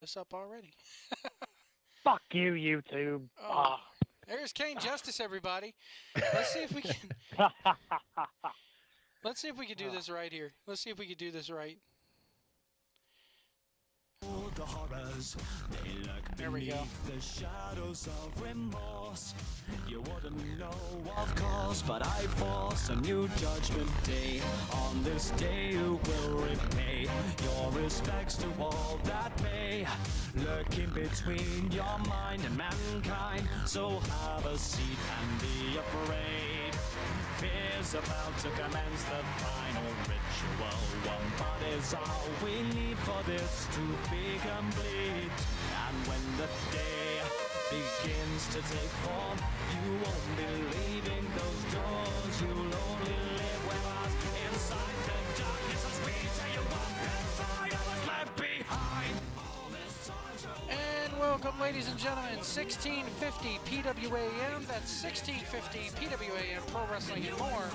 us up already. Fuck you, YouTube. Oh, there's Kane Justice, everybody. Let's see if we can. Let's see if we can do this right here. Let's see if we can do this right. The horrors, they lurk There we go. beneath the shadows of remorse. You wouldn't know, of course, but I force a new judgment day. On this day you will repay your respects to all that may lurk in between your mind and mankind. So have a seat and be afraid. Fear's about to commence the final ritual. One body's all we need for this to be complete. And when the day begins to take form, you won't be leaving those doors. You'll only live with us inside the darkness as we tear you up inside of us left behind. All this time And welcome, ladies and gentlemen, 1650 PWAM. That's 1650 PWAM Pro Wrestling and more.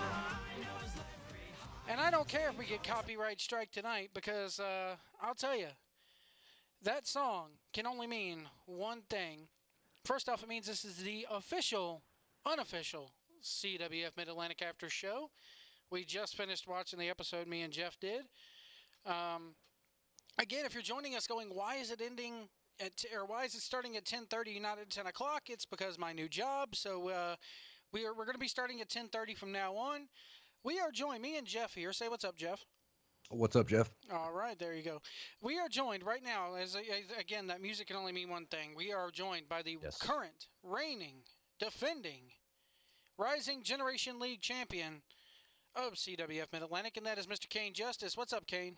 And I don't care if we get copyright strike tonight because I'll tell you, that song can only mean one thing. First off, it means this is the unofficial CWF Mid-Atlantic After Show. We just finished watching the episode me and Jeff did. Again, if you're joining us going, why is it ending or why is it starting at 10:30, not at 10 o'clock? It's because my new job. So we're going to be starting at 10:30 from now on. We are joined, me and Jeff here. Say what's up, Jeff. What's up, Jeff? All right, there you go. We are joined right now, again, that music can only mean one thing. We are joined by the current, reigning, defending, rising Generation League champion of CWF Mid-Atlantic, and that is Mr. Kane Justice. What's up, Kane?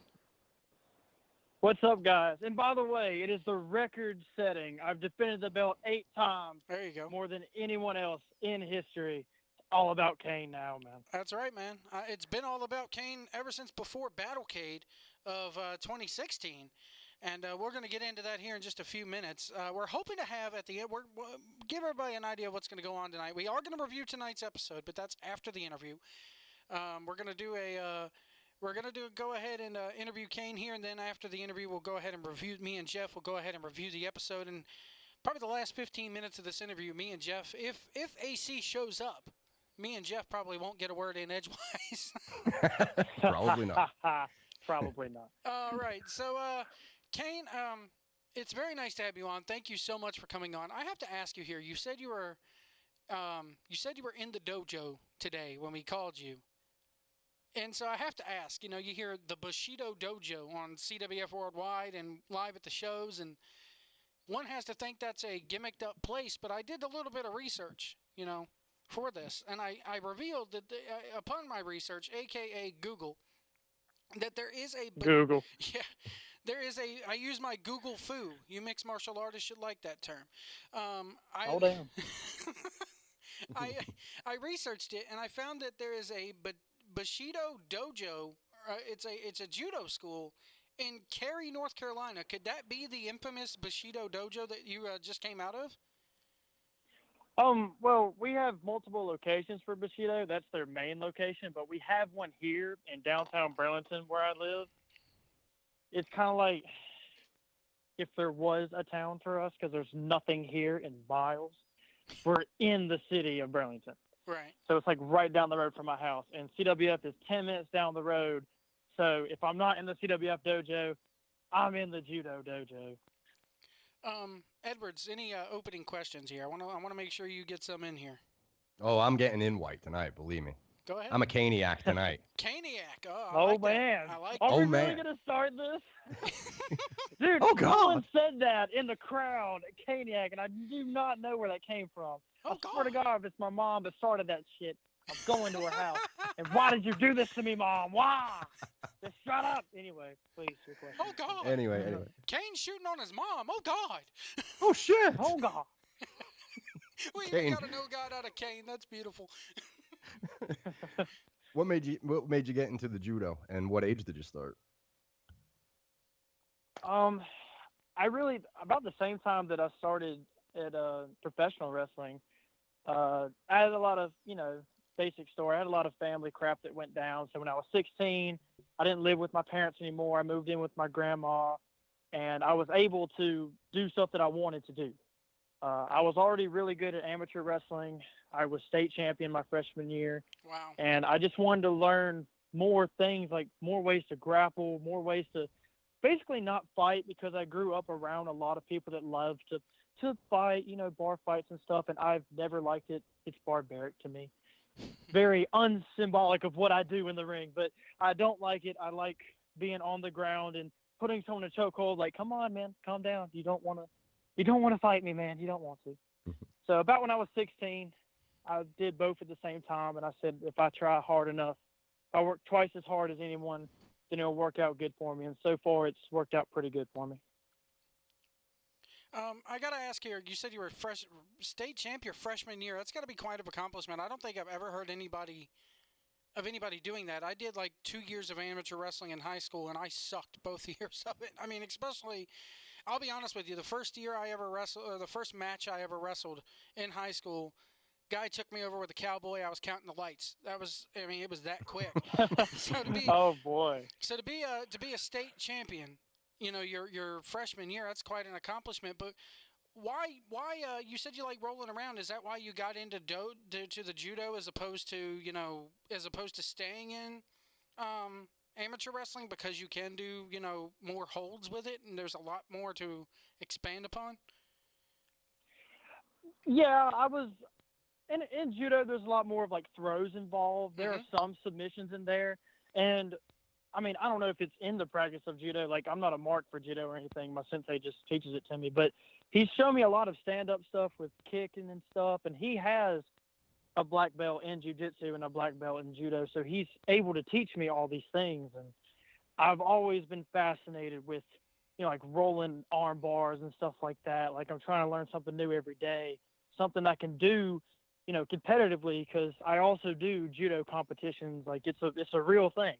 What's up, guys? And by the way, it is the record setting. I've defended the belt 8 times. There you go. More than anyone else in history. All about Kane now, man. That's right, man. It's been all about Kane ever since before Battlecade of 2016. And we're going to get into that here in just a few minutes. We're hoping to have at the end, give everybody an idea of what's going to go on tonight. We are going to review tonight's episode, but that's after the interview. We're going to do go ahead and interview Kane here, and then after the interview, we'll go ahead and review. Me and Jeff will go ahead and review the episode, and probably the last 15 minutes of this interview, me and Jeff, if AC shows up, me and Jeff probably won't get a word in edgewise. Probably not. Probably not. All right, so Kane, it's very nice to have you on. Thank you so much for coming on. I have to ask you here. You said you were in the dojo today when we called you. And so I have to ask, you hear the Bushido Dojo on CWF Worldwide and live at the shows, and one has to think that's a gimmicked up place, but I did a little bit of research, for this, and I revealed that upon my research, aka Google, that there is a Google. Yeah, there is a. I use my Google foo. You mixed martial artists should like that term. Oh damn. I researched it and I found that there is a Bushido Dojo. It's a judo school in Cary, North Carolina. Could that be the infamous Bushido Dojo that you just came out of? Well, we have multiple locations for Bushido. That's their main location, but we have one here in downtown Burlington where I live. It's kind of like if there was a town for us, because there's nothing here in miles. We're in the city of Burlington. Right. So it's like right down the road from my house. And CWF is 10 minutes down the road. So if I'm not in the CWF dojo, I'm in the judo dojo. Edwards, any opening questions here? I want to make sure you get some in here. Oh, I'm getting in white tonight, believe me. Go ahead. I'm a Caniac tonight. Caniac. Oh, man. I like Are that. we Oh, man. really going to start this? Dude, Oh, God. someone said that in the crowd, Caniac, and I do not know where that came from. Oh, I swear to God. God, if it's my mom that started that shit, I'm going to her house. And why did you do this to me, Mom? Why? Just shut up. Anyway, please, your question. Oh, God. Anyway. Kane's shooting on his mom. Oh, God. Oh, shit. Oh, God. We Kane. even got a no God out of Kane. That's beautiful. What made you get into the judo, and what age did you start? I really, about the same time that I started at professional wrestling, I had a lot of, basic story. I had a lot of family crap that went down. So when I was 16, I didn't live with my parents anymore. I moved in with my grandma, and I was able to do stuff that I wanted to do. I was already really good at amateur wrestling. I was state champion my freshman year, Wow. and I just wanted to learn more things, like more ways to grapple, more ways to basically not fight, because I grew up around a lot of people that love to fight, bar fights and stuff, and I've never liked it. It's barbaric to me. Very unsymbolic of what I do in the ring, but I don't like it. I like being on the ground and putting someone in a chokehold, like, come on, man, calm down. You don't want to fight me, man. You don't want to. So about when I was 16, I did both at the same time, and I said, if I try hard enough, if I work twice as hard as anyone, then it'll work out good for me. And so far, it's worked out pretty good for me. I got to ask here, you said you were state champ your freshman year. That's got to be quite an accomplishment. I don't think I've ever heard anybody doing that. I did like 2 years of amateur wrestling in high school, and I sucked both years of it. I mean, especially, I'll be honest with you, the first year I ever wrestled, or the first match I ever wrestled in high school, guy took me over with a cowboy. I was counting the lights. It was that quick. Oh boy. So to be a state champion, your freshman year, that's quite an accomplishment. But why you said you like rolling around? Is that why you got into to the judo as opposed to staying in amateur wrestling, because you can do more holds with it, and there's a lot more to expand upon? Yeah, I was in judo. There's a lot more of like throws involved. There are some submissions in there, and I mean, I don't know if it's in the practice of judo. Like, I'm not a mark for judo or anything. My sensei just teaches it to me. But he's shown me a lot of stand-up stuff with kicking and stuff. And he has a black belt in jiu-jitsu and a black belt in judo. So he's able to teach me all these things. And I've always been fascinated with, like rolling arm bars and stuff like that. Like, I'm trying to learn something new every day, something I can do, competitively, because I also do judo competitions. Like, it's a real thing.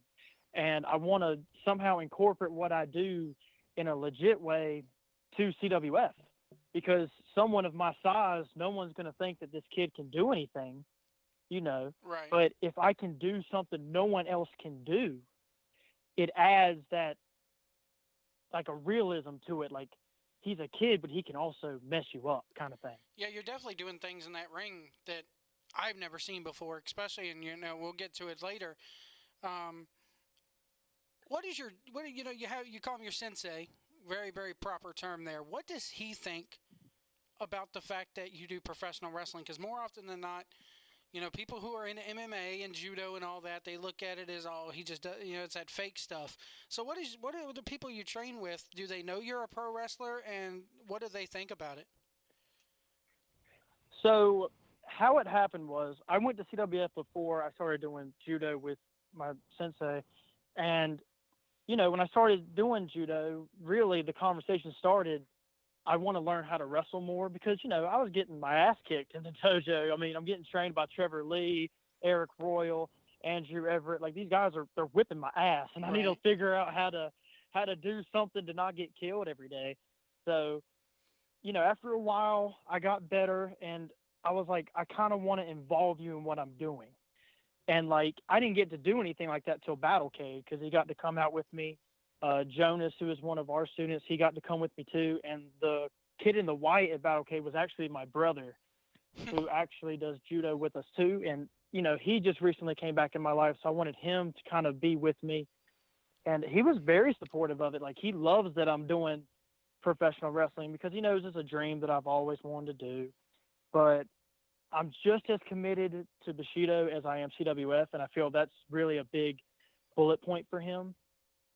And I want to somehow incorporate what I do in a legit way to CWF, because someone of my size, no one's going to think that this kid can do anything, Right. But if I can do something no one else can do, it adds that, like, a realism to it. Like, he's a kid, but he can also mess you up, kind of thing. Yeah, you're definitely doing things in that ring that I've never seen before, especially, and we'll get to it later. You call him your sensei, very, very proper term there. What does he think about the fact that you do professional wrestling? Because more often than not, people who are into MMA and judo and all that, they look at it as, he just does, it's that fake stuff. So what are the people you train with? Do they know you're a pro wrestler, and what do they think about it? So how it happened was, I went to CWF before I started doing judo with my sensei, and when I started doing judo, really the conversation started, I want to learn how to wrestle more, because, I was getting my ass kicked in the dojo. I mean, I'm getting trained by Trevor Lee, Eric Royal, Andrew Everett. Like, these guys they're whipping my ass, and I need to figure out how to do something to not get killed every day. So, after a while, I got better, and I was like, I kind of want to involve you in what I'm doing. And, like, I didn't get to do anything like that till Battlecade, because he got to come out with me. Jonas, who is one of our students, he got to come with me too. And the kid in the white at Battlecade was actually my brother, who actually does judo with us too. And, he just recently came back in my life, so I wanted him to kind of be with me. And he was very supportive of it. Like, he loves that I'm doing professional wrestling, because he knows it's a dream that I've always wanted to do. But I'm just as committed to Bushido as I am CWF, and I feel that's really a big bullet point for him,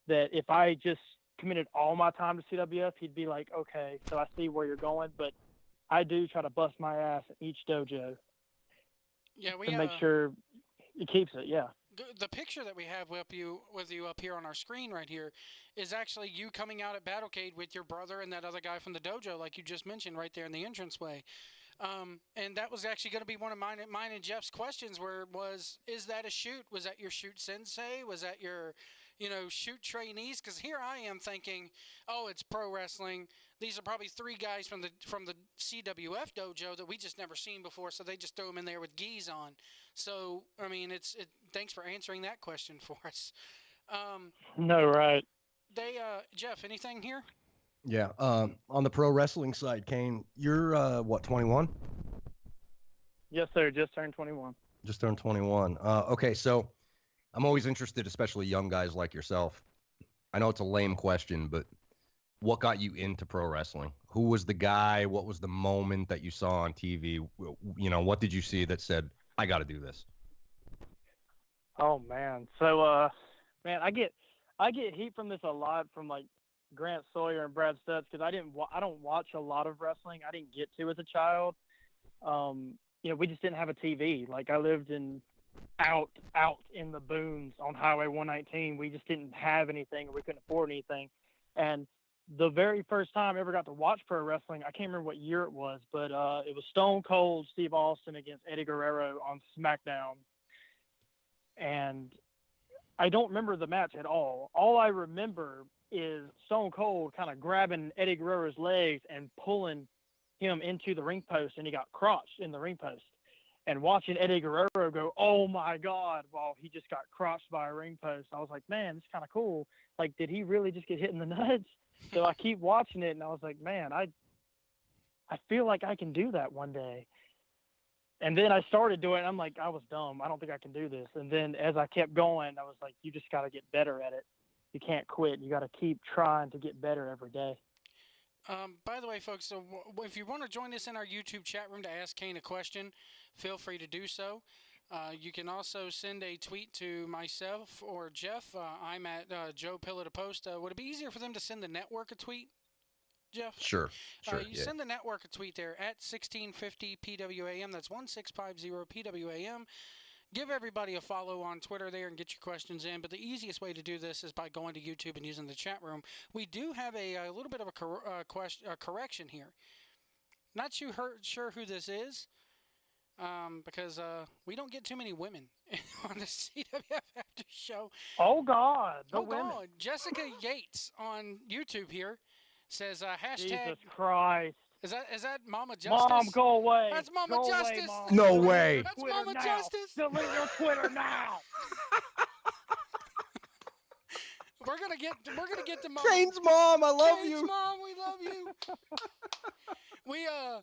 that if I just committed all my time to CWF, he'd be like, okay, so I see where you're going, but I do try to bust my ass at each dojo to make sure it keeps it, yeah. The picture that we have with you up here on our screen right here is actually you coming out at Battlecade with your brother and that other guy from the dojo, like you just mentioned, right there in the entranceway. And that was actually going to be one of mine and Jeff's questions, is that a shoot? Was that your shoot sensei? Was that your, shoot trainees? Because here I am thinking, oh, it's pro wrestling. These are probably three guys from the CWF dojo that we just never seen before, so they just throw them in there with gis on. So, I mean, thanks for answering that question for us. No, right. Jeff, anything here? Yeah. On the pro wrestling side, Kane, you're what, 21? Yes, sir. Just turned 21. Just turned 21. Okay, so I'm always interested, especially young guys like yourself. I know it's a lame question, but what got you into pro wrestling? Who was the guy? What was the moment that you saw on TV? What did you see that said, I got to do this? Oh man. So man, I get heat from this a lot from like Grant Sawyer and Brad Stutz because I don't watch a lot of wrestling. I didn't get to as a child. We just didn't have a TV. Like I lived out in the boons on Highway 119. We just didn't have anything, or we couldn't afford anything. And the very first time I ever got to watch pro wrestling, I can't remember what year it was, but it was Stone Cold Steve Austin against Eddie Guerrero on SmackDown. And I don't remember the match at all. All I remember is Stone Cold kind of grabbing Eddie Guerrero's legs and pulling him into the ring post, and he got crotched in the ring post. And watching Eddie Guerrero go, oh my God, while he just got crotched by a ring post, I was like, man, this is kind of cool. Like, did he really just get hit in the nuts? So I keep watching it, and I was like, man, I feel like I can do that one day. And then I started doing it, and I'm like, I was dumb. I don't think I can do this. And then as I kept going, I was like, you just got to get better at it. You can't quit. You got to keep trying to get better every day. By the way, folks, so if you want to join us in our YouTube chat room to ask Kane a question, feel free to do so. You can also send a tweet to myself or Jeff. I'm at Joe Pillow to Post. Would it be easier for them to send the network a tweet, Jeff? Sure. You send the network a tweet there at 1650 PWAM. That's 1650 PWAM. Give everybody a follow on Twitter there and get your questions in. But the easiest way to do this is by going to YouTube and using the chat room. We do have a little bit of a correction here. Not sure who this is because we don't get too many women on the CWF After Show. Oh, God. The women. God. Jessica Yates on YouTube here says hashtag. Jesus Christ. Is that Mama Justice? Mom, go away. That's Mama go Justice. Away, Mom. No Delete way. your That's Twitter Mama now. Justice. Delete your Twitter now. We're gonna get to Mama. Kane's mom, I love Kane's you. Mom, we love you. We're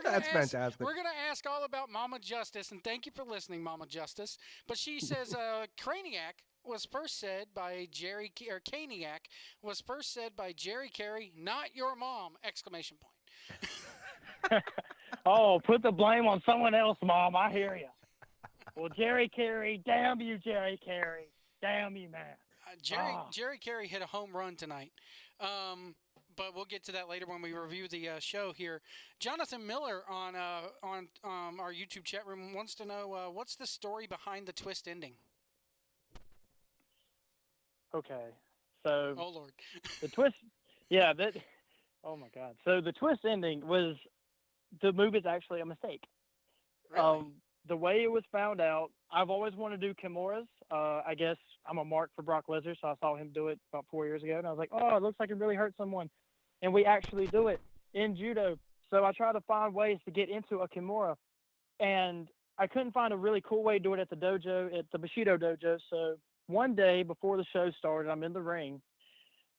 That's fantastic. We're gonna ask all about Mama Justice, and thank you for listening, Mama Justice. But she says Craniac was first said by Caniac was first said by Jerry Carey, not your mom! Exclamation point. Oh, put the blame on someone else, Mom. I hear you. Well, Jerry Carey, damn you, Jerry Carey. Damn you, man. Jerry Carey hit a home run tonight. But we'll get to that later when we review the show here. Jonathan Miller on our YouTube chat room wants to know what's the story behind the twist ending. Okay, so oh Lord, the twist, yeah, that. Oh my God, so the twist ending was the move is actually a mistake. Really? The way it was found out, I've always wanted to do Kimuras. I guess I'm a mark for Brock Lesnar, so I saw him do it about 4 years ago, and I was like, oh, it looks like it really hurt someone. And we actually do it in judo. So I try to find ways to get into a Kimura, and I couldn't find a really cool way to do it at the dojo, at the Bushido dojo. So one day before the show started, I'm in the ring,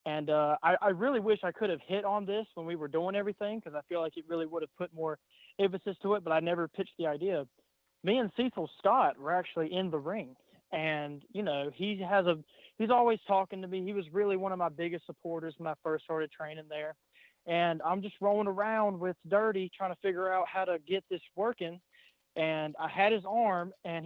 and I really wish I could have hit on this when we were doing everything, because I feel like it really would have put more emphasis to it, but I never pitched the idea. Me and Cecil Scott were actually in the ring, and he's always talking to me. He was really one of my biggest supporters when I first started training there, and I'm just rolling around with Dirty trying to figure out how to get this working, and I had his arm, and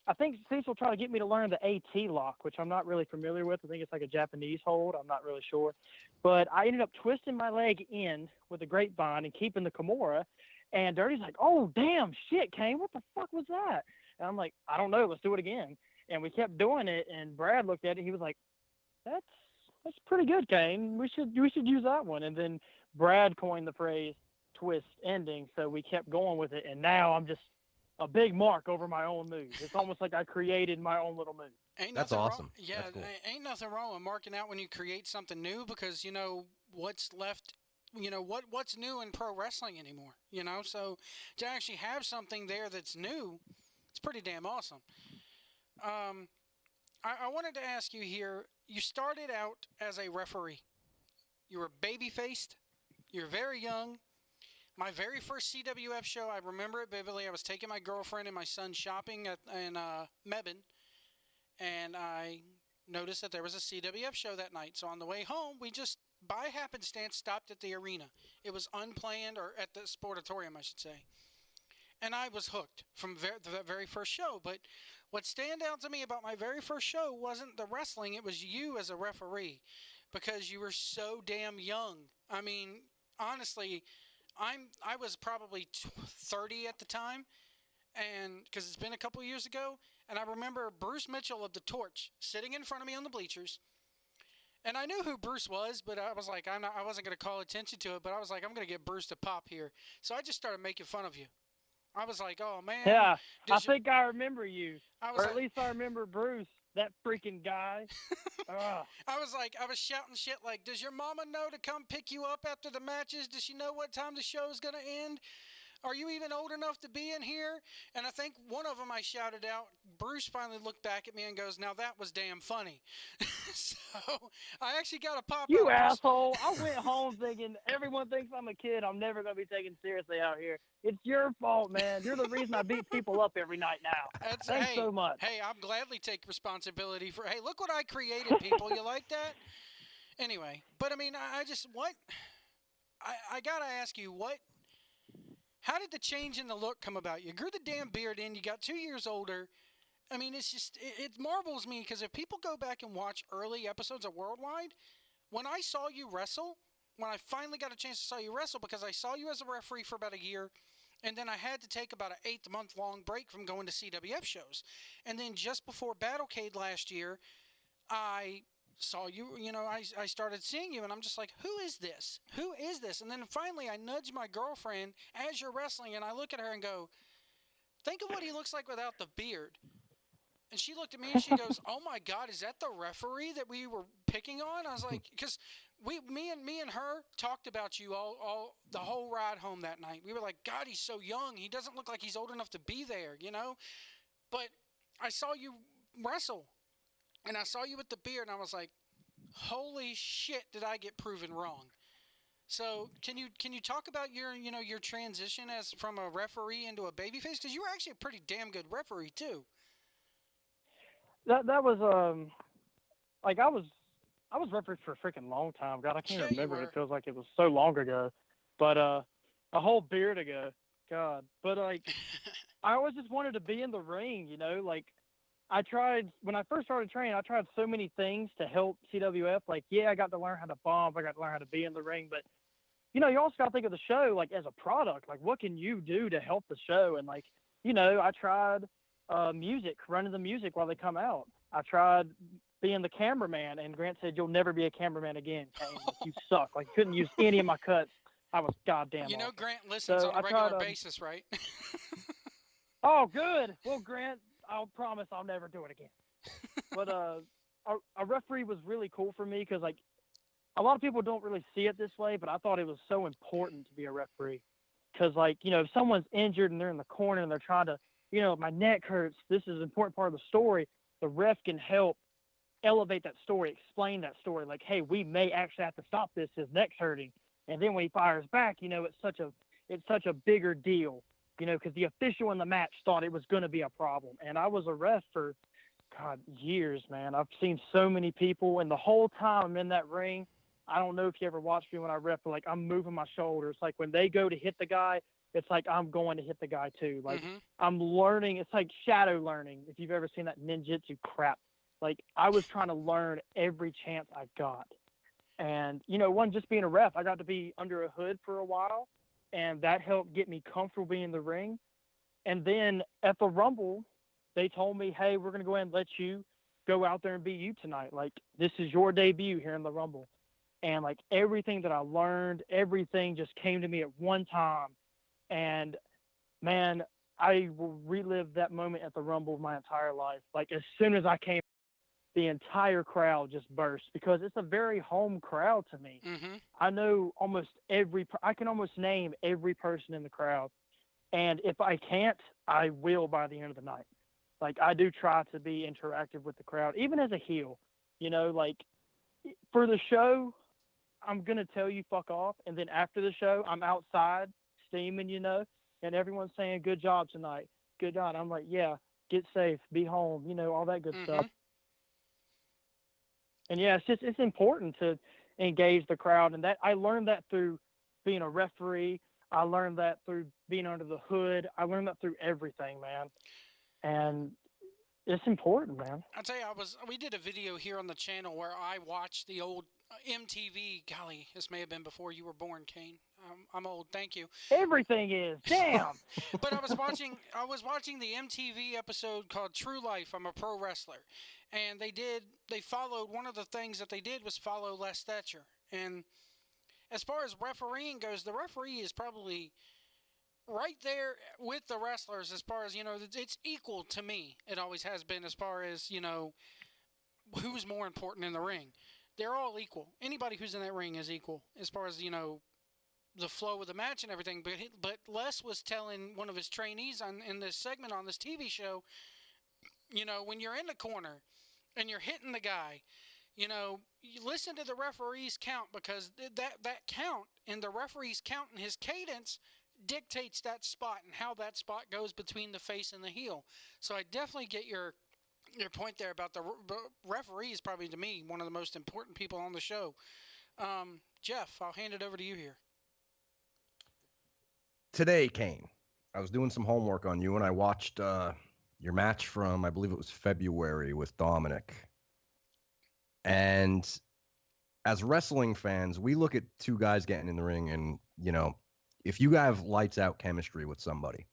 I think Cecil tried to get me to learn the AT lock, which I'm not really familiar with. I think it's like a Japanese hold. I'm not really sure, but I ended up twisting my leg in with a grapevine and keeping the Kimura. And Dirty's like, oh, damn, shit, Kane, what the fuck was that? And I'm like, I don't know, let's do it again. And we kept doing it, and Brad looked at it, he was like, that's pretty good, Kane. We should use that one. And then Brad coined the phrase twist ending, so we kept going with it, and now I'm just a big mark over my own move. It's almost like I created my own little move. That's awesome. Yeah, That's cool. Ain't nothing wrong with marking out when you create something new, because you know what's left. You know what's new in pro wrestling anymore. You know, so to actually have something there that's new, it's pretty damn awesome. I wanted to ask you here. You started out as a referee. You were baby faced. You're very young. My very first CWF show, I remember it vividly. I was taking my girlfriend and my son shopping in Mebane, and I noticed that there was a CWF show that night. So on the way home, we just, by happenstance, stopped at the arena. It was unplanned, or at the sportatorium, I should say. And I was hooked from the very first show. But what stand out to me about my very first show wasn't the wrestling, it was you as a referee, because you were so damn young. I mean, honestly, I was probably 30 at the time, and because it's been a couple years ago, and I remember Bruce Mitchell of the Torch sitting in front of me on the bleachers, and I knew who Bruce was, but I was like, I wasn't going to call attention to it, but I was like, I'm going to get Bruce to pop here, so I just started making fun of you. I was like, oh man, Yeah, I think I remember you, or at like, least I remember Bruce, that freaking guy. I was shouting shit like, does your mama know to come pick you up after the matches? Does she know what time the show is going to end? Are you even old enough to be in here? And I think one of them I shouted out. Bruce finally looked back at me and goes, now that was damn funny. So I actually got a pop You out. asshole. I went home thinking everyone thinks I'm a kid. I'm never going to be taken seriously out here. It's your fault, man. You're the reason I beat people up every night now. Thanks so much. Hey, I'll gladly take responsibility for, hey, look what I created, people. You like that? Anyway, but I mean, I got to ask you, how did the change in the look come about? You grew the damn beard in. You got 2 years older. I mean, it's just, it marvels me, because if people go back and watch early episodes of Worldwide, when I saw you wrestle, when I finally got a chance to saw you wrestle, because I saw you as a referee for about a year, and then I had to take about an 8-month-long break from going to CWF shows. And then just before Battlecade last year, I saw you, I started seeing you, and I'm just like, who is this? Who is this? And then finally I nudge my girlfriend as you're wrestling, and I look at her and go, think of what he looks like without the beard. And she looked at me and she goes, oh my God, is that the referee that we were picking on? I was like, because me and her talked about you all the whole ride home that night. We were like, God, he's so young. He doesn't look like he's old enough to be there, But I saw you wrestle, and I saw you with the beard, and I was like, holy shit, did I get proven wrong? So can you talk about your transition as from a referee into a babyface? Because you were actually a pretty damn good referee too. That was like I was refereed for a freaking long time. God, I can't remember. It feels like it was so long ago, but a whole beard ago. God, but like I always just wanted to be in the ring. Like I tried when I first started training. I tried so many things to help CWF. Like, yeah, I got to learn how to bump. I got to learn how to be in the ring, but you also got to think of the show like as a product. Like, what can you do to help the show? And like, I tried music, running the music while they come out. I tried being the cameraman, and Grant said, you'll never be a cameraman again, Kane. Like, you suck. Like, couldn't use any of my cuts. I was goddamn awesome. Grant listens on a regular basis, right? Oh, good. Well, Grant, I'll promise I'll never do it again. But a referee was really cool for me, because like a lot of people don't really see it this way, but I thought it was so important to be a referee, because like, if someone's injured and they're in the corner and they're trying to, my neck hurts, this is an important part of the story. The ref can help elevate that story, explain that story. Like, hey, we may actually have to stop this. His neck's hurting. And then when he fires back, it's such a bigger deal, because the official in the match thought it was going to be a problem. And I was a ref for, God, years, man. I've seen so many people, and the whole time I'm in that ring, I don't know if you ever watched me when I ref, but like I'm moving my shoulders. Like when they go to hit the guy, it's like I'm going to hit the guy too. Like I'm learning. It's like shadow learning. If you've ever seen that ninjutsu crap, like I was trying to learn every chance I got. And, one, just being a ref, I got to be under a hood for a while, and that helped get me comfortable being in the ring. And then at the Rumble, they told me, hey, we're going to go ahead and let you go out there and be you tonight. Like, this is your debut here in the Rumble. And like everything that I learned, everything just came to me at one time. And man, I will relive that moment at the Rumble my entire life. Like as soon as I came, the entire crowd just burst, because it's a very home crowd to me. I know I can almost name every person in the crowd. And if I can't, I will by the end of the night. Like, I do try to be interactive with the crowd, even as a heel. You know, like, for the show, I'm going to tell you fuck off. And then after the show, I'm outside steaming, you know, and everyone's saying, good job tonight. Good job. I'm like, yeah, get safe, be home, you know, all that good stuff. And yeah, it's important to engage the crowd. And that I learned that through being a referee. I learned that through being under the hood. I learned that through everything, man. And it's important, man. I'll tell you, we did a video here on the channel where I watched the old MTV. Golly, this may have been before you were born, Kane. I'm old. Thank you. Everything is. Damn. But I was watching the MTV episode called True Life. I'm a pro wrestler, and they followed, one of the things that they did was follow Les Thatcher. And as far as refereeing goes, the referee is probably right there with the wrestlers as far as, you know, it's equal to me. It always has been, as far as, you know, who's more important in the ring. They're all equal. Anybody who's in that ring is equal as far as, you know, the flow of the match and everything. But Les was telling one of his trainees in this segment on this TV show, you know, when you're in the corner and you're hitting the guy, you know, you listen to the referee's count, because that count and the referee's count and his cadence dictates that spot and how that spot goes between the face and the heel. So I definitely get your point there about the referee is probably, to me, one of the most important people on the show. Jeff, I'll hand it over to you here. Today, Kane, I was doing some homework on you, and I watched your match from, I believe it was February, with Dominic. And as wrestling fans, we look at two guys getting in the ring, and, you know, if you have lights out chemistry with somebody,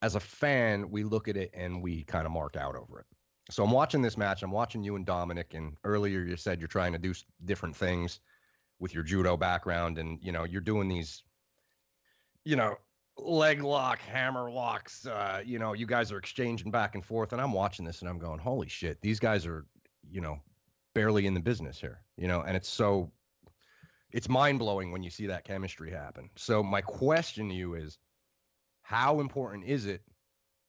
as a fan, we look at it and we kind of mark out over it. So I'm watching this match. I'm watching you and Dominic, and earlier you said you're trying to do different things with your judo background, and, you know, you're doing these, you know, leg lock, hammer locks, you know, you guys are exchanging back and forth, and I'm watching this and I'm going, holy shit, these guys are, you know, barely in the business here, you know, and it's mind-blowing when you see that chemistry happen. So my question to you is, how important is it,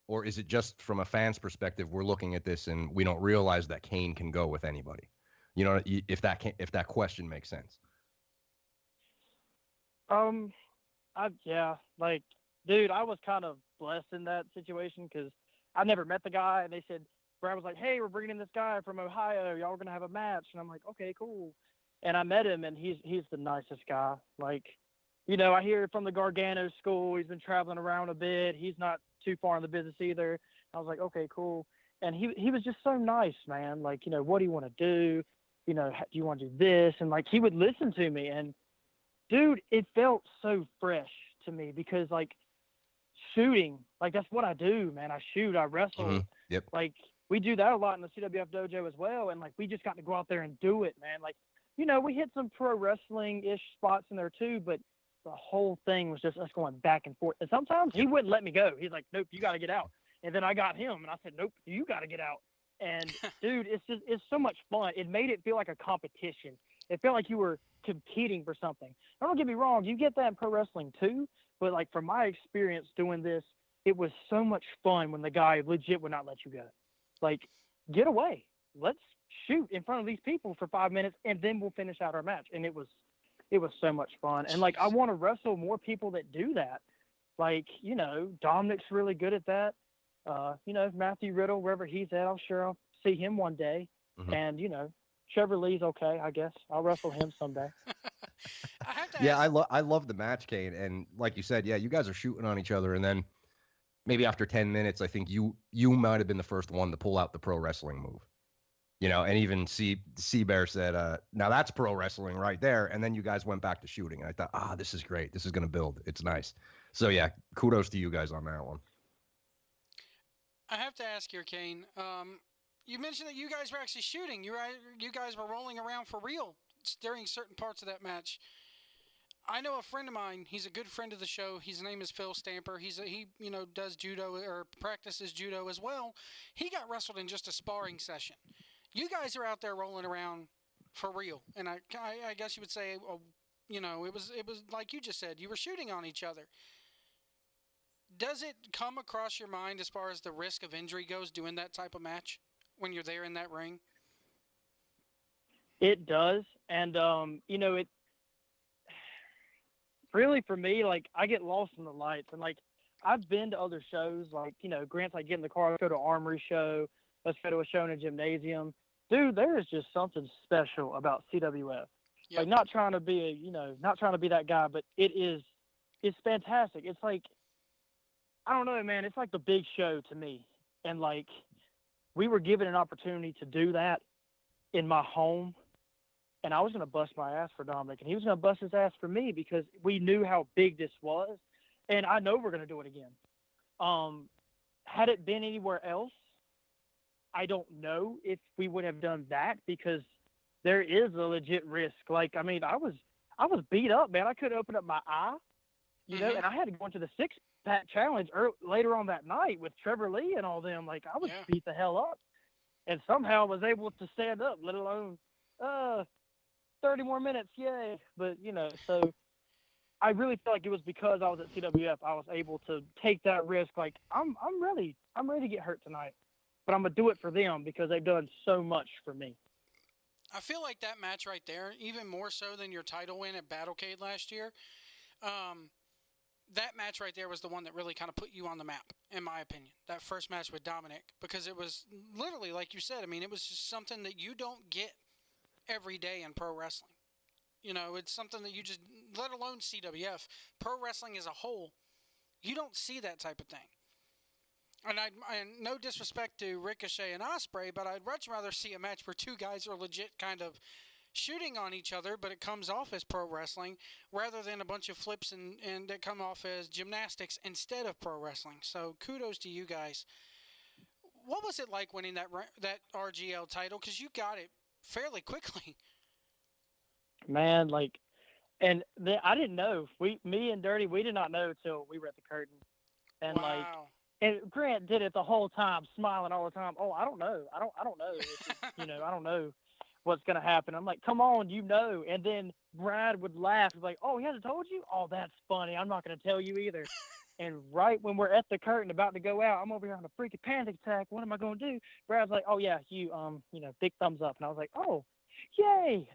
or is it just from a fan's perspective, we're looking at this and we don't realize that Kane can go with anybody? You know, if that question makes sense. Yeah, like, dude, I was kind of blessed in that situation because I never met the guy, and they said, Brad was like, hey, we're bringing in this guy from Ohio. Y'all are going to have a match. And I'm like, okay, cool. And I met him, and he's the nicest guy. Like, you know, I hear from the Gargano school. He's been traveling around a bit. He's not too far in the business either. I was like, okay, cool. And he was just so nice, man. Like, you know, what do you want to do? You know, do you want to do this? And, like, he would listen to me. And, dude, it felt so fresh to me because, like, shooting, like, that's what I do, man. I shoot, I wrestle. Mm-hmm. Yep. Like, we do that a lot in the CWF dojo as well. And, like, we just got to go out there and do it, man. Like, you know, we hit some pro wrestling-ish spots in there too, but the whole thing was just us going back and forth. And sometimes he wouldn't let me go. He's like, nope, you got to get out. And then I got him, and I said, nope, you got to get out. And, dude, it's so much fun. It made it feel like a competition. It felt like you were competing for something. Now, don't get me wrong, you get that in pro wrestling too, but, like, from my experience doing this, it was so much fun when the guy legit would not let you go. Like, get away. Let's shoot in front of these people for 5 minutes, and then we'll finish out our match. And it was so much fun. And, like, I want to wrestle more people that do that. Like, you know, Dominic's really good at that. You know, Matthew Riddle, wherever he's at, I'm sure I'll see him one day. Mm-hmm. And, you know, Trevor Lee's okay, I guess. I'll wrestle him someday. I love the match, Kane. And like you said, yeah, you guys are shooting on each other. And then maybe after 10 minutes, I think you might have been the first one to pull out the pro wrestling move. You know, and even Bear said, now that's pro wrestling right there. And then you guys went back to shooting. And I thought, this is great. This is going to build. It's nice. So, yeah, kudos to you guys on that one. I have to ask you, Kane, you mentioned that you guys were actually shooting. You guys were rolling around for real during certain parts of that match. I know a friend of mine. He's a good friend of the show. His name is Phil Stamper. He does judo or practices judo as well. He got wrestled in just a sparring session. You guys are out there rolling around for real, and I guess you would say, you know, it was like you just said, you were shooting on each other. Does it come across your mind as far as the risk of injury goes doing that type of match when you're there in that ring? It does, and it really for me, like I get lost in the lights, and like I've been to other shows, like Grant's like get in the car, let's go to an armory show, let's go to a show in a gymnasium. Dude, there is just something special about CWF. Yep. Like not trying to be not trying to be that guy, but it's fantastic. It's like I don't know, man. It's like the big show to me, and like we were given an opportunity to do that in my home. And I was going to bust my ass for Dominic, and he was going to bust his ass for me because we knew how big this was, and I know we're going to do it again. Had it been anywhere else, I don't know if we would have done that because there is a legit risk. Like, I mean, I was beat up, man. I couldn't open up my eye, and I had to go into the six-pack challenge later on that night with Trevor Lee and all them. Like, I was beat the hell up, and somehow was able to stand up, let alone 30 more minutes, yay. But, so I really feel like it was because I was at CWF, I was able to take that risk. Like, I'm ready to get hurt tonight, but I'm going to do it for them because they've done so much for me. I feel like that match right there, even more so than your title win at Battlecade last year, that match right there was the one that really kind of put you on the map, in my opinion. That first match with Dominic, because it was literally, like you said, I mean, it was just something that you don't get every day in pro wrestling. It's something that you just, let alone CWF, pro wrestling as a whole, you don't see that type of thing. And no disrespect to Ricochet and Ospreay, but I'd much rather see a match where two guys are legit kind of shooting on each other, but it comes off as pro wrestling, rather than a bunch of flips and that come off as gymnastics instead of pro wrestling. So kudos to you guys. What was it like winning that RGL title? Because you got it fairly quickly. Man, like, and I didn't know. Me and Dirty, we did not know until we were at the curtain. And wow. And Grant did it the whole time, smiling all the time. Oh, I don't know. I don't know. I don't know what's going to happen. I'm like, come on, And then Brad would laugh. He's like, oh, he hasn't told you? Oh, that's funny. I'm not going to tell you either. And right when we're at the curtain about to go out, I'm over here on a freaking panic attack. What am I going to do? Brad's like, oh, yeah, big thumbs up. And I was like, oh, yay.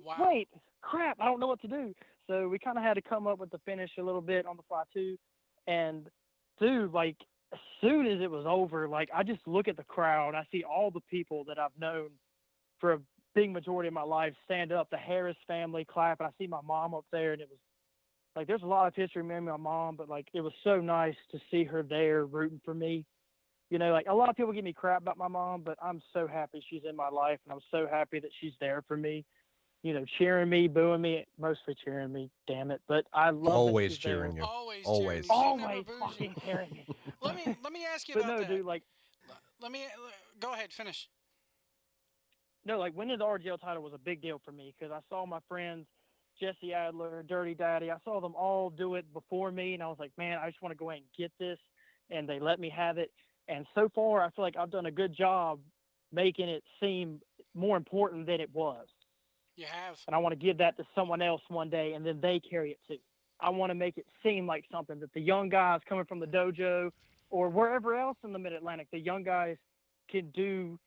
Wow. Wait, crap, I don't know what to do. So we kind of had to come up with the finish a little bit on the fly, too. And, dude, like, as soon as it was over, like, I just look at the crowd. I see all the people that I've known for a big majority of my life stand up, the Harris family clap, and I see my mom up there, and it was, like, there's a lot of history of me and my mom, but, like, it was so nice to see her there rooting for me. Like, a lot of people give me crap about my mom, but I'm so happy she's in my life, and I'm so happy that she's there for me. Cheering me, booing me, mostly cheering me, damn it. But I love always cheering there. you. Always. Always fucking cheering me. Let me ask you but about no, that. Dude, like, go ahead, finish. No, like winning the RGL title was a big deal for me because I saw my friends, Jesse Adler, Dirty Daddy, I saw them all do it before me, and I was like, man, I just want to go ahead and get this, and they let me have it. And so far, I feel like I've done a good job making it seem more important than it was. You have. And I want to give that to someone else one day, and then they carry it too. I want to make it seem like something that the young guys coming from the dojo or wherever else in the Mid-Atlantic, the young guys can do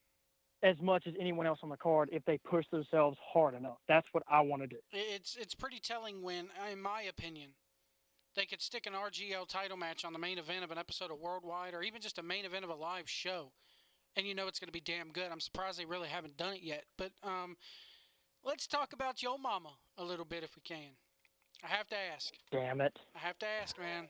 as much as anyone else on the card if they push themselves hard enough. That's what I want to do. It's pretty telling when, in my opinion, they could stick an RGL title match on the main event of an episode of Worldwide or even just a main event of a live show, and it's going to be damn good. I'm surprised they really haven't done it yet. But let's talk about your mama a little bit if we can. I have to ask. Damn it. I have to ask, man.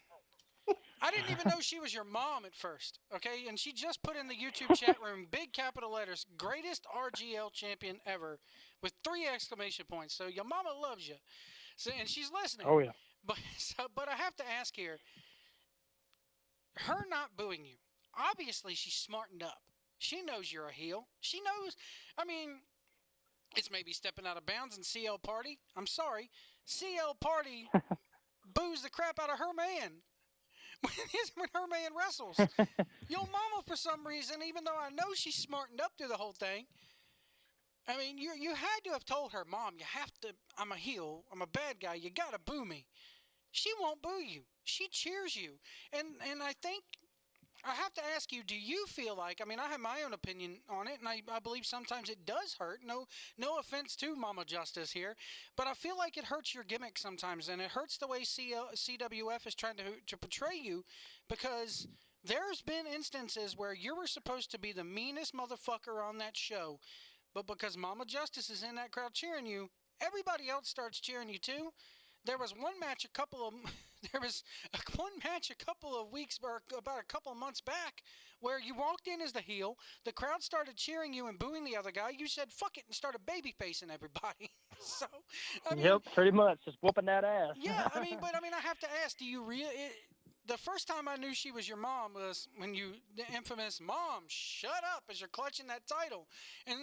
I didn't even know she was your mom at first, okay? And she just put in the YouTube chat room, big capital letters, greatest RGL champion ever, with 3 exclamation points. So your mama loves you. So, and she's listening. Oh, yeah. But I have to ask here, her not booing you, obviously she's smartened up. She knows you're a heel. She knows, it's maybe stepping out of bounds in CL Party. I'm sorry. CL Party boos the crap out of her man when her man wrestles. Your mama, for some reason, even though I know she's smartened up through the whole thing, you had to have told her, Mom, you have to, I'm a heel, I'm a bad guy, you got to boo me. she won't boo you. She cheers you. And I think I have to ask you, do you feel like, I mean, I have my own opinion on it, and I believe sometimes it does hurt. No offense to Mama Justice here, but I feel like it hurts your gimmick sometimes, and it hurts the way CWF is trying to portray you, because there's been instances where you were supposed to be the meanest motherfucker on that show, but because Mama Justice is in that crowd cheering you, everybody else starts cheering you too. There was one match a couple of there was one match a couple of weeks or about a couple of months back where you walked in as the heel, the crowd started cheering you and booing the other guy. You said fuck it and started baby facing everybody. So I mean, Yep, pretty much just whooping that ass. yeah, I mean, I have to ask, do you really? The first time I knew she was your mom was when the infamous "Mom, shut up" as you're clutching that title, and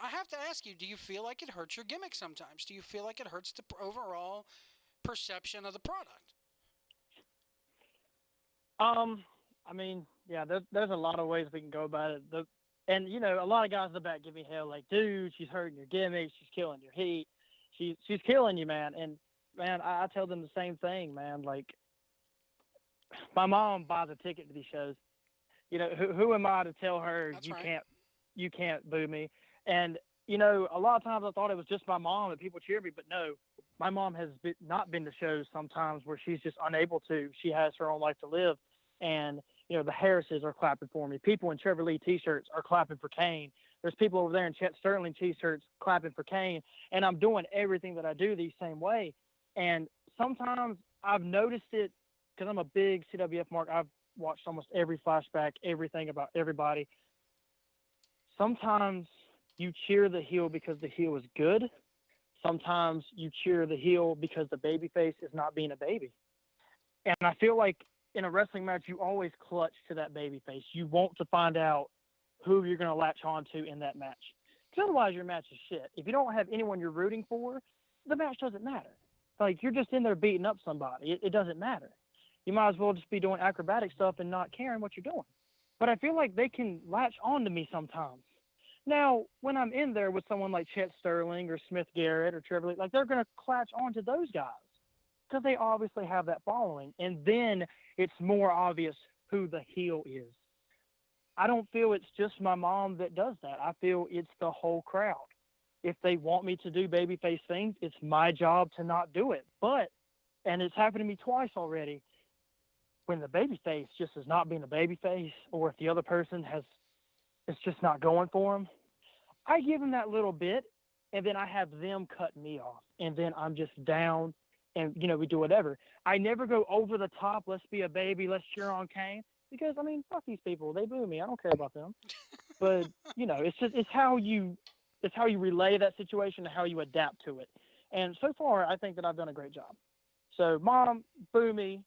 I have to ask you, do you feel like it hurts your gimmick sometimes? Do you feel like it hurts the overall perception of the product? I mean, yeah, there's a lot of ways we can go about it. And you know, a lot of guys in the back give me hell, like, dude, she's hurting your gimmick, she's killing your heat, she's killing you, man. And man, I tell them the same thing, man. Like, my mom buys a ticket to these shows. You know, who am I to tell her That's you right. can't boo me? And you know, a lot of times I thought it was just my mom and people cheer me, but no, my mom has not been to shows sometimes where she's just unable to. She has her own life to live, and you know, the Harrises are clapping for me. People in Trevor Lee t-shirts are clapping for Kane. There's people over there in Chet Sterling t-shirts clapping for Kane, and I'm doing everything that I do the same way. And sometimes I've noticed it because I'm a big CWF mark. I've watched almost every flashback, everything about everybody. Sometimes you cheer the heel because the heel is good. Sometimes you cheer the heel because the babyface is not being a baby. And I feel like in a wrestling match, you always clutch to that babyface. You want to find out who you're going to latch on to in that match. Because otherwise, your match is shit. If you don't have anyone you're rooting for, the match doesn't matter. Like, you're just in there beating up somebody. It doesn't matter. You might as well just be doing acrobatic stuff and not caring what you're doing. But I feel like they can latch on to me sometimes. Now, when I'm in there with someone like Chet Sterling or Smith Garrett or Trevor Lee, like, they're going to clutch on to those guys because they obviously have that following. And then it's more obvious who the heel is. I don't feel it's just my mom that does that. I feel it's the whole crowd. If they want me to do babyface things, it's my job to not do it. But, and it's happened to me twice already, when the babyface just is not being a babyface, or if the other person it's just not going for them, I give them that little bit, and then I have them cut me off, and then I'm just down, and, you know, we do whatever. I never go over the top, let's be a baby, let's cheer on Kane, because, I mean, fuck these people. They boo me. I don't care about them. But, you know, it's how you relay that situation and how you adapt to it. And so far, I think that I've done a great job. So, Mom, boo me.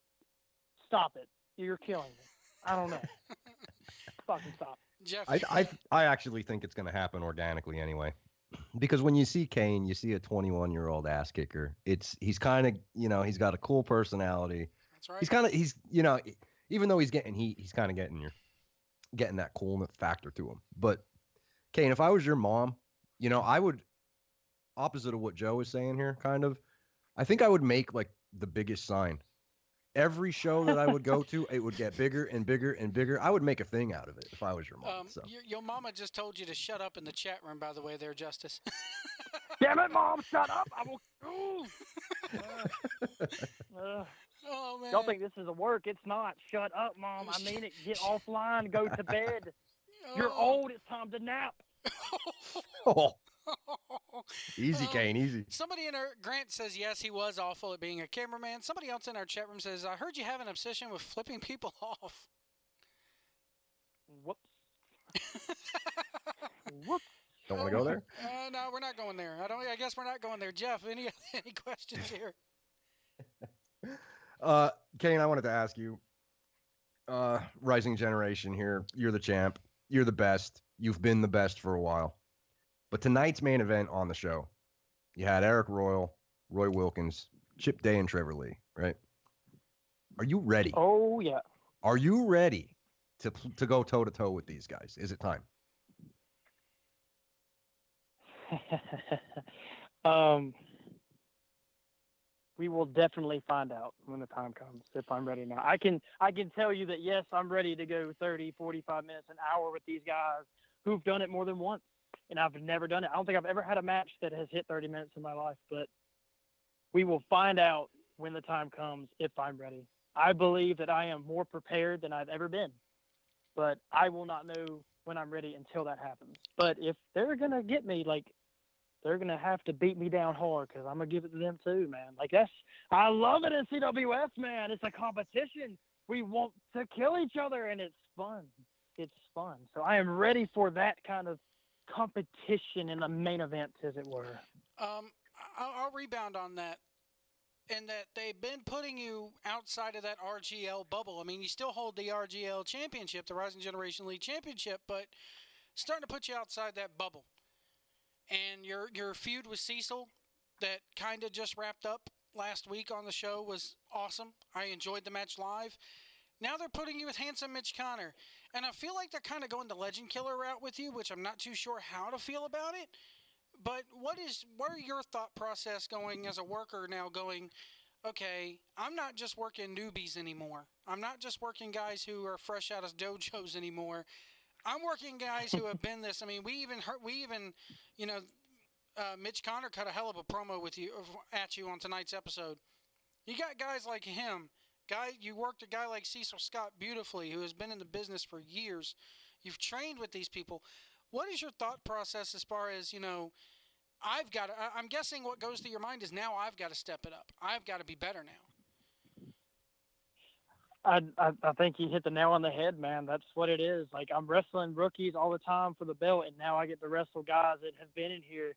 Stop it. You're killing me. I don't know. Fucking stop. Jeff, I actually think it's going to happen organically anyway, because when you see Kane, you see a 21-year-old ass kicker. He's kind of, you know, he's got a cool personality. that's right. He's you know, even though he's getting heat, he's kind of getting that cool factor to him. But Kane, if I was your mom, you know, I would, opposite of what Joe is saying here, kind of, I think I would make like the biggest sign. Every show that I would go to, it would get bigger and bigger and bigger. I would make a thing out of it if I was your mom. So. Your mama just told you to shut up in the chat room, by the way, there, Justice. Damn it, Mom, shut up. I will. Oh, man. Y'all think this is a work? It's not. Shut up, Mom. I mean it. Get offline. Go to bed. You're old. It's time to nap. Oh. Easy, Kane, easy. Somebody in our Grant says yes, he was awful at being a cameraman. Somebody else in our chat room says, I heard you have an obsession with flipping people off. Whoops. Whoops. Don't want to go there? No, we're not going there. I guess we're not going there. Jeff, any questions here? Kane, I wanted to ask you, rising generation here, you're the champ, you're the best, you've been the best for a while. But tonight's main event on the show, you had Eric Royal, Roy Wilkins, Chip Day, and Trevor Lee, right? Are you ready? Oh, yeah. Are you ready to go toe-to-toe with these guys? Is it time? We will definitely find out when the time comes if I'm ready now. I can tell you that, yes, I'm ready to go 30, 45 minutes, an hour with these guys who've done it more than once. And I've never done it. I don't think I've ever had a match that has hit 30 minutes in my life, but we will find out when the time comes if I'm ready. I believe that I am more prepared than I've ever been, but I will not know when I'm ready until that happens. But if they're going to get me, like, they're going to have to beat me down hard because I'm going to give it to them too, man. Like, I love it in CWF, man. It's a competition. We want to kill each other, and it's fun. It's fun. So I am ready for that kind of competition in the main event, as it were. I'll rebound on that. And that they've been putting you outside of that RGL bubble. I mean, you still hold the RGL championship, the Rising Generation League championship, but starting to put you outside that bubble. And your feud with Cecil that kind of just wrapped up last week on the show was awesome. I enjoyed the match live. Now they're putting you with handsome Mitch Connor. And I feel like they're kind of going the legend killer route with you, which I'm not too sure how to feel about it. But what are your thought process going as a worker now going, okay, I'm not just working newbies anymore. I'm not just working guys who are fresh out of dojos anymore. I'm working guys who have been this. I mean, Mitch Connor cut a hell of a promo at you on tonight's episode. You got guys like him. You worked a guy like Cecil Scott beautifully, who has been in the business for years. You've trained with these people. What is your thought process as far as, I'm guessing what goes through your mind is now I've got to step it up. I've got to be better now. I think you hit the nail on the head, man. That's what it is. Like, I'm wrestling rookies all the time for the belt, and now I get to wrestle guys that have been in here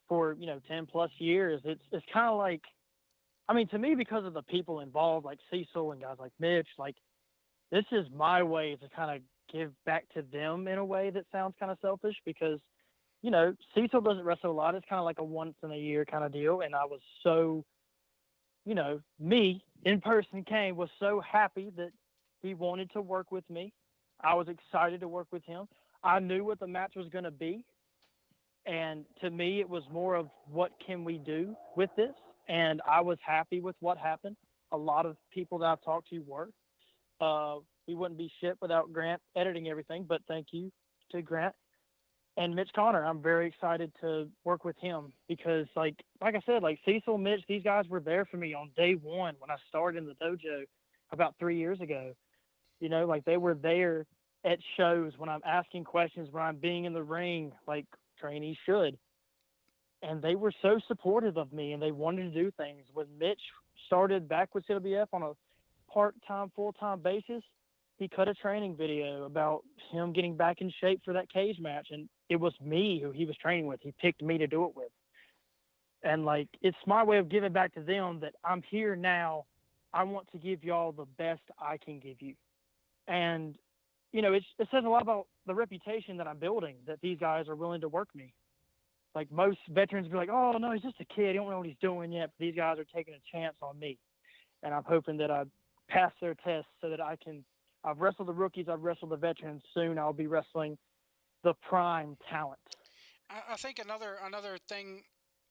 for, 10 plus years. It's kind of like, I mean, to me, because of the people involved, like Cecil and guys like Mitch, like, this is my way to kind of give back to them in a way that sounds kind of selfish because, Cecil doesn't wrestle a lot. It's kind of like a once in a year kind of deal. And I was so, me in person was so happy that he wanted to work with me. I was excited to work with him. I knew what the match was going to be. And to me, it was more of what can we do with this? And I was happy with what happened. A lot of people that I've talked to were. We wouldn't be shit without Grant editing everything, but thank you to Grant. And Mitch Connor, I'm very excited to work with him because, like I said, like Cecil, Mitch, these guys were there for me on day one when I started in the dojo about 3 years ago. Like they were there at shows when I'm asking questions, when I'm being in the ring, like trainees should. And they were so supportive of me, and they wanted to do things. When Mitch started back with CWF on a part-time, full-time basis, he cut a training video about him getting back in shape for that cage match, and it was me who he was training with. He picked me to do it with. And, like, it's my way of giving back to them that I'm here now. I want to give y'all the best I can give you. And, it says a lot about the reputation that I'm building, that these guys are willing to work me. Like, most veterans be like, oh, no, he's just a kid. He don't know what he's doing yet. But these guys are taking a chance on me. And I'm hoping that I pass their test so that I've wrestled the rookies, I've wrestled the veterans. Soon I'll be wrestling the prime talent. I think another thing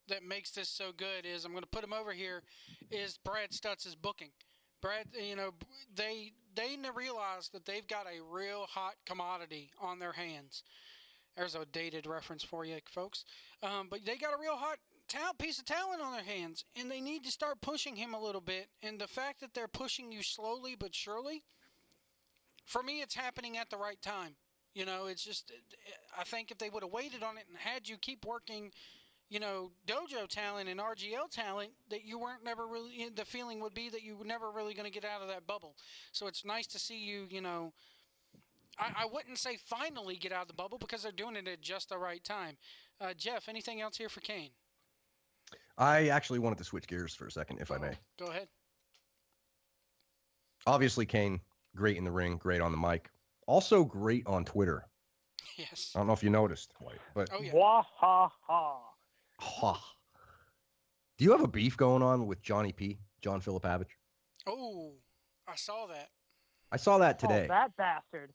that makes this so good is, I'm going to put him over here, is Brad Stutz' booking. Brad, they realize that they've got a real hot commodity on their hands. There's a dated reference for you, folks. But they got a real hot piece of talent on their hands, and they need to start pushing him a little bit. And the fact that they're pushing you slowly but surely, for me, it's happening at the right time. It's just, I think if they would have waited on it and had you keep working, dojo talent and RGL talent, that you weren't never really, the feeling would be that you were never really going to get out of that bubble. So it's nice to see you, I wouldn't say finally get out of the bubble because they're doing it at just the right time. Jeff, anything else here for Kane? I actually wanted to switch gears for a second, if I may. Go ahead. Obviously, Kane, great in the ring, great on the mic. Also great on Twitter. Yes. I don't know if you noticed, White, but oh, yeah. Wah ha ha. Ha. Do you have a beef going on with Johnny P, John Philip Havage? Oh, I saw that. I saw that today. Oh, that bastard.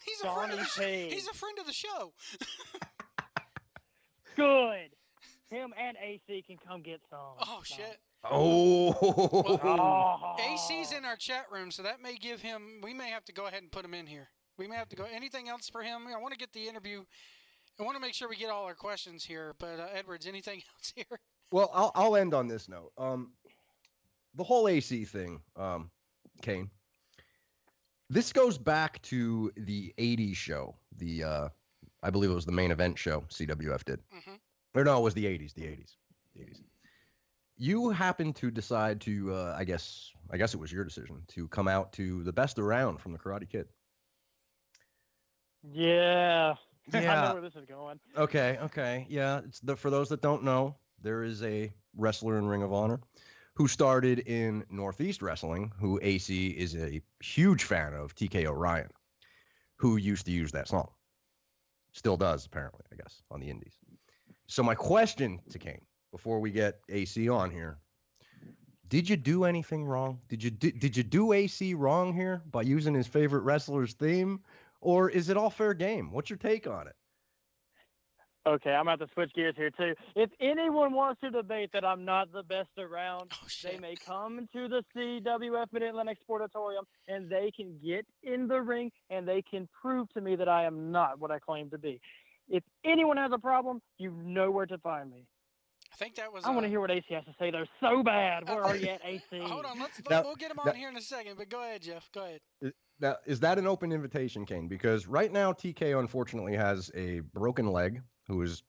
He's Johnny P. He's a friend of the show. Good. Him and AC can come get some. Oh, shit. Oh. AC's in our chat room, so that may give him. We may have to go ahead and put him in here. We may have to go. Anything else for him? I want to get the interview. I want to make sure we get all our questions here. But Edwards, anything else here? Well, I'll end on this note. The whole AC thing, Kane. This goes back to the '80s show. I believe it was the main event show CWF did. Or no, it was the '80s. The '80s. You happened to decide to, I guess it was your decision to come out to the best around from the Karate Kid. Yeah. I Yeah. know where this is going. Okay. Yeah. For those that don't know, there is a wrestler in Ring of Honor who started in Northeast Wrestling, who AC is a huge fan of, TK O'Ryan, who used to use that song. Still does, apparently, I guess, on the indies. So my question to Kane, before we get AC on here, did you do anything wrong? Did you do AC wrong here by using his favorite wrestler's theme? Or is it all fair game? What's your take on it? Okay, I'm about to switch gears here too. If anyone wants to debate that I'm not the best around, they may come to the CWF Mid-Atlantic Sportatorium and they can get in the ring and they can prove to me that I am not what I claim to be. If anyone has a problem, you know where to find me. I think that was. I want to hear what AC has to say though so bad. Where are you at, AC? Hold on, we'll get him on here in a second. But go ahead, Jeff. Go ahead. Now, is that an open invitation, Kane? Because right now TK unfortunately has a broken leg, who is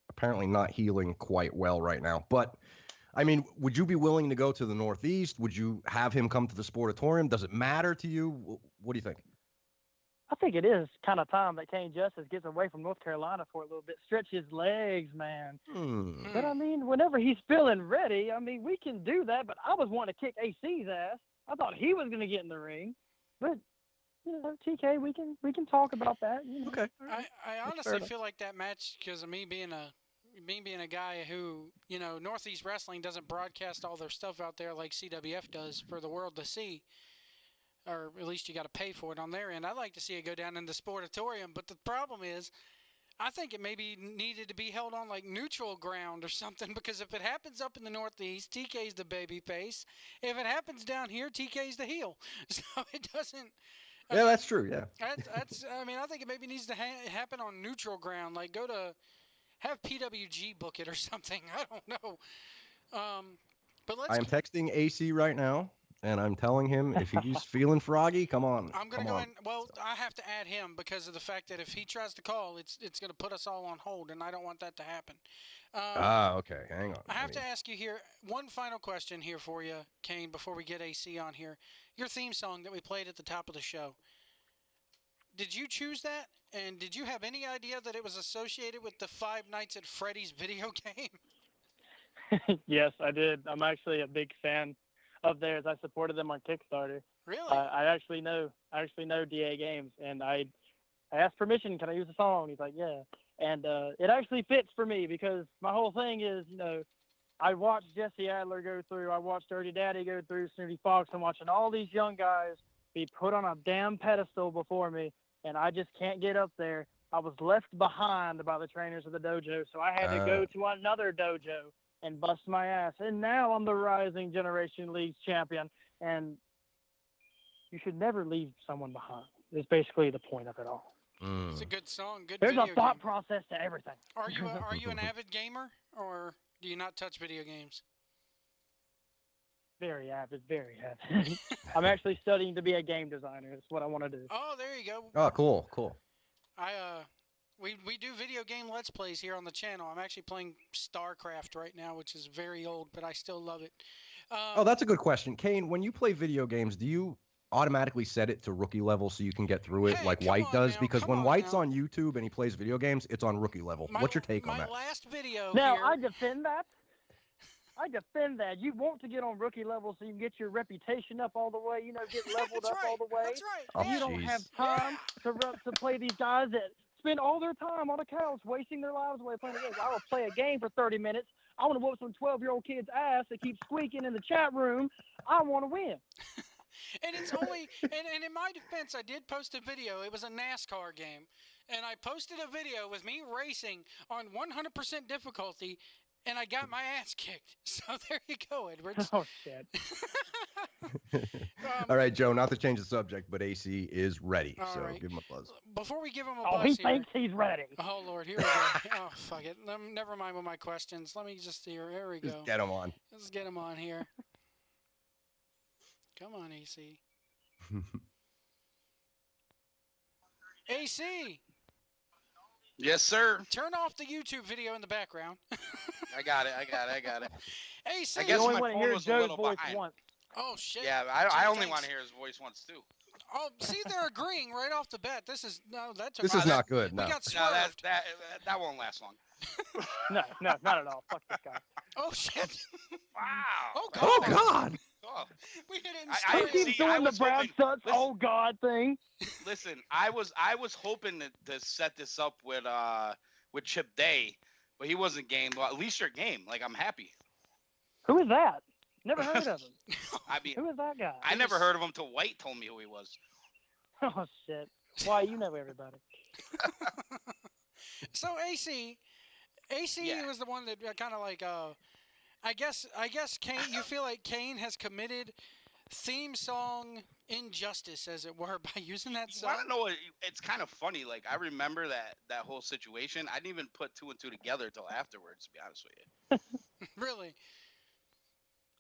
apparently not healing quite well right now. But, I mean, would you be willing to go to the Northeast? Would you have him come to the Sportatorium? Does it matter to you? What do you think? I think it is kind of time that Kane Justice gets away from North Carolina for a little bit. Stretch his legs, man. But, I mean, whenever he's feeling ready, I mean, we can do that. But I was wanting to kick AC's ass. I thought he was going to get in the ring. But, you know, TK, we can talk about that. You know. Okay. I honestly feel like that match, because of me being a guy who, you know, Northeast Wrestling doesn't broadcast all their stuff out there like CWF does for the world to see, or at least you got to pay for it on their end. I'd like to see it go down in the Sportatorium, but the problem is, I think it maybe needed to be held on like neutral ground or something, because if it happens up in the Northeast, TK's the baby face. If it happens down here, TK's the heel. So it doesn't. Yeah, that's true. Yeah. That's. I mean, I think it maybe needs to happen on neutral ground. Like, have PWG book it or something. I don't know. But let's. I am texting AC right now, and I'm telling him if he's feeling froggy, come on. I'm gonna go in. Well, I have to add him because of the fact that if he tries to call, it's gonna put us all on hold, and I don't want that to happen. Okay. Hang on. I have to ask you here one final question here for you, Kane, before we get AC on here. Your theme song that we played at the top of the show. Did you choose that? And did you have any idea that it was associated with the Five Nights at Freddy's video game? Yes, I did. I'm actually a big fan of theirs. I supported them on Kickstarter. Really? I actually know DA Games, and I asked permission. Can I use the song? He's like, yeah. And it actually fits for me because my whole thing is, you know, I watched Jesse Adler go through. I watched Dirty Daddy go through. Snooty Fox. I'm watching all these young guys be put on a damn pedestal before me, and I just can't get up there. I was left behind by the trainers of the dojo, so I had to go to another dojo and bust my ass. And now I'm the Rising Generation League champion, and you should never leave someone behind. It's basically the point of it all. It's a good song. Good. There's video a thought game. process to everything. Are you an avid gamer, or do you not touch video games? Very avid, very avid. I'm actually studying to be a game designer. That's what I want to do. Oh, there you go. Oh, cool. We do video game Let's Plays here on the channel. I'm actually playing StarCraft right now, which is very old, but I still love it. That's a good question. Kane, when you play video games, do you automatically set it to rookie level so you can get through it like White does? Because when White's on YouTube and he plays video games, it's on rookie level. What's your take on that? My last video Now, here... I defend that. You want to get on rookie level so you can get your reputation up all the way, you know, get leveled up all the way. That's right. Oh, You don't have time to play these guys that spend all their time on the couch wasting their lives away playing games. I will play a game for 30 minutes. I want to whoop some 12-year-old kid's ass that keeps squeaking in the chat room. I want to win. And it's only, and in my defense, I did post a video. It was a NASCAR game. And I posted a video with me racing on 100% difficulty and I got my ass kicked. So there you go, Edwards. Oh shit. All right, Joe. Not to change the subject, but AC is ready. All So right. give him a buzz. Before we give him a Oh, buzz he here. thinks he's ready. Oh Lord, here we go. Oh fuck it. Never mind with my questions. Let me just here. Here we go. Just get him on. Let's get him on here. Come on, AC. AC, Yes, sir. turn off the YouTube video in the background. I got it. AC. I You guess only my want to phone hear was a Joe's little voice behind. once. Oh shit. Yeah, Gee, I only thanks. want to hear his voice once too. Oh, see, they're agreeing right off the bat. That took. This is not good. We No. got No, swerved. that won't last long. No, not at all. Fuck this guy. Oh shit. Wow. Oh, Oh God. God. Oh, We hit it in I stereo. He keeps see, I doing the was Brown hoping- Sucks listen. oh God thing. listen, I was hoping to set this up with Chip Day, but he wasn't game. Well, at least you're game. Like, I'm happy. Who is that? Never heard of him. I mean, Who is that guy? I never heard of him till White told me who he was. Oh shit. Why you know everybody? So AC Yeah. was the one that kind of like I guess Kane. You feel like Kane has committed theme song injustice, as it were, by using that You song. want to know what? It's kind of funny. Like, I remember that whole situation. I didn't even put two and two together till afterwards. To be honest with you. Really.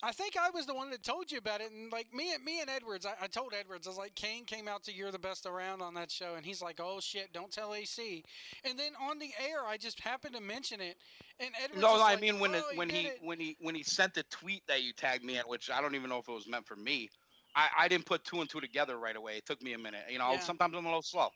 I think I was the one that told you about it, and like me and Edwards, I told Edwards, I was like, Kane came out to "You're the Best Around" on that show, and he's like, "Oh shit, don't tell AC." And then on the air, I just happened to mention it, and Edwards. No, was I like, mean when "Oh, when did he it." when he sent the tweet that you tagged me in, which I don't even know if it was meant for me. I didn't put two and two together right away. It took me a minute. You know, Yeah. sometimes I'm a little slow.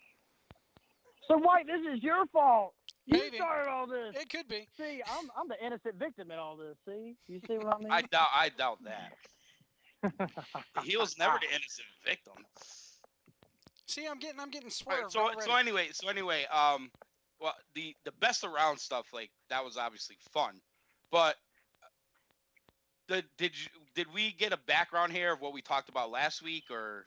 So White, this is your fault. You Maybe. started all this. It could be. See, I'm the innocent victim in all this. See, you see what I mean? I doubt that. He was never the innocent victim. See, I'm getting All right, swerved so already. anyway, well, the best around stuff, like, that was obviously fun, but did we get a background here of what we talked about last week, or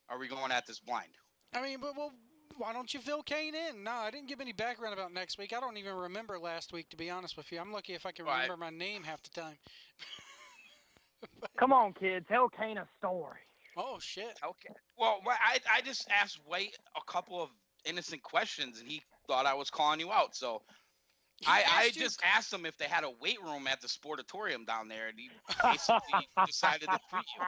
are we going at this blind? I mean, but well, why don't you fill Kane in? No, I didn't give any background about next week. I don't even remember last week, to be honest with you. I'm lucky if I can Right. remember my name half the time. Come on, kid, tell Kane a story. Oh shit. Okay. Well, I just asked White a couple of innocent questions, and he thought I was calling you out. So I asked you- just asked him if they had a weight room at the Sportatorium down there, and he basically decided to tweet you.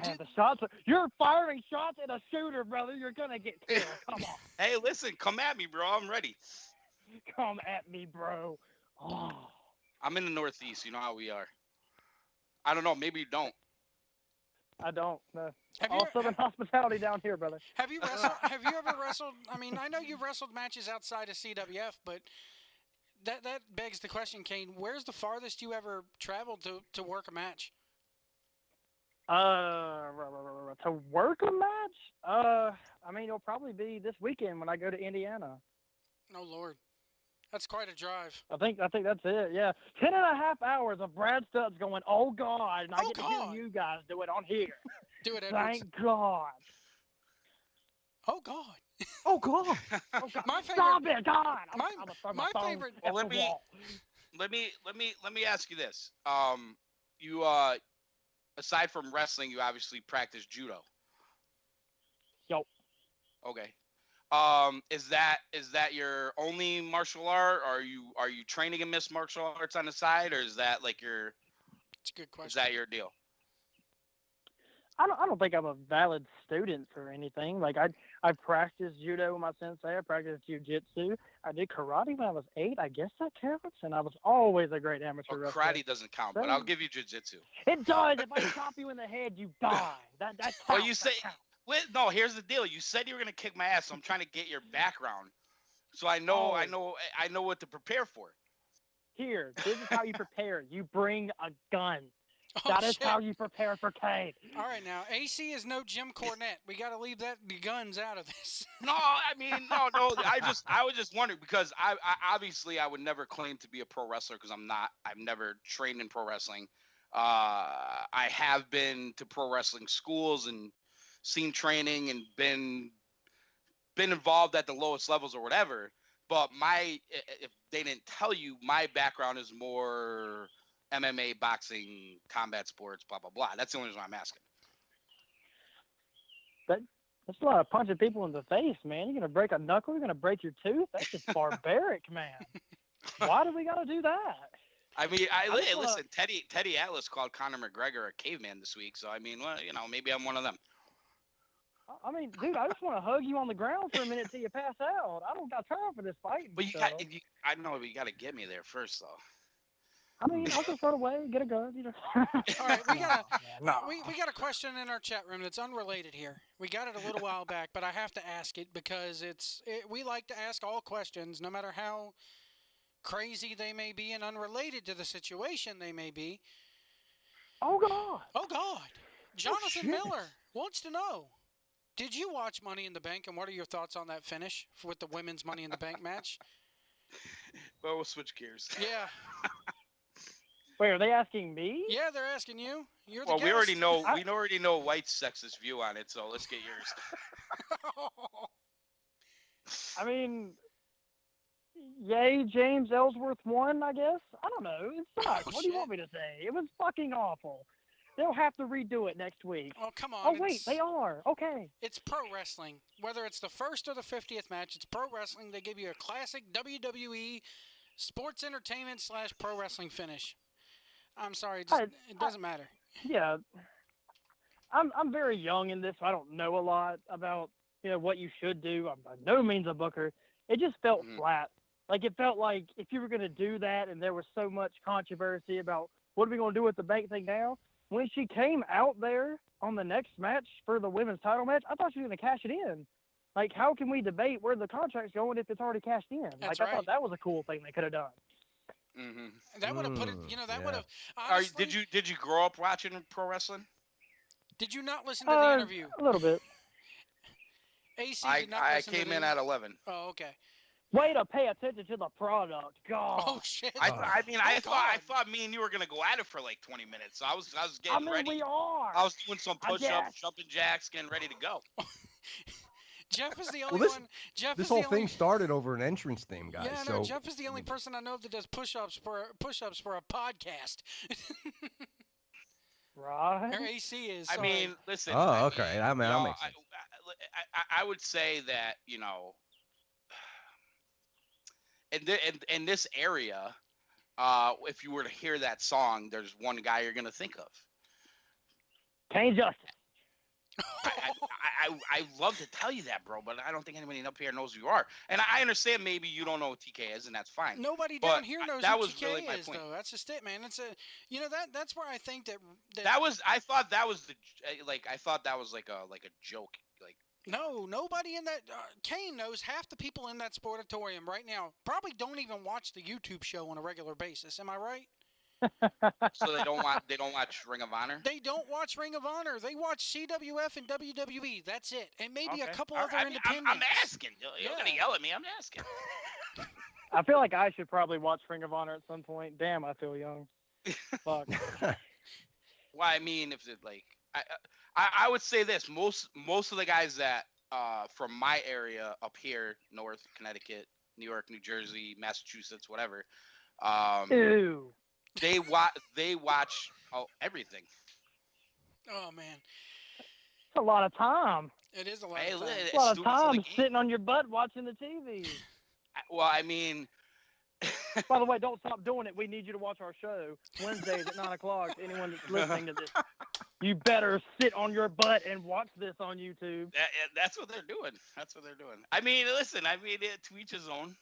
Man, the shots you're firing shots at a shooter, brother. You're gonna get killed. Come on. Hey, listen, come at me, bro. I'm ready. Come at me, bro. Oh. I'm in the Northeast. You know how we are. I don't know. Maybe you don't. I don't. Have All you, Southern hospitality down here, brother. have you wrestled? Have you ever wrestled? I mean, I know you've wrestled matches outside of CWF, but that begs the question, Kane. Where's the farthest you ever traveled to work a match? To work a match? I mean, it'll probably be this weekend when I go to Indiana. Oh Lord, that's quite a drive. I think that's it. Yeah, 10.5 hours of Brad Stutz going, "Oh God," and I Oh, get to God. hear you guys do it on here. Do it, Edwards. Thank God. Oh God. Oh God. Oh, God. My favorite. Stop it, God. my- I'm gonna throw my phone favorite- at Well, the wall. let me ask you this. You aside from wrestling, you obviously practice judo. Yup. Okay. Is that your only martial art? Or are you training in mixed martial arts on the side, or is that like your It's a good is question. that your deal? I don't think I'm a valid student for anything. Like I practiced judo with my sensei. I practiced jiu-jitsu. I did karate when I was 8. I guess that counts. And I was always a great amateur Well, wrestler. karate doesn't count, but I'll give you jiu-jitsu. It does. If I chop you in the head, you die. That counts. Well, you That say counts. wait, no. Here's the deal. You said you were gonna kick my ass, so I'm trying to get your background, so I know what to prepare for. Here, this is how you prepare. You bring a gun. Oh, That is shit. how you prepare for Kane. All right, now AC is no Jim Cornette. We got to leave the guns out of this. No, I mean no. I was just wondering because I obviously I would never claim to be a pro wrestler because I'm not. I've never trained in pro wrestling. I have been to pro wrestling schools and seen training and been involved at the lowest levels or whatever. But if they didn't tell you, my background is more MMA, boxing, combat sports, blah blah blah. That's the only reason I'm asking. That's a lot of punching people in the face, man. You're gonna break a knuckle. You're gonna break your tooth. That's just barbaric, man. Why do we gotta do that? I mean, just listen. Teddy Atlas called Conor McGregor a caveman this week, so I mean, well, maybe I'm one of them. I mean, dude, I just want to hug you on the ground for a minute till you pass out. I don't got time for this fighting. But I know, but you got to get me there first, though. I mean, I'll just run away, get a gun. All right, we got a question in our chat room that's unrelated here. We got it a little while back, but I have to ask it because we like to ask all questions, no matter how crazy they may be and unrelated to the situation they may be. Oh God! Oh God! Jonathan Miller wants to know: did you watch Money in the Bank, and what are your thoughts on that finish with the women's Money in the Bank match? Well, we'll switch gears. Yeah. Wait, are they asking me? Yeah, they're asking you. You're the well, guest. we already know White's sexist view on it, so let's get yours. I mean, yay, James Ellsworth won, I guess. I don't know. It sucks. What do you want me to say? It was fucking awful. They'll have to redo it next week. Oh, come on. Oh, wait, they are. Okay. It's pro wrestling. Whether it's the first or the 50th match, it's pro wrestling. They give you a classic WWE sports entertainment / pro wrestling finish. I'm sorry, it doesn't matter. Yeah. I'm very young in this, so I don't know a lot about, what you should do. I'm by no means a booker. It just felt flat. Like, it felt like if you were going to do that and there was so much controversy about what are we going to do with the bank thing now, when she came out there on the next match for the women's title match, I thought she was going to cash it in. Like, how can we debate where the contract's going if it's already cashed in? That's I thought that was a cool thing they could have done. Mm-hmm. That would have put it, that would have. Honestly, did you grow up watching pro wrestling? Did you not listen to the interview? A little bit. AC did not I listen came to in at 11. Oh, okay. Way to pay attention to the product. God. Oh shit. I thought me and you were gonna go at it for like 20 minutes. So I was getting ready. We are. I was doing some push-ups, jumping jacks, getting ready to go. Jeff is the only one. This whole thing started over an entrance theme, guys. Yeah, no, Jeff is the only person I know that does push-ups for a podcast. Right. Or AC is. I mean, listen. Oh, okay. That makes sense. I would say that in this area, if you were to hear that song, there's one guy you're gonna think of. Kane Justice. I love to tell you that, bro, but I don't think anybody up here knows who you are. And I understand maybe you don't know what TK is, and that's fine. Nobody down here knows that who was TK really my is, point. though. That's just it, man. It's that's where I think that I thought that was like a joke. Like, no, nobody in that Kane knows half the people in that sportatorium right now probably don't even watch the YouTube show on a regular basis. Am I right? So they don't watch Ring of Honor? They don't watch Ring of Honor. They watch CWF and WWE. That's it. And maybe a couple other independents. I'm asking. You're going to yell at me. I'm asking. I feel like I should probably watch Ring of Honor at some point. Damn, I feel young. Fuck. Well, I mean, if it I would say this. Most of the guys that from my area up here, North Connecticut, New York, New Jersey, Massachusetts, whatever. Ew. They watch everything. Oh man, it's a lot of time. It is a lot of time. It's a lot of time sitting on your butt watching the TV. Well, I mean. By the way, don't stop doing it. We need you to watch our show Wednesdays at 9:00. Anyone that's listening to this, you better sit on your butt and watch this on YouTube. That's what they're doing. I mean, listen. I mean, to each his own.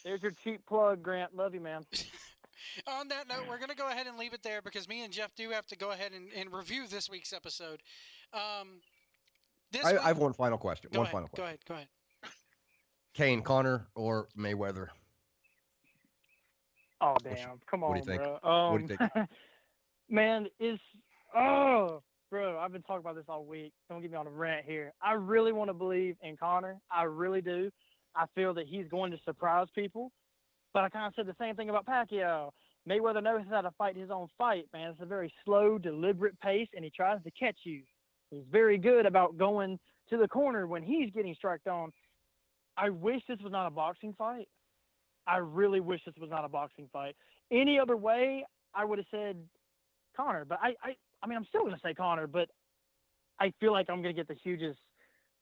There's your cheap plug, Grant. Love you, man. On that note, we're going to go ahead and leave it there because me and Jeff do have to go ahead and review this week's episode. I have one final question. Go ahead. Kane, Connor, or Mayweather? Oh, damn. Come on, what do you think? Bro. What do you think? Man, bro, I've been talking about this all week. Don't get me on a rant here. I really want to believe in Connor. I really do. I feel that he's going to surprise people. But I kind of said the same thing about Pacquiao. Mayweather knows how to fight his own fight, man. It's a very slow, deliberate pace, and he tries to catch you. He's very good about going to the corner when he's getting striked on. I wish this was not a boxing fight. I really wish this was not a boxing fight. Any other way, I would have said Conor. But I mean, I'm still going to say Conor, but I feel like I'm going to get the hugest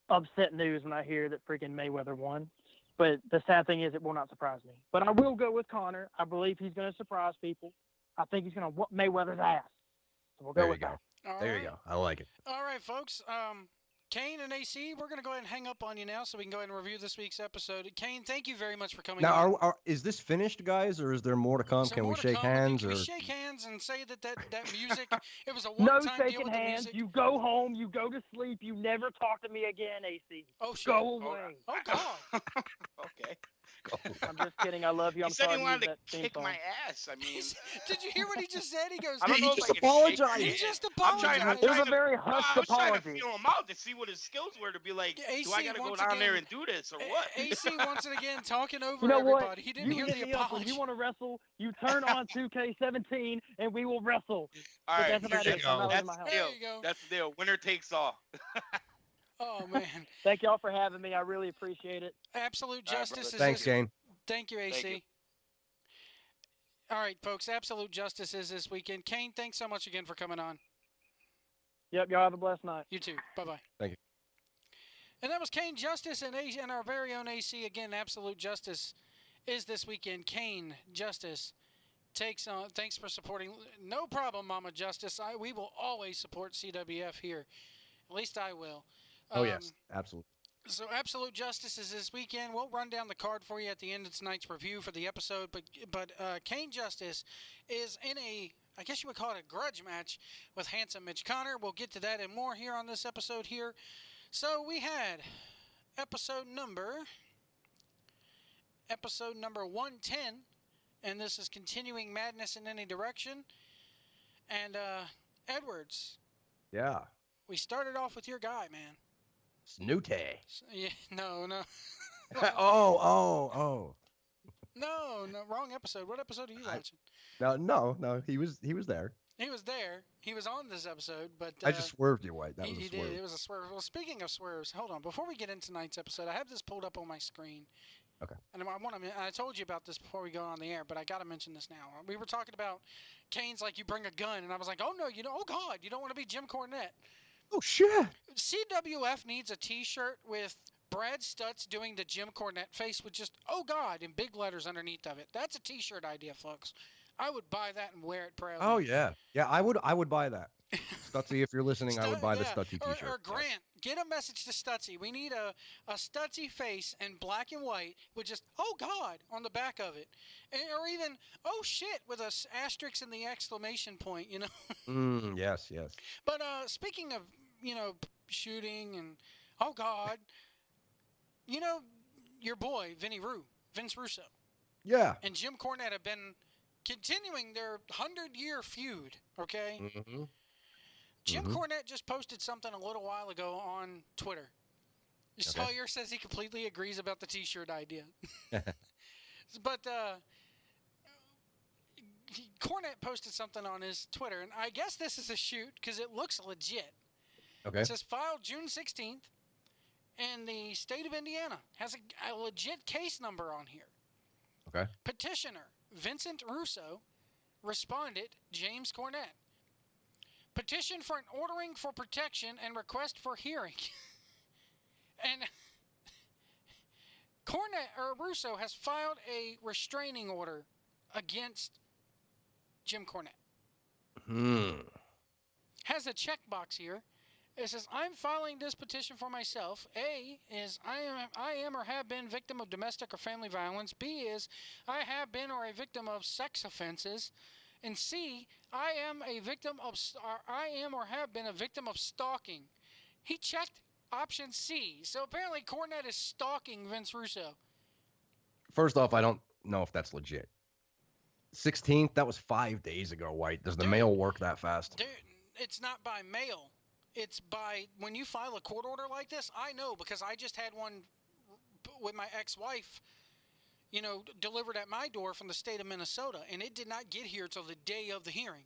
upset news when I hear that freaking Mayweather won. But the sad thing is, it will not surprise me. But I will go with Conor. I believe he's going to surprise people. I think he's going to whoop Mayweather's ass. So we'll go There you with go. that. All There right. you go. I like it. All right, folks. Kane and AC, we're going to go ahead and hang up on you now so we can go ahead and review this week's episode. Kane, thank you very much for coming Now, on. is this finished, guys, or is there more to come? Is there Can more we to shake come? hands? Can Or we shake hands and say that music, it was a No one-time deal shaking with the hands. music? You go home. You go to sleep. You never talk to me again, AC. Oh, shit. Go away. Oh, God. Okay. I'm just kidding. I love you. I'm He said sorry he to use wanted that to theme kick song. my ass. I mean, Did you hear what he just said? He goes, I don't He know just if I can shake apologized. He it. just I'm trying apologized. It was to, a very no, hushed I was trying to apology. feel him out to see what his skills were to be like, AC, do I got to go once down there again, and do this or what? AC once again talking over You know what? everybody. He didn't You hear hit the me up when apology. you want to wrestle. You turn on 2K17 and we will wrestle. All But right, that's about there it. you I'm go. not leaving that's my the house. There deal. you go. That's the deal. Winner takes all. Oh, man. Thank y'all for having me. I really appreciate it. Absolute All right, justice brother. is Thanks, this. Kane. Thank you, AC. Thank you. All right, folks. Absolute justice is this weekend. Kane, thanks so much again for coming on. Yep, y'all have a blessed night. You too. Bye-bye. Thank you. And that was Kane Justice and our very own AC. Again, Absolute Justice is this weekend. Kane Justice takes on. Thanks for supporting. No problem, Mama Justice. We will always support CWF here. At least I will. Oh, yes. Absolutely. So Absolute Justice is this weekend. We'll run down the card for you at the end of tonight's review for the episode. But Kane Justice is in a, I guess you would call it a grudge match with Handsome Mitch Connor. We'll get to that and more here on this episode here. So we had episode number 110, and this is Continuing Madness in Any Direction. And Edwards, Yeah. we started off with your guy, man. Snooty. Yeah, no. Oh. No, wrong episode. What episode are you watching? No. He was there. He was there. He was on this episode, but I just swerved you, White. That was he a swerve. did. It was a swerve. Well, speaking of swerves, hold on. Before we get into tonight's episode, I have this pulled up on my screen. Okay. And I told you about this before we go on the air, but I got to mention this now. We were talking about Kane's like, you bring a gun, and I was like, oh no, oh God, you don't want to be Jim Cornette. Oh shit. CWF needs a T-shirt with Brad Stutz doing the Jim Cornette face with just "Oh God" in big letters underneath of it. That's a T-shirt idea, folks. I would buy that and wear it proudly. Oh yeah. I would buy that. Stutzy, if you're listening, I would buy the Stutzy T-shirt. Or Grant, get a message to Stutzy. We need a Stutzy face in black and white with just "Oh God" on the back of it, or even "Oh shit" with a asterisk in the exclamation point. You know. Yes. But speaking of shooting and "Oh God," your boy Vince Russo, Yeah. and Jim Cornette have been continuing their 100-year feud. Okay. Mm-hmm. Jim Cornette just posted something a little while ago on Twitter. Sawyer says he completely agrees about the T-shirt idea. But Cornette posted something on his Twitter, and I guess this is a shoot because it looks legit. Okay. It says filed June 16th in the state of Indiana. Has a legit case number on here. Okay. Petitioner Vincent Russo responded James Cornette. Petition for an ordering for protection and request for hearing. And Russo has filed a restraining order against Jim Cornette. Has a checkbox here. It says, I'm filing this petition for myself. A is I am or have been victim of domestic or family violence. B is I have been or a victim of sex offenses. And C, I am or have been a victim of stalking. He checked option C. So apparently Cornette is stalking Vince Russo. First off, I don't know if that's legit. 16th, that was 5 days ago, White. Does the mail work that fast? Dude, it's not by mail. It's by, when you file a court order like this, I know because I just had one with my ex-wife, delivered at my door from the state of Minnesota, and it did not get here till the day of the hearing.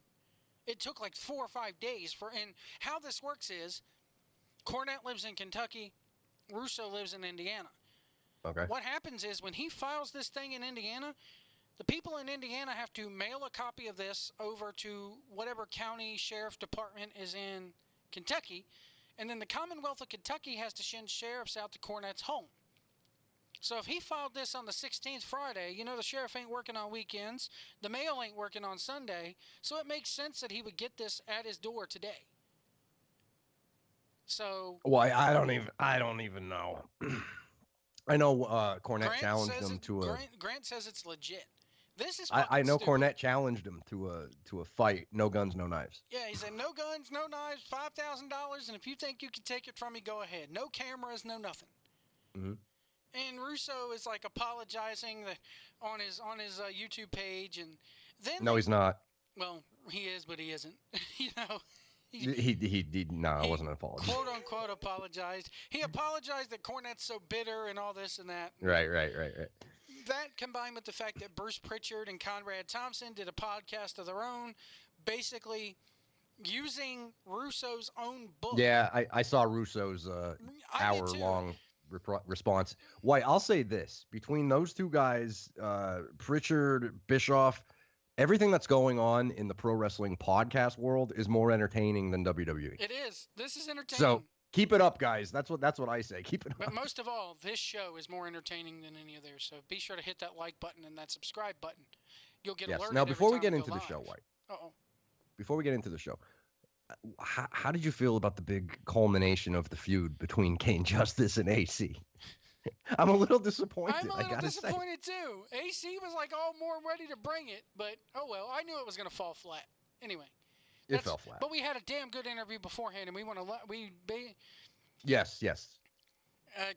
It took like 4 or 5 days and how this works is, Cornette lives in Kentucky, Russo lives in Indiana. Okay. What happens is when he files this thing in Indiana, the people in Indiana have to mail a copy of this over to whatever county sheriff department is in Kentucky, and then the Commonwealth of Kentucky has to send sheriffs out to Cornette's home. So if he filed this on the 16th Friday, you know the sheriff ain't working on weekends, the mail ain't working on Sunday, so it makes sense that he would get this at his door today. So Well, I don't even know. I know Cornette Grant challenged says him to a. Grant says it's legit. This is I know stupid. Cornette challenged him to a fight. No guns, no knives. Yeah, he said no guns, no knives, $5,000, and if you think you can take it from me, go ahead. No cameras, no nothing. Mm-hmm. And Russo is like apologizing on his YouTube page, and then No, he's not. Well, he is, but he isn't. You know. He did. No, it wasn't an apology. Quote unquote apologized. He apologized that Cornette's so bitter and all this and that. Right. That combined with the fact that Bruce Pritchard and Conrad Thompson did a podcast of their own, basically using Russo's own book. Yeah, I saw Russo's hour-long response. Why, I'll say this. Between those two guys, Pritchard, Bischoff, everything that's going on in the pro wrestling podcast world is more entertaining than WWE. It is. This is entertaining. So keep it up, guys. That's what I say. Keep it up. But most of all, this show is more entertaining than any of theirs. So be sure to hit that like button and that subscribe button. You'll get alerted. Now, before we every get time into go the live. show, White. Uh-oh. Before we get into the show, how did you feel about the big culmination of the feud between Kane Justice and AC? I'm a little disappointed. I'm a little I gotta disappointed too. AC was like all more ready to bring it, but oh well. I knew it was going to fall flat. Anyway, It fell flat. But we had a damn good interview beforehand, and we want to Yes.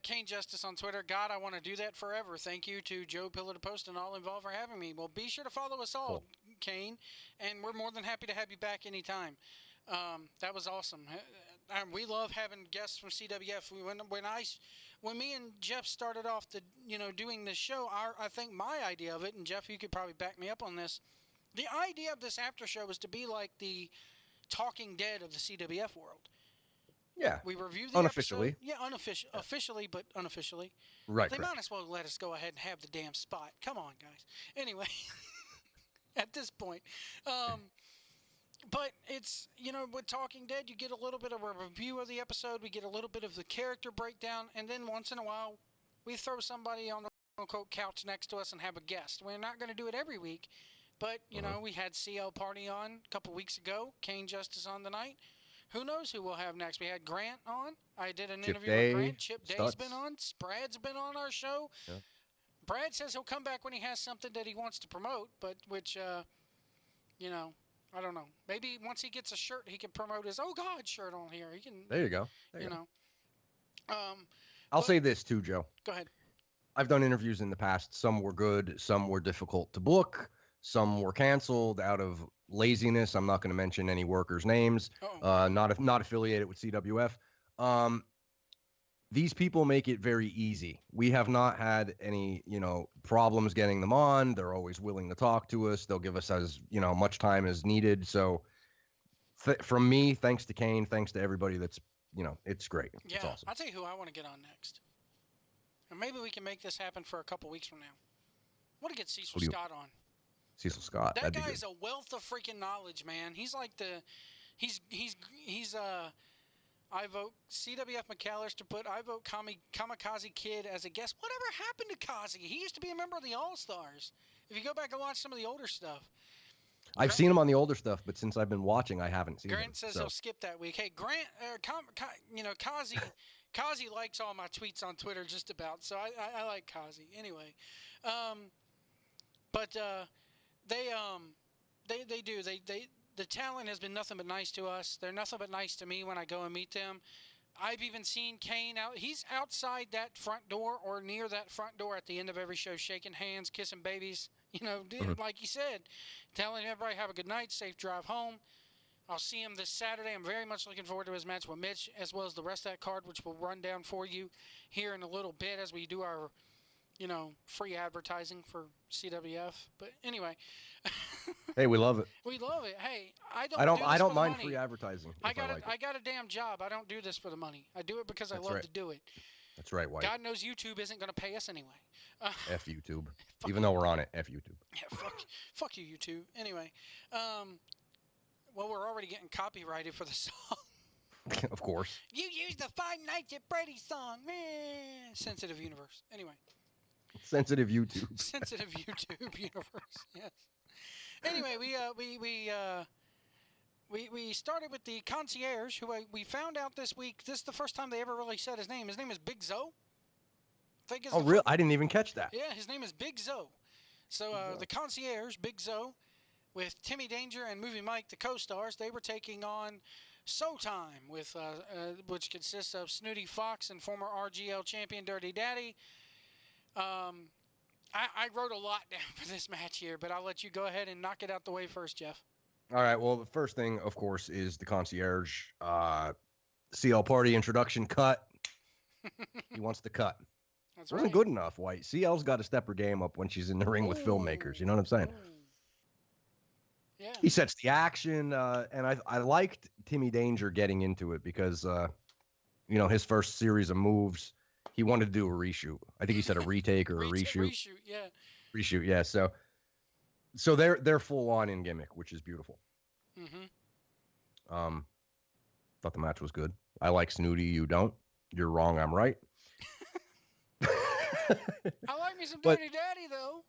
Kane Justice on Twitter. God, I want to do that forever. Thank you to Joe Pillar to Post and all involved for having me. Well, be sure to follow us all, Cool. Kane, and we're more than happy to have you back anytime. That was awesome. We love having guests from CWF. When me and Jeff started off doing this show, I think my idea of it, and Jeff, you could probably back me up on this. The idea of this after show was to be like the Talking Dead of the CWF world. Yeah. We reviewed the unofficially. episode. Yeah, officially, but unofficially. Right. They correct. might as well let us go ahead and have the damn spot. Come on, guys. Anyway, at this point. But it's, with Talking Dead, you get a little bit of a review of the episode. We get a little bit of the character breakdown. And then once in a while, we throw somebody on the quote couch next to us and have a guest. We're not going to do it every week. But, we had CL Party on a couple weeks ago. Kane Justice on tonight. Who knows who we'll have next? We had Grant on. I did an interview with Grant. Chip Day's been on. Brad's been on our show. Yeah. Brad says he'll come back when he has something that he wants to promote, but which, I don't know. Maybe once he gets a shirt, he can promote his "Oh God" shirt on here. He can. There you go. I'll say this too, Joe. Go ahead. I've done interviews in the past. Some were good. Some were difficult to book. Some were canceled out of laziness. I'm not going to mention any workers' names. Not affiliated with CWF. These people make it very easy. We have not had any, problems getting them on. They're always willing to talk to us. They'll give us as, much time as needed. So from me, thanks to Kane, thanks to everybody that's, it's great. Yeah, it's awesome. I'll tell you who I want to get on next. And maybe we can make this happen for a couple weeks from now. I want to get Cecil Scott on. Cecil Scott. That guy's a wealth of freaking knowledge, man. He's like I vote CWF McAllister I vote Kamikaze Kid as a guest. Whatever happened to Kazi? He used to be a member of the All-Stars. If you go back and watch some of the older stuff. I've seen him on the older stuff, but since I've been watching, I haven't seen him. Grant says he'll skip that week. Hey, Grant, Kazi likes all my tweets on Twitter just about, so I like Kazi. Anyway, they do. The talent has been nothing but nice to us. They're nothing but nice to me when I go and meet them. I've even seen Kane out. He's outside that front door or near that front door at the end of every show, shaking hands, kissing babies. Like he said, telling everybody have a good night, safe drive home. I'll see him this Saturday. I'm very much looking forward to his match with Mitch, as well as the rest of that card, which we'll run down for you here in a little bit as we do our, free advertising for CWF. But anyway. Hey, we love it. We love it. Hey, I don't mind free advertising. I got a damn job. I don't do this for the money. I do it because I love to do it. That's right, White. God knows YouTube isn't going to pay us anyway. F YouTube. Fuck Even though we're on it, F YouTube. Yeah, fuck you, YouTube. Anyway, well, we're already getting copyrighted for the song. Of course. You used the Five Nights at Freddy's song. Meh. Sensitive universe. Anyway. Sensitive YouTube. Sensitive YouTube universe. Yes. Anyway, we started with the concierge, who we found out this week. This is the first time they ever really said his name. His name is Big Zoe. Oh, really? I didn't even catch that. Yeah, his name is Big Zoe. So the concierge, Big Zoe, with Timmy Danger and Movie Mike, the co-stars, they were taking on Showtime, with which consists of Snooty Fox and former RGL champion Dirty Daddy. I wrote a lot down for this match here, but I'll let you go ahead and knock it out the way first, Jeff. All right. Well, the first thing, of course, is the concierge CL Party introduction cut. He wants the cut. That's Wasn't good enough, White. CL's got to step her game up when she's in the ring with filmmakers. You know what I'm saying? Yeah. He sets the action, and I liked Timmy Danger getting into it because, his first series of moves, he wanted to do a reshoot. I think he said a retake or a reshoot. Reshoot, yeah. So they're full on in gimmick, which is beautiful. Mm-hmm. Thought the match was good. I like Snooty. You don't. You're wrong. I'm right. I like me some Dirty Daddy though.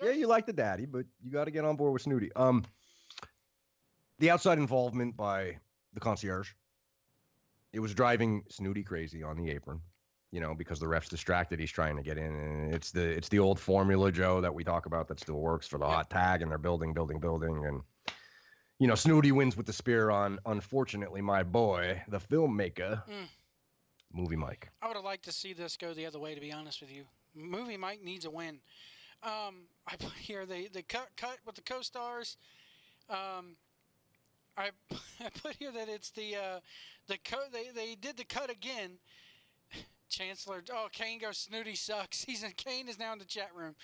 Yeah, you like the daddy, but you got to get on board with Snooty. The outside involvement by the concierge, it was driving Snooty crazy on the apron, because the ref's distracted. He's trying to get in, and it's the old formula, Joe, that we talk about that still works for the hot tag, and they're building, and Snooty wins with the spear on, unfortunately, my boy, the filmmaker, Movie Mike. I would have liked to see this go the other way, to be honest with you. Movie Mike needs a win. I put here the cut with the co-stars. I put here that it's they did the cut again. Chancellor, Kane goes, Snooty sucks. Kane is now in the chat room.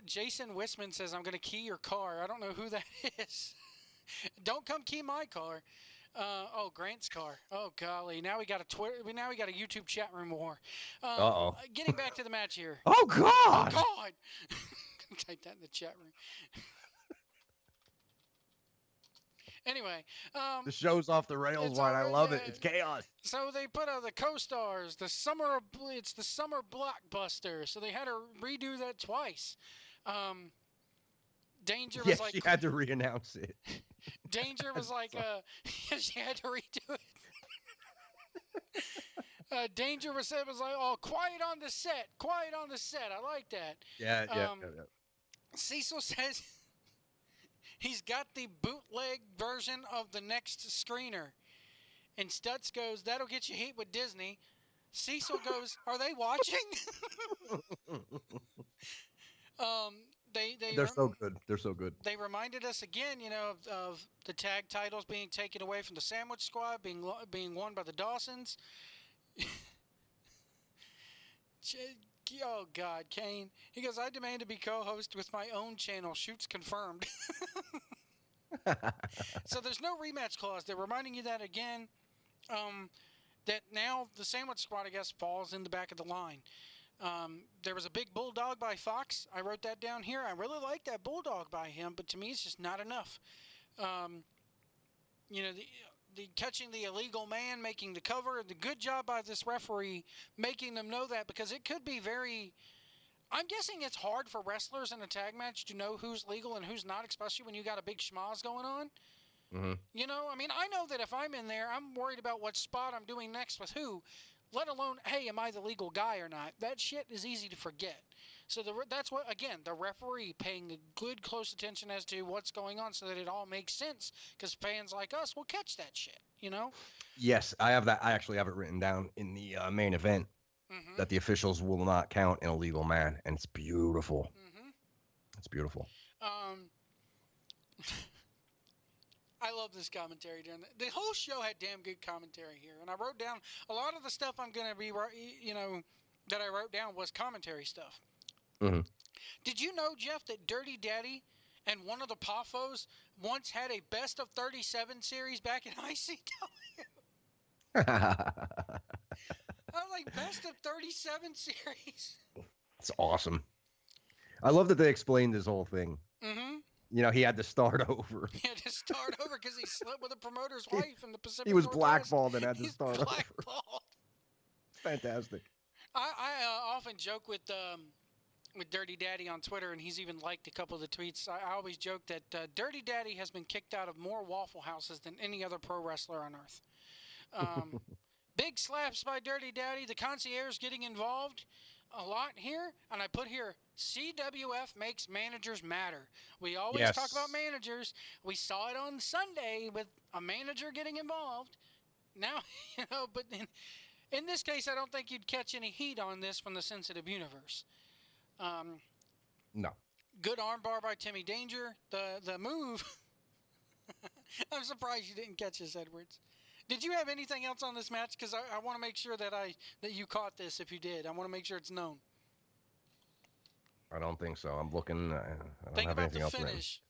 Jason Wisman says, I'm going to key your car. I don't know who that is. Don't come key my car. Grant's car. Oh golly! Now we got a Twitter. Now we got a YouTube chat room war. Getting back to the match here. Oh God! Oh God! Type that in the chat room. Anyway, the show's off the rails, White. I love it. It's chaos. So they put the co-stars. It's the summer blockbuster. So they had to redo that twice. Danger was like, she had to re-announce it. Danger was like, she had to redo it. Danger was like, quiet on the set. I like that. Yeah. Cecil says he's got the bootleg version of the next screener. And Stutz goes, that'll get you heat with Disney. Cecil goes, are they watching? They're so good. They're so good. They reminded us again, of the tag titles being taken away from the Sandwich Squad, being won by the Dawsons. Oh God, Kane. He goes, I demand to be co-host with my own channel. Shoots confirmed. So there's no rematch clause. They're reminding you that again. That now the Sandwich Squad, I guess, falls in the back of the line. There was a big bulldog by Fox. I wrote that down here. I really like that bulldog by him, but to me, it's just not enough. The catching the illegal man, making the cover, the good job by this referee making them know that, because it could be very. I'm guessing it's hard for wrestlers in a tag match to know who's legal and who's not, especially when you got a big schmoz going on. Mm-hmm. I know that if I'm in there, I'm worried about what spot I'm doing next with who. Let alone, hey, am I the legal guy or not? That shit is easy to forget. So that's what, again, the referee paying a good close attention as to what's going on so that it all makes sense, because fans like us will catch that shit, Yes, I have that. I actually have it written down in the main event that the officials will not count an illegal man, and it's beautiful. Mm-hmm. It's beautiful. I love this commentary. The whole show had damn good commentary here, and I wrote down a lot of the stuff I'm going to be, that I wrote down was commentary stuff. Mm-hmm. Did you know, Jeff, that Dirty Daddy And one of the Poffos once had a best of 37 series back in ICW. I was like, best of 37 series. It's awesome. I love that they explained this whole thing. Mm-hmm. You know, he had to start over. He had to start over because he slept with a promoter's wife in the Pacific He was Northwest. blackballed and had to He's start over. blackballed. It's fantastic. I often joke with Dirty Daddy on Twitter, and he's even liked a couple of the tweets. I always joke that Dirty Daddy has been kicked out of more Waffle Houses than any other pro wrestler on earth. Big slaps by Dirty Daddy. The concierge getting involved a lot here, and I put here, CWF makes managers matter. We always talk about managers. We saw it on Sunday with a manager getting involved. Now, but in this case, I don't think you'd catch any heat on this from the Sensitive Universe. No. Good armbar by Timmy Danger. The move. I'm surprised you didn't catch this, Edwards. Did you have anything else on this match? Because I want to make sure that you caught this. If you did, I want to make sure it's known. I don't think so. I'm looking. I don't Think have about anything the else. finish.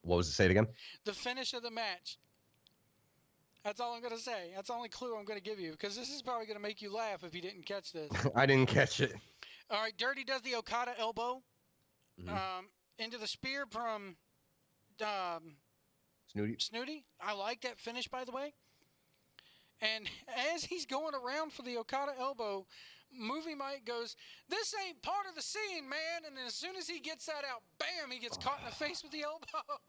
What was it? Say it again. The finish of the match. That's all I'm going to say. That's the only clue I'm going to give you, because this is probably going to make you laugh if you didn't catch this. I didn't catch it. All right, Dirty does the Okada elbow into the spear from Snooty. I like that finish, by the way. And as he's going around for the Okada elbow, Movie Mike goes, "This ain't part of the scene, man." And then as soon as he gets that out, bam, he gets caught in the face with the elbow.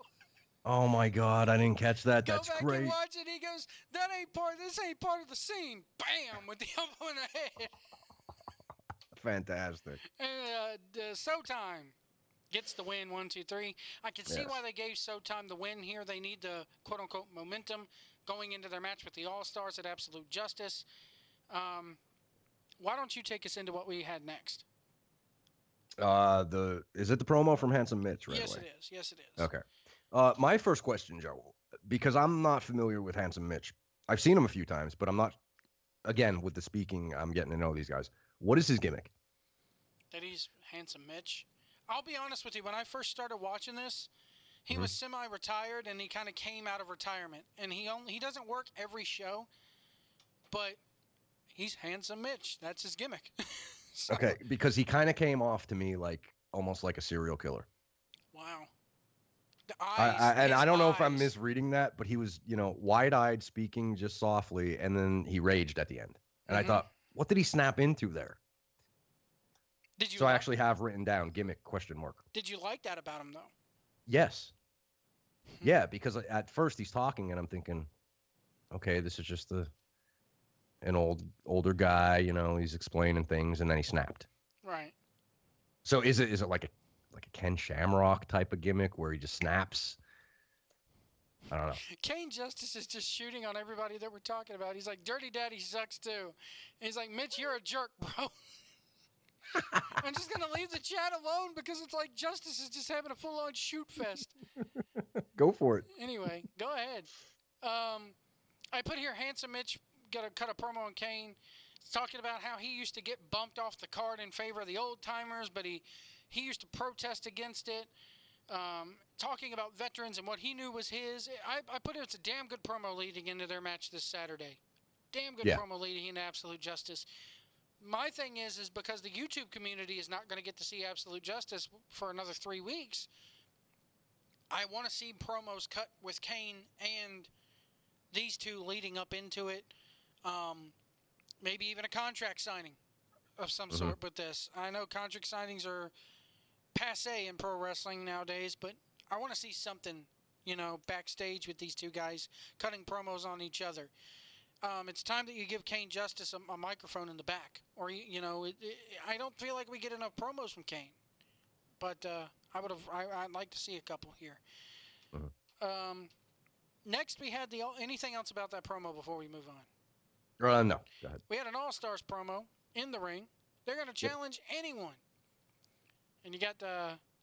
Oh my God, I didn't catch that. Go That's back great. and watch it. He goes, "This ain't part of the scene." Bam, with the elbow in the head. Fantastic. And Showtime gets the win, 1, 2, 3. I can see why they gave Showtime the win here. They need the quote-unquote momentum going into their match with the All-Stars at Absolute Justice. Why don't you take us into what we had next? Is it the promo from Handsome Mitch right Yes, away? it is. Yes, it is. Okay. My first question, Joe, because I'm not familiar with Handsome Mitch. I've seen him a few times, but I'm not, again, with the speaking, I'm getting to know these guys. What is his gimmick? That he's Handsome Mitch. I'll be honest with you. When I first started watching this, he was semi-retired, and he kind of came out of retirement. And he doesn't work every show, but he's Handsome Mitch. That's his gimmick. So, Okay, because he kind of came off to me like almost like a serial killer. wow. The eyes. I don't know if I'm misreading that, but he was, wide-eyed, speaking just softly, and then he raged at the end. And I thought, what did he snap into there? Did you? So I actually have written down gimmick ? Did you like that about him though? Yes. Yeah, because at first he's talking, and I'm thinking, okay, this is just an older guy, he's explaining things, and then he snapped. Right. So is it like a Ken Shamrock type of gimmick where he just snaps? I don't know. Kane Justice is just shooting on everybody that we're talking about. He's like, Dirty Daddy sucks too. And he's like, Mitch, you're a jerk, bro. I'm just going to leave the chat alone because it's like Justice is just having a full-on shoot fest. Go for it. Anyway, go ahead. I put here Handsome Mitch got to cut a promo on Kane. He's talking about how he used to get bumped off the card in favor of the old-timers, but he used to protest against it. Talking about veterans and what he knew was his. I put it, it's a damn good promo leading into their match this Saturday. Damn good promo leading into Absolute Justice. My thing is because the YouTube community is not going to get to see Absolute Justice for another 3 weeks, I want to see promos cut with Kane and these two leading up into it. Maybe even a contract signing of some sort with this. I know contract signings are passe in pro wrestling nowadays, but I want to see something, backstage with these two guys cutting promos on each other. It's time that you give Kane Justice a microphone in the back, or I don't feel like we get enough promos from Kane, but I'd like to see a couple here. Next, we had anything else about that promo before we move on? No. Go ahead. We had an All-Stars promo in the ring. They're going to challenge anyone. And you got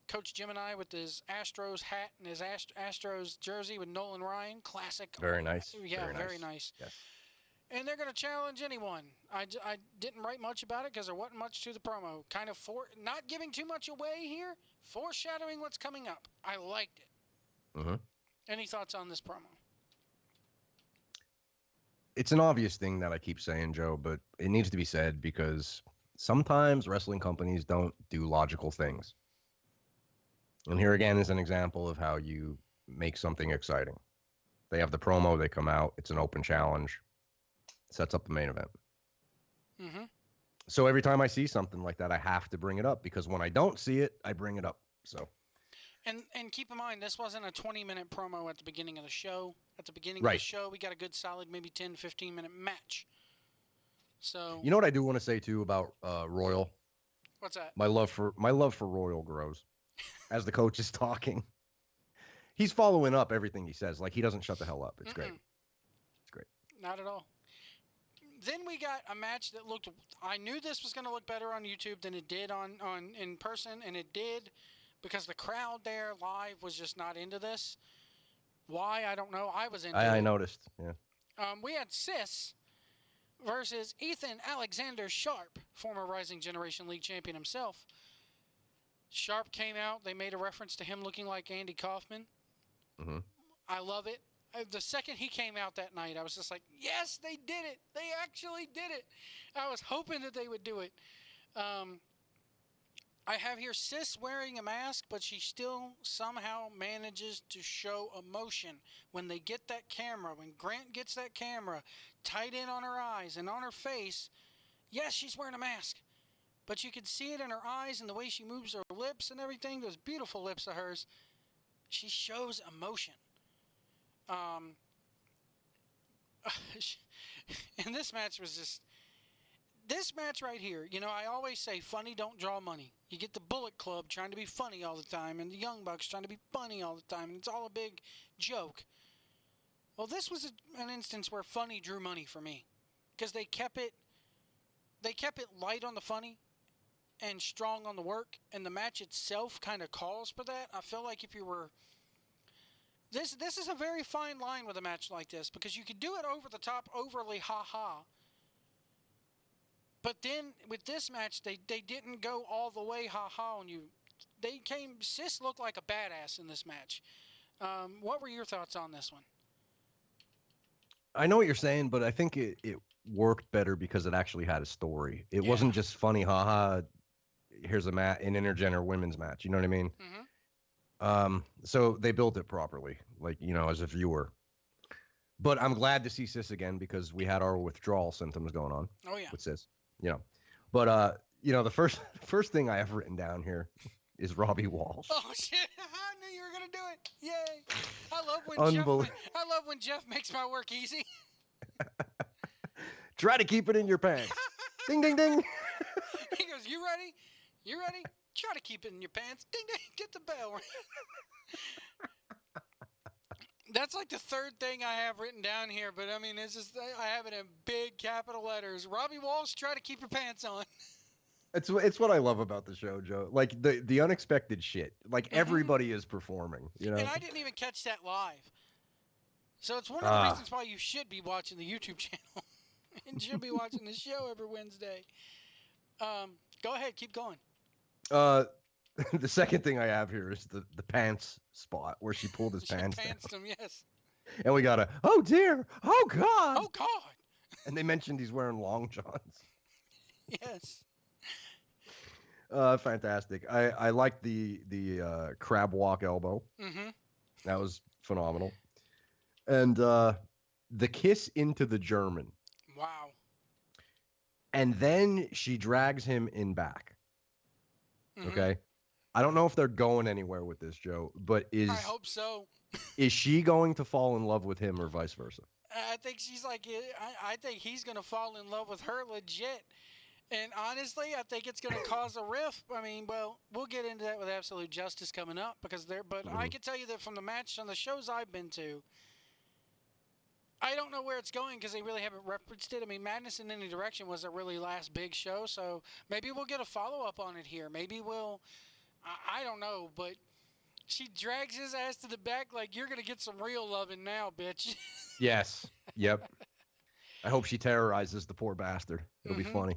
Coach Gemini with his Astros hat and his Astros jersey with Nolan Ryan. Classic. Very nice. Yeah, very nice. Yes. and they're going to challenge anyone. I didn't write much about it because there wasn't much to the promo. Kind of not giving too much away here, foreshadowing what's coming up. I liked it. Mm-hmm. Any thoughts on this promo? It's an obvious thing that I keep saying, Joe, but it needs to be said because sometimes wrestling companies don't do logical things. And here again is an example of how you make something exciting. They have the promo, they come out, it's an open challenge, sets up the main event. Mm-hmm. So every time I see something like that, I have to bring it up because when I don't see it, I bring it up. So. And keep in mind, this wasn't a 20-minute promo at the beginning of the show. At the beginning of Right. the show, we got a good solid maybe 10, 15-minute match. So You know what I do want to say too about Royal? what's that? My love for Royal grows as the coach is talking. He's following up everything he says. Like he doesn't shut the hell up. It's great. It's great. Not at all. Then we got a match that looked. I knew this was going to look better on YouTube than it did on in person, and it did because the crowd there live was just not into this. Why, I don't know. I was into it. I noticed. Yeah. We had Sis versus Ethan Alexander Sharp, former Rising Generation League champion himself. Sharp came out. They made a reference to him looking like Andy Kaufman. Mm-hmm. I love it. The second he came out that night, I was just like, yes, they did it. They actually did it. I was hoping that they would do it. I have here Sis wearing a mask, but she still somehow manages to show emotion when they get that camera, when Grant gets that camera tight in on her eyes and on her face. Yes, she's wearing a mask, but you can see it in her eyes and the way she moves her lips and everything, those beautiful lips of hers. She shows emotion. And this match was just... This match right here, you know, I always say funny don't draw money. You get the Bullet Club trying to be funny all the time and the Young Bucks trying to be funny all the time, and it's all a big joke. Well, this was an instance where funny drew money for me because they kept it light on the funny and strong on the work, and the match itself kind of calls for that. I feel like if you were... This is a very fine line with a match like this because you could do it over the top, overly ha-ha. But then with this match, they didn't go all the way ha-ha on you. Sis looked like a badass in this match. What were your thoughts on this one? I know what you're saying, but I think it worked better because it actually had a story. It wasn't just funny, haha. Here's an intergender women's match. You know what I mean? Mm-hmm. So they built it properly, like, you know, as a viewer. But I'm glad to see Sis again because we had our withdrawal symptoms going on. Oh yeah. With Sis, you know. But you know, the first thing I have written down here is Robbie Walsh. Oh shit! I knew you were gonna do it. Yay! I love when Jeff makes my work easy. Try to keep it in your pants. Ding ding ding. He goes, "You ready? You ready? Try to keep it in your pants. Ding ding. Get the bell." That's like the third thing I have written down here, but I mean, it's just I have it in big capital letters. Robbie Walsh, try to keep your pants on. It's what I love about the show, Joe. Like the unexpected shit. Like everybody is performing, you know. And I didn't even catch that live. So it's one of the reasons why you should be watching the YouTube channel and should be watching the show every Wednesday. Go ahead, keep going. The second thing I have here is the pants spot where she pulled his pants down. Him, yes. And we got oh dear, oh God. Oh God. And they mentioned he's wearing long johns. Yes. Fantastic. I like the crab walk elbow. Mm-hmm. That was phenomenal. And the kiss into the German. Wow. And then she drags him in back. Mm-hmm. Okay. I don't know if they're going anywhere with this, Joe, but I hope so. Is she going to fall in love with him or vice versa? I think she's like, I think he's going to fall in love with her legit. And honestly, I think it's going to cause a rift. I mean, well, we'll get into that with Absolute Justice coming up but I can tell you that from the match on the shows I've been to, I don't know where it's going because they really haven't referenced it. I mean, Madness in Any Direction was a really last big show, so maybe we'll get a follow-up on it here. Maybe we'll, I don't know, but she drags his ass to the back like, you're going to get some real loving now, bitch. Yes. Yep. I hope she terrorizes the poor bastard. It'll be funny.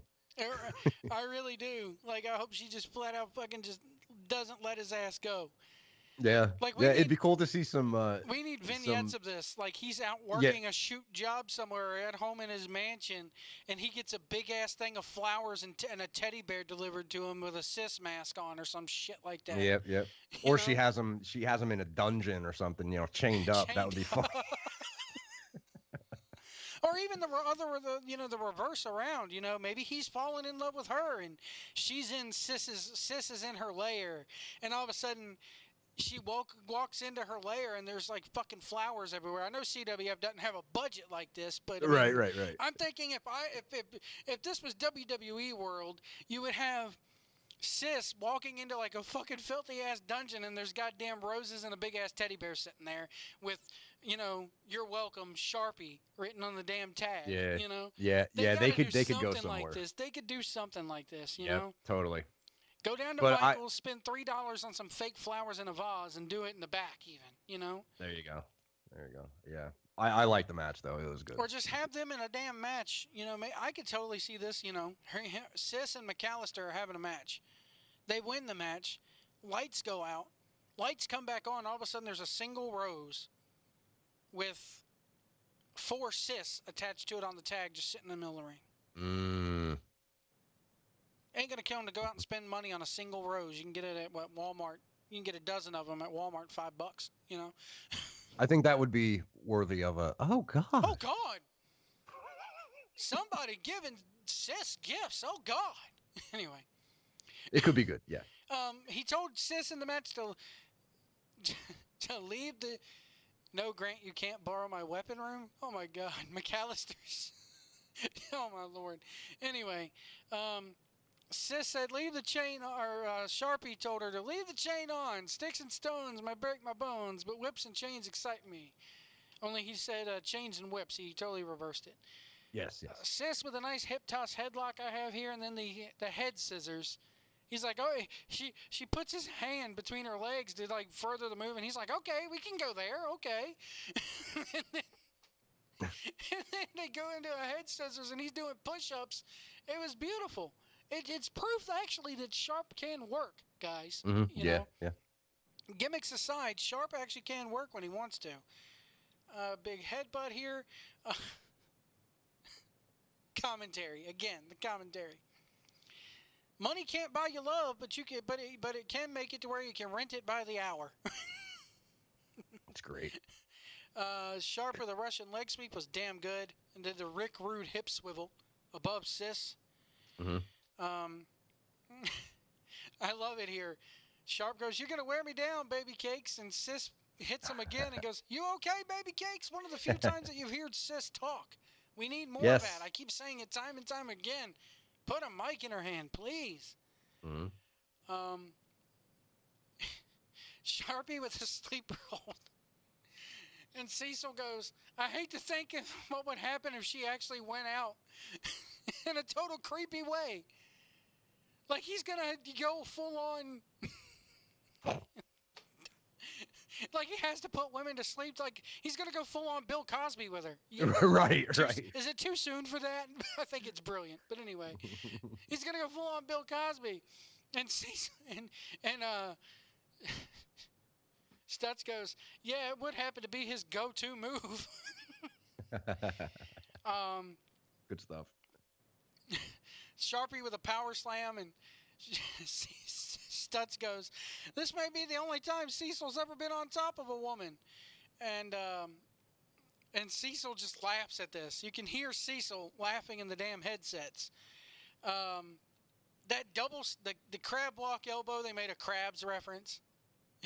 I really do. Like, I hope she just flat out fucking just doesn't let his ass go. Yeah. Like, It'd be cool to see some. We need vignettes of this. Like, he's out working a shoot job somewhere at home in his mansion, and he gets a big-ass thing of flowers and a teddy bear delivered to him with a cis mask on or some shit like that. Yep. Or she has him in a dungeon or something, chained up. That would be fun. Or even the reverse around. Maybe he's fallen in love with her, and she's in cis is in her lair, and all of a sudden she walks into her lair and there's like fucking flowers everywhere. I know CWF doesn't have a budget like this, but right. I'm thinking if this was WWE World, you would have Sis walking into like a fucking filthy ass dungeon and there's goddamn roses and a big ass teddy bear sitting there with, "You're welcome, Sharpie" written on the damn tag. Yeah. They could go something somewhere. like this. They could do something like this, you Yeah, know? totally. Go down to But Michael's, spend $3 on some fake flowers in a vase and do it in the back even, There you go. Yeah. I like the match though. It was good. Or just have them in a damn match. I could totally see this, Sis and McAllister are having a match. They win the match. Lights go out. Lights come back on. All of a sudden there's a single rose with 4 Sis attached to it on the tag just sitting in the middle of the ring. Ain't going to kill them to go out and spend money on a single rose. You can get it at Walmart. You can get a dozen of them at Walmart, $5, I think that would be worthy of a. Oh God. Oh God. Somebody giving Sis gifts. Oh God. Anyway. It could be good. Yeah. He told Sis in the match to leave the. No, Grant, you can't borrow my weapon room. Oh my God, McAllister's. Oh my Lord. Anyway, Sis said, "Leave the chain." Or Sharpie told her to leave the chain on. Sticks and stones might break my bones, but whips and chains excite me. Only he said chains and whips. He totally reversed it. Yes. Sis with a nice hip toss headlock I have here, and then the head scissors. He's like, oh, she puts his hand between her legs to like further the move, and he's like, okay, we can go there, okay. and then they go into a head scissors, and he's doing push-ups. It was beautiful. It's proof actually that Sharp can work, guys. Mm-hmm. You know? Yeah. Gimmicks aside, Sharp actually can work when he wants to. Big headbutt here. Commentary again. The commentary. Money can't buy you love, but it can make it to where you can rent it by the hour. It's great. Sharp with a Russian leg sweep was damn good, and did the Rick Rude hip swivel above Sis. Mm-hmm. I love it here. Sharp goes, "You're gonna wear me down, baby cakes," and Sis hits him again and goes, "You okay, baby cakes?" One of the few times that you've heard Sis talk. We need more of that. I keep saying it time and time again. Put a mic in her hand, please. Mm-hmm. Sharpie with a sleeper hold. And Cecil goes, "I hate to think of what would happen if she actually went out in a total creepy way. Like he's going to go full on. Like he has to put women to sleep. Like he's going to go full on Bill Cosby with her. Right. Is it too soon for that? I think it's brilliant. But anyway, he's going to go full on Bill Cosby. And Stutz goes, "Yeah, it would happen to be his go-to move." Good stuff. Sharpie with a power slam, and Stutz goes, "This may be the only time Cecil's ever been on top of a woman." And Cecil just laughs at this. You can hear Cecil laughing in the damn headsets. That the crab walk elbow, they made a Crabs reference.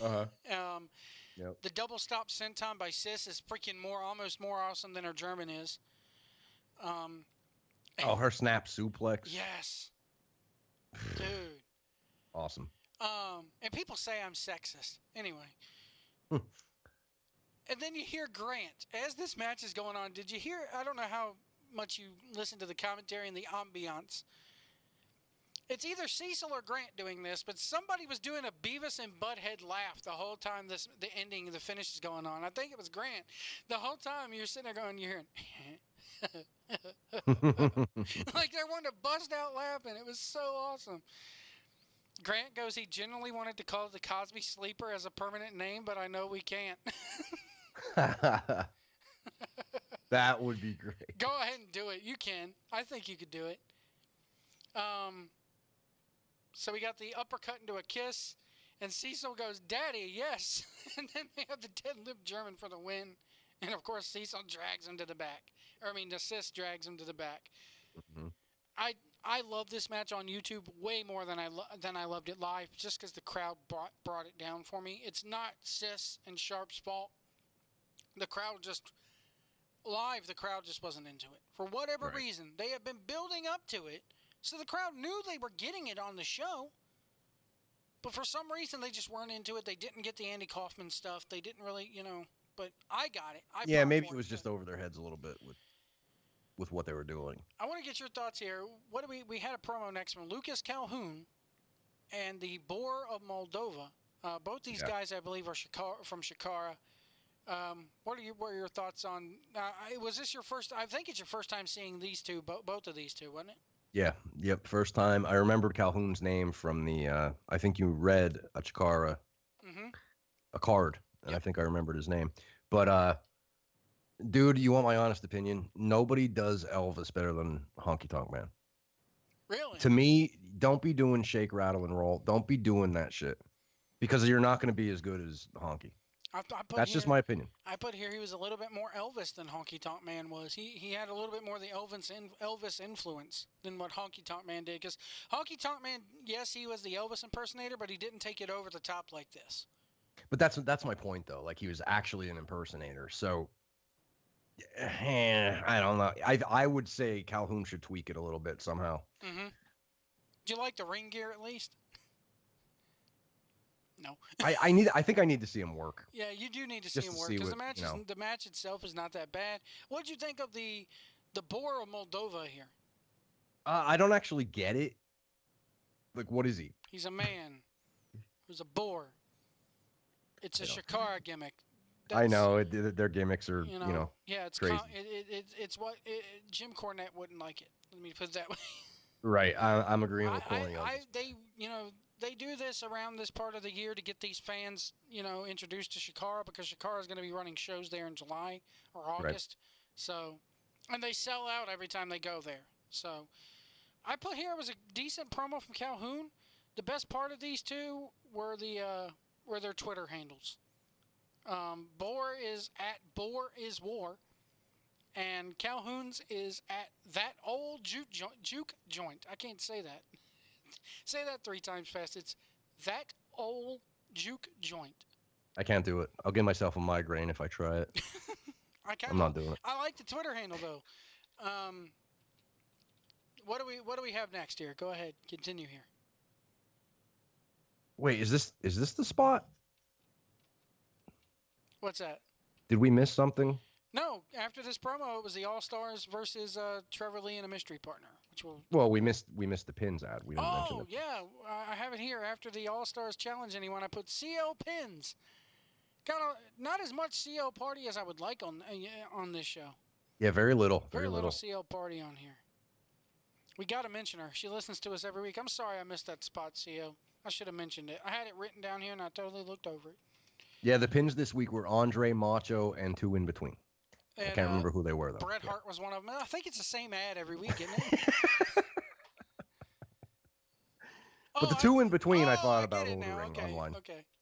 Uh-huh. Yep. The double stop senton by Sis is freaking almost more awesome than her German is. Her snap suplex. Yes. Dude. Awesome. And people say I'm sexist. Anyway. And then you hear Grant. As this match is going on, did you hear, I don't know how much you listen to the commentary and the ambiance. It's either Cecil or Grant doing this, but somebody was doing a Beavis and Butthead laugh the whole time the finish is going on. I think it was Grant. The whole time you're sitting there going, you're hearing, Like they wanted to bust out laughing. It was so awesome. Grant goes, he generally wanted to call it the Cosby Sleeper as a permanent name, but I know we can't. That would be great. Go ahead and do it. You can. I think you could do it. So we got the uppercut into a kiss, and Cecil goes, "Daddy, yes." And then they have the deadlift German for the win. And of course, Cecil drags him to the back. The Sis drags him to the back. Mm-hmm. I love this match on YouTube way more than I loved it live, just because the crowd brought it down for me. It's not Sis and Sharp's fault. The crowd just wasn't into it for whatever reason. They have been building up to it, so the crowd knew they were getting it on the show. But for some reason, they just weren't into it. They didn't get the Andy Kaufman stuff. They didn't really, But I got it. Maybe it was just over their heads a little bit with what they were doing. I want to get your thoughts here. We had a promo next from Lucas Calhoun and the Boar of Moldova. Both these guys, I believe, are from Shikara. What are your thoughts on? Was this your first? I think it's your first time seeing these two, both of these two, wasn't it? Yeah. Yep. First time. I remembered Calhoun's name from the. I think you read a Chikara, a card, and I think I remembered his name. But dude, you want my honest opinion? Nobody does Elvis better than Honky Tonk Man. Really? To me, don't be doing shake, rattle, and roll. Don't be doing that shit, because you're not going to be as good as Honky. That's just my opinion. I put here he was a little bit more Elvis than Honky Tonk Man was. He had a little bit more of the Elvis influence than what Honky Tonk Man did. Because Honky Tonk Man, yes, he was the Elvis impersonator, but he didn't take it over the top like this. But that's my point, though. Like, he was actually an impersonator. So, I don't know. I would say Calhoun should tweak it a little bit somehow. Mm-hmm. Do you like the ring gear at least? No. I think I need to see him work. Yeah, you do need to see him work, because the match itself is not that bad. What did you think of the Boar of Moldova here? I don't actually get it. Like, what is he? He's a man who's a boar. It's a Shikara gimmick. I know their gimmicks are yeah, it's crazy. It's what Jim Cornette wouldn't like it. Let me put it that way. Right, I'm agreeing with Corny. They do this around this part of the year to get these fans, introduced to Shikara, because Shikara is going to be running shows there in July or August. Right. So, and they sell out every time they go there. So, I put here it was a decent promo from Calhoun. The best part of these two were their Twitter handles. Boar is at Boar is War, and Calhoun's is at that old juke joint. I can't say that. Say that 3 times fast. It's that old juke joint. I can't do it. I'll give myself a migraine if I try it. I'm not doing it. I like the Twitter handle though. What do we have next here? Go ahead, continue here. Wait, is this the spot? What's that? Did we miss something? No, after this promo, it was the All Stars versus Trevor Lee and a mystery partner. Well, we missed the pins ad. We didn't mention it. Yeah, I have it here. After the All Stars challenge anyone, I put CL pins. Kind of not as much CL party as I would like on this show. Yeah, very little. Very little CL party on here. We got to mention her. She listens to us every week. I'm sorry I missed that spot, CL. I should have mentioned it. I had it written down here and I totally looked over it. Yeah, the pins this week were Andre, Macho, and 2 in between. And, I can't remember who they were, though. Bret Hart was one of them. I think it's the same ad every week, isn't it? But the 2 in between, I thought about over the ring online.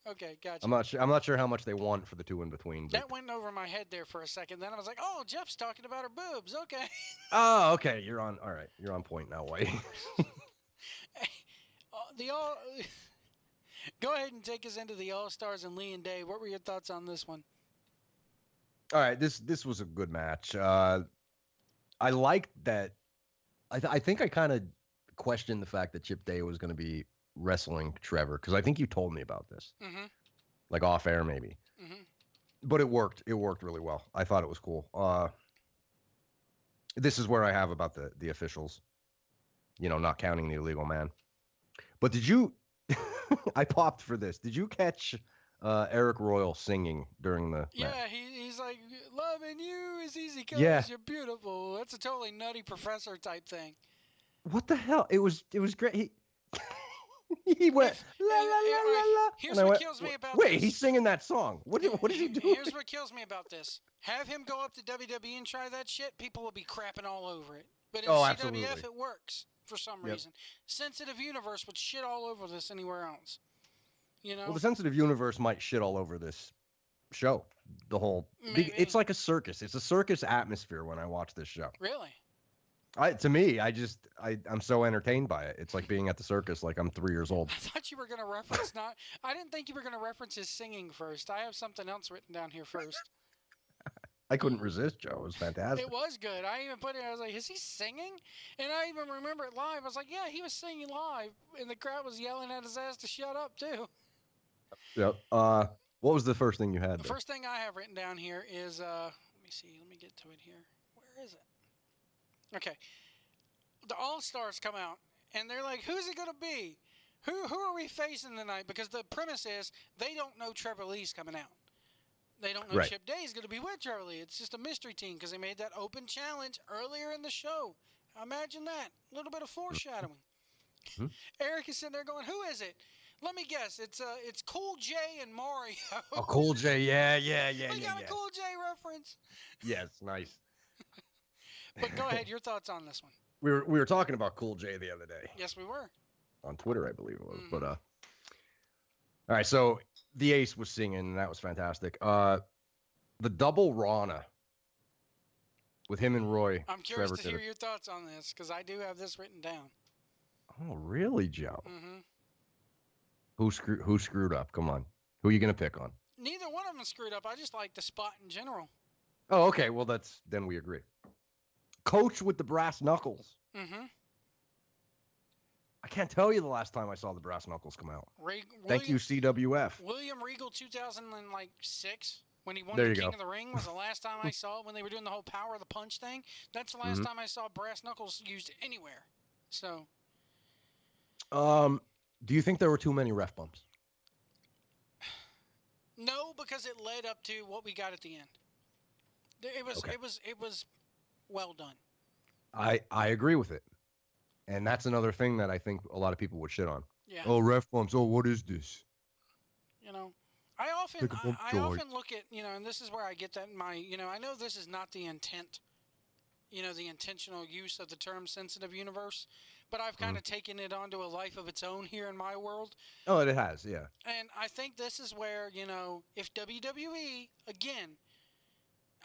Okay, gotcha. I'm not sure how much they want for the 2 in between. That went over my head there for a second. Then I was like, "Oh, Jeff's talking about her boobs." Okay. Oh, okay. You're on. All right. You're on point now, White. Go ahead and take us into the All Stars and Lee and Day. What were your thoughts on this one? All right, this was a good match. I liked that. I think I kind of questioned the fact that Chip Day was going to be wrestling Trevor, because I think you told me about this, like off air maybe. But it worked. It worked really well. I thought it was cool. This is where I have about the officials, not counting the illegal man. But did you? I popped for this. Did you catch Eric Royal singing during the match? He's like, loving you is easy because Yeah. you're beautiful. That's a totally nutty professor type thing. What the hell? It was great. He went la la la la la. Here's And I what went, kills me about wait, this. he's singing that song. What is he doing? Here's what kills me about this. Have him go up to WWE and try that shit, people will be crapping all over it. But in CWF, absolutely. it works for some reason. Sensitive Universe would shit all over this anywhere else. You know? Well, the sensitive universe might shit all over this show. The whole it's like a circus. It's a circus atmosphere when I watch this show. Really? To me, I'm so entertained by it. It's like being at the circus like I'm 3 years old. I thought you were going to reference I didn't think you were going to reference his singing first. I have something else written down here first. I couldn't resist, Joe. It was fantastic. It was good. I even put it, I was like, is he singing? And I even remember it live. I was like, yeah, he was singing live. And the crowd was yelling at his ass to shut up, too. Yep. What was the first thing you had? The first thing I have written down here is, let me see. Let me get to it here. Where is it? Okay. The All-Stars come out, and they're like, who's it going to be? Who are we facing tonight? Because the premise is they don't know Trevor Lee's coming out. They don't know Chip Day is going to be with Trevor Lee. It's just a mystery team because they made that open challenge earlier in the show. Imagine that. A little bit of foreshadowing. Mm-hmm. Eric is sitting there going, who is it? Let me guess. It's Cool J and Mario. Oh, Cool J. Yeah. We got a Cool J reference. Yes, nice. But go ahead. Your thoughts on this one. We were talking about Cool J the other day. Yes, we were. On Twitter, I believe it was. Mm-hmm. But all right, so the Ace was singing, and that was fantastic. The double Rana with him and Roy. I'm curious to hear your thoughts on this because I do have this written down. Oh, really, Joe? Mm-hmm. Who screwed up? Come on. Who are you gonna pick on? Neither one of them screwed up. I just like the spot in general. Oh, okay. Well, then we agree. Coach with the brass knuckles. Mm-hmm. I can't tell you the last time I saw the brass knuckles come out. Thank you, CWF. William Regal 2006 when he won the King of the Ring was the last time I saw it when they were doing the whole power of the punch thing. That's the last time I saw brass knuckles used anywhere. So. Do you think there were too many ref bumps? No, because it led up to what we got at the end. It was well done. I agree with it. And that's another thing that I think a lot of people would shit on. Yeah. Oh, ref bumps. Oh, what is this? You know, I often look at, and this is where I get that in my, I know this is not the intent, the intentional use of the term sensitive universe, but I've kind of taken it onto a life of its own here in my world. Oh, it has, yeah. And I think this is where, if WWE, again,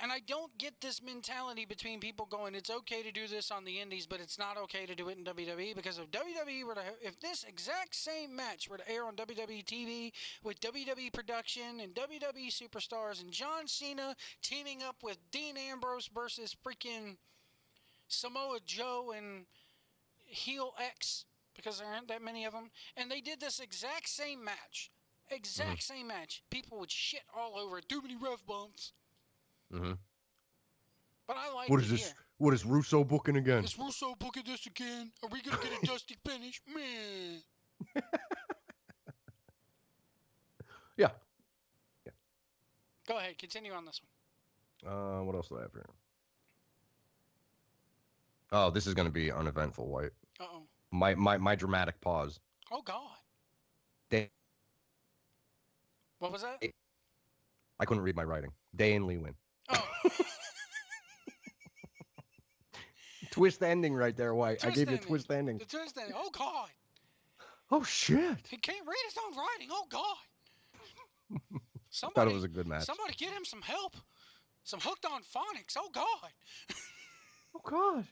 and I don't get this mentality between people going, it's okay to do this on the indies, but it's not okay to do it in WWE, because if WWE were to, if this exact same match were to air on WWE TV with WWE production and WWE superstars and John Cena teaming up with Dean Ambrose versus freaking Samoa Joe and Heel X, because there aren't that many of them, and they did this exact same match, people would shit all over it. Too many ref bumps. Mm-hmm. But I like what is this? Here. What is Russo booking again? Is Russo booking this again? Are we gonna get a dusty finish? Man. Yeah. Go ahead, continue on this one. What else do I have here? Oh, this is gonna be uneventful, White. Uh-oh. My dramatic pause. Oh God. What was that? I couldn't read my writing. Day and Lee win. Oh. Twist ending right there, White. I gave you a twist ending. The twist ending. Oh, God. Oh, shit. He can't read his own writing. Oh, God. I thought it was a good match. Somebody get him some help. Some hooked on phonics. Oh, God. Oh, God.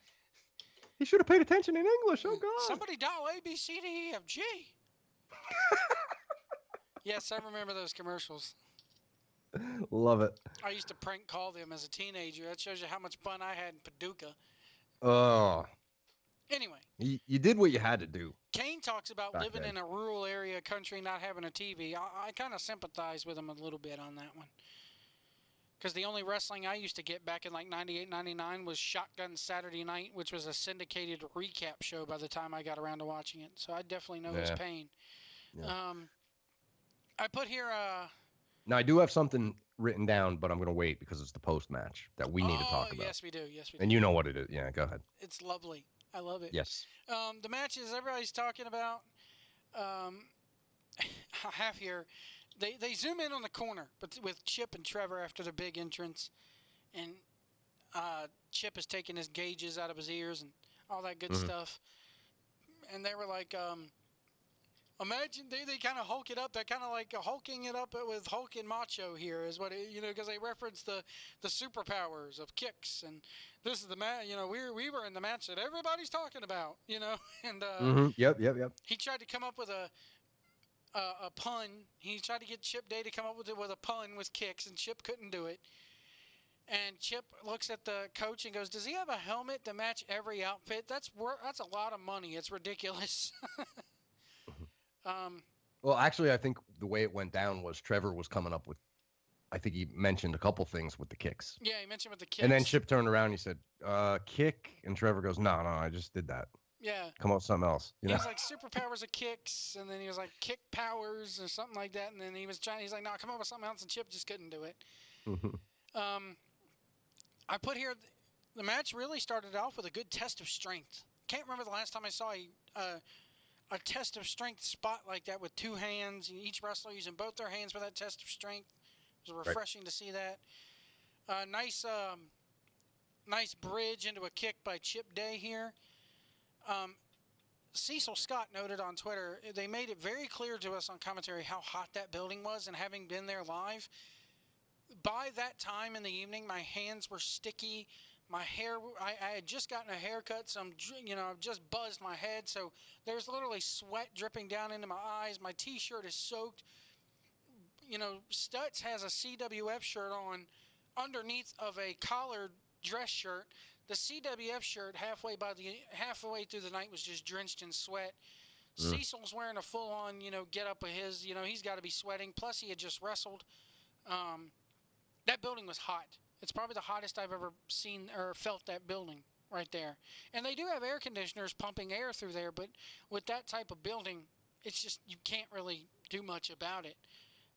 He should have paid attention in English. Oh, God. Somebody dial A, B, C, D, E, F, G. Yes, I remember those commercials. Love it. I used to prank call them as a teenager. That shows you how much fun I had in Paducah. Oh. Anyway. You did what you had to do. Kane talks about living in a rural area country, not having a TV. I kind of sympathize with him a little bit on that one. Because the only wrestling I used to get back in like 98, 99 was Shotgun Saturday Night, which was a syndicated recap show by the time I got around to watching it. So I definitely know his pain. Yeah. I put here... Now, I do have something written down, but I'm going to wait because it's the post match that we need to talk about. Yes, we do. Yes, we do. And you know what it is. Yeah, go ahead. It's lovely. I love it. Yes. The matches everybody's talking about, I have here, they zoom in on the corner, but with Chip and Trevor after the big entrance, and Chip is taking his gauges out of his ears and all that good stuff. And they were like, imagine they kind of hulk it up. They're kind of like hulking it up with Hulk and Macho here is what it, because they reference the superpowers of kicks, and this is the match. We were in the match that everybody's talking about. And Yep. he tried to come up with a pun. He tried to get Chip Day to come up with a pun with kicks, and Chip couldn't do it. And Chip looks at the coach and goes, "Does he have a helmet to match every outfit? That's a lot of money. It's ridiculous." Well, actually, I think the way it went down was Trevor was coming up with, I think he mentioned a couple things with the kicks. Yeah, he mentioned with the kicks. And then Chip turned around and he said, kick. And Trevor goes, no, I just did that. Yeah. Come up with something else. He was like superpowers of kicks, and then he was like kick powers or something like that. And then he's like, no, come up with something else, and Chip just couldn't do it. I put here, the match really started off with a good test of strength. Can't remember the last time I saw a test of strength spot like that with two hands, and each wrestler using both their hands for that test of strength. It was refreshing to see that. Nice bridge into a kick by Chip Day here. Cecil Scott noted on Twitter, they made it very clear to us on commentary how hot that building was, and having been there live, by that time in the evening, my hands were sticky. My hair, I had just gotten a haircut, so I've just buzzed my head. So there's literally sweat dripping down into my eyes. My T-shirt is soaked. Stutz has a CWF shirt on underneath of a collared dress shirt. The CWF shirt halfway through the night was just drenched in sweat. Cecil's wearing a full-on, get up of his. He's got to be sweating. Plus, he had just wrestled. That building was hot. It's probably the hottest I've ever seen or felt that building right there. And they do have air conditioners pumping air through there, but with that type of building, it's just you can't really do much about it.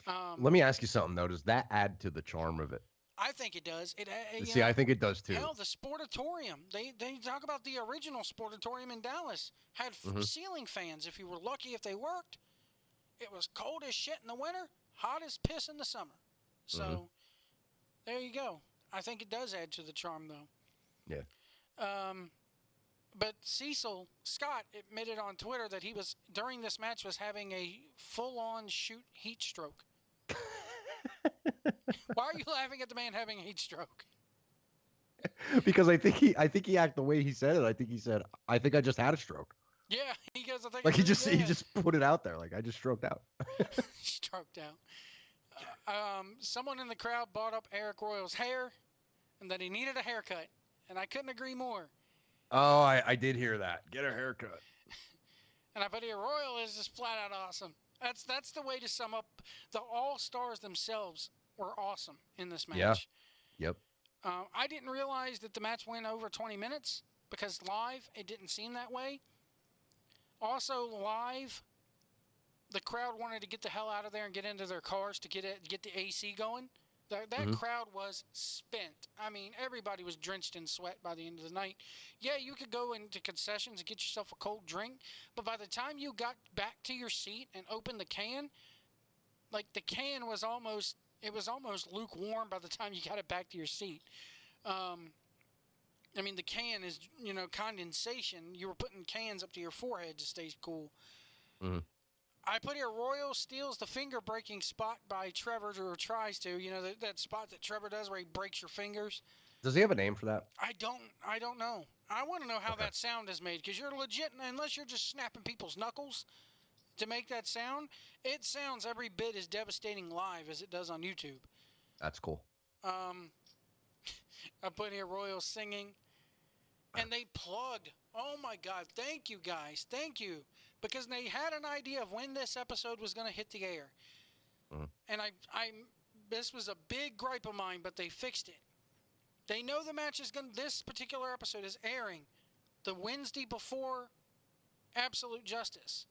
Let me ask you something, though. Does that add to the charm of it? I think it does. I think it does, too. Hell, the Sportatorium. They talk about the original Sportatorium in Dallas. Had ceiling fans if you were lucky if they worked. It was cold as shit in the winter, hot as piss in the summer. So there you go. I think it does add to the charm, though. Yeah. But Cecil Scott admitted on Twitter that he was, during this match, was having a full-on shoot heat stroke. Why are you laughing at the man having a heat stroke? Because I think he acted the way he said it. I think he said, "I think I just had a stroke." Yeah, he goes, "I think." Like he just put it out there. Like I just stroked out. Stroked out. Someone in the crowd brought up Eric Royal's hair, and that he needed a haircut, and I couldn't agree more. Oh, I did hear that. Get a haircut. And I put here, Royal is just flat out awesome. That's the way to sum up. The All-Stars themselves were awesome in this match. Yeah. Yep. I didn't realize that the match went over 20 minutes because live it didn't seem that way. Also live, the crowd wanted to get the hell out of there and get into their cars to get the AC going. That crowd was spent. I mean, everybody was drenched in sweat by the end of the night. Yeah, you could go into concessions and get yourself a cold drink, but by the time you got back to your seat and opened the can, like the can was almost lukewarm by the time you got it back to your seat. I mean, the can is, condensation. You were putting cans up to your forehead to stay cool. Mm-hmm. I put here, Royal steals the finger-breaking spot by Trevor, or tries to. That spot that Trevor does where he breaks your fingers. Does he have a name for that? I don't know. I want to know how that sound is made, because you're legit, unless you're just snapping people's knuckles to make that sound, it sounds every bit as devastating live as it does on YouTube. That's cool. I put here Royal singing, and they plugged. Oh my God! Thank you guys, thank you, because they had an idea of when this episode was going to hit the air, and this was a big gripe of mine, but they fixed it. They know the match is going. This particular episode is airing the Wednesday before Absolute Justice.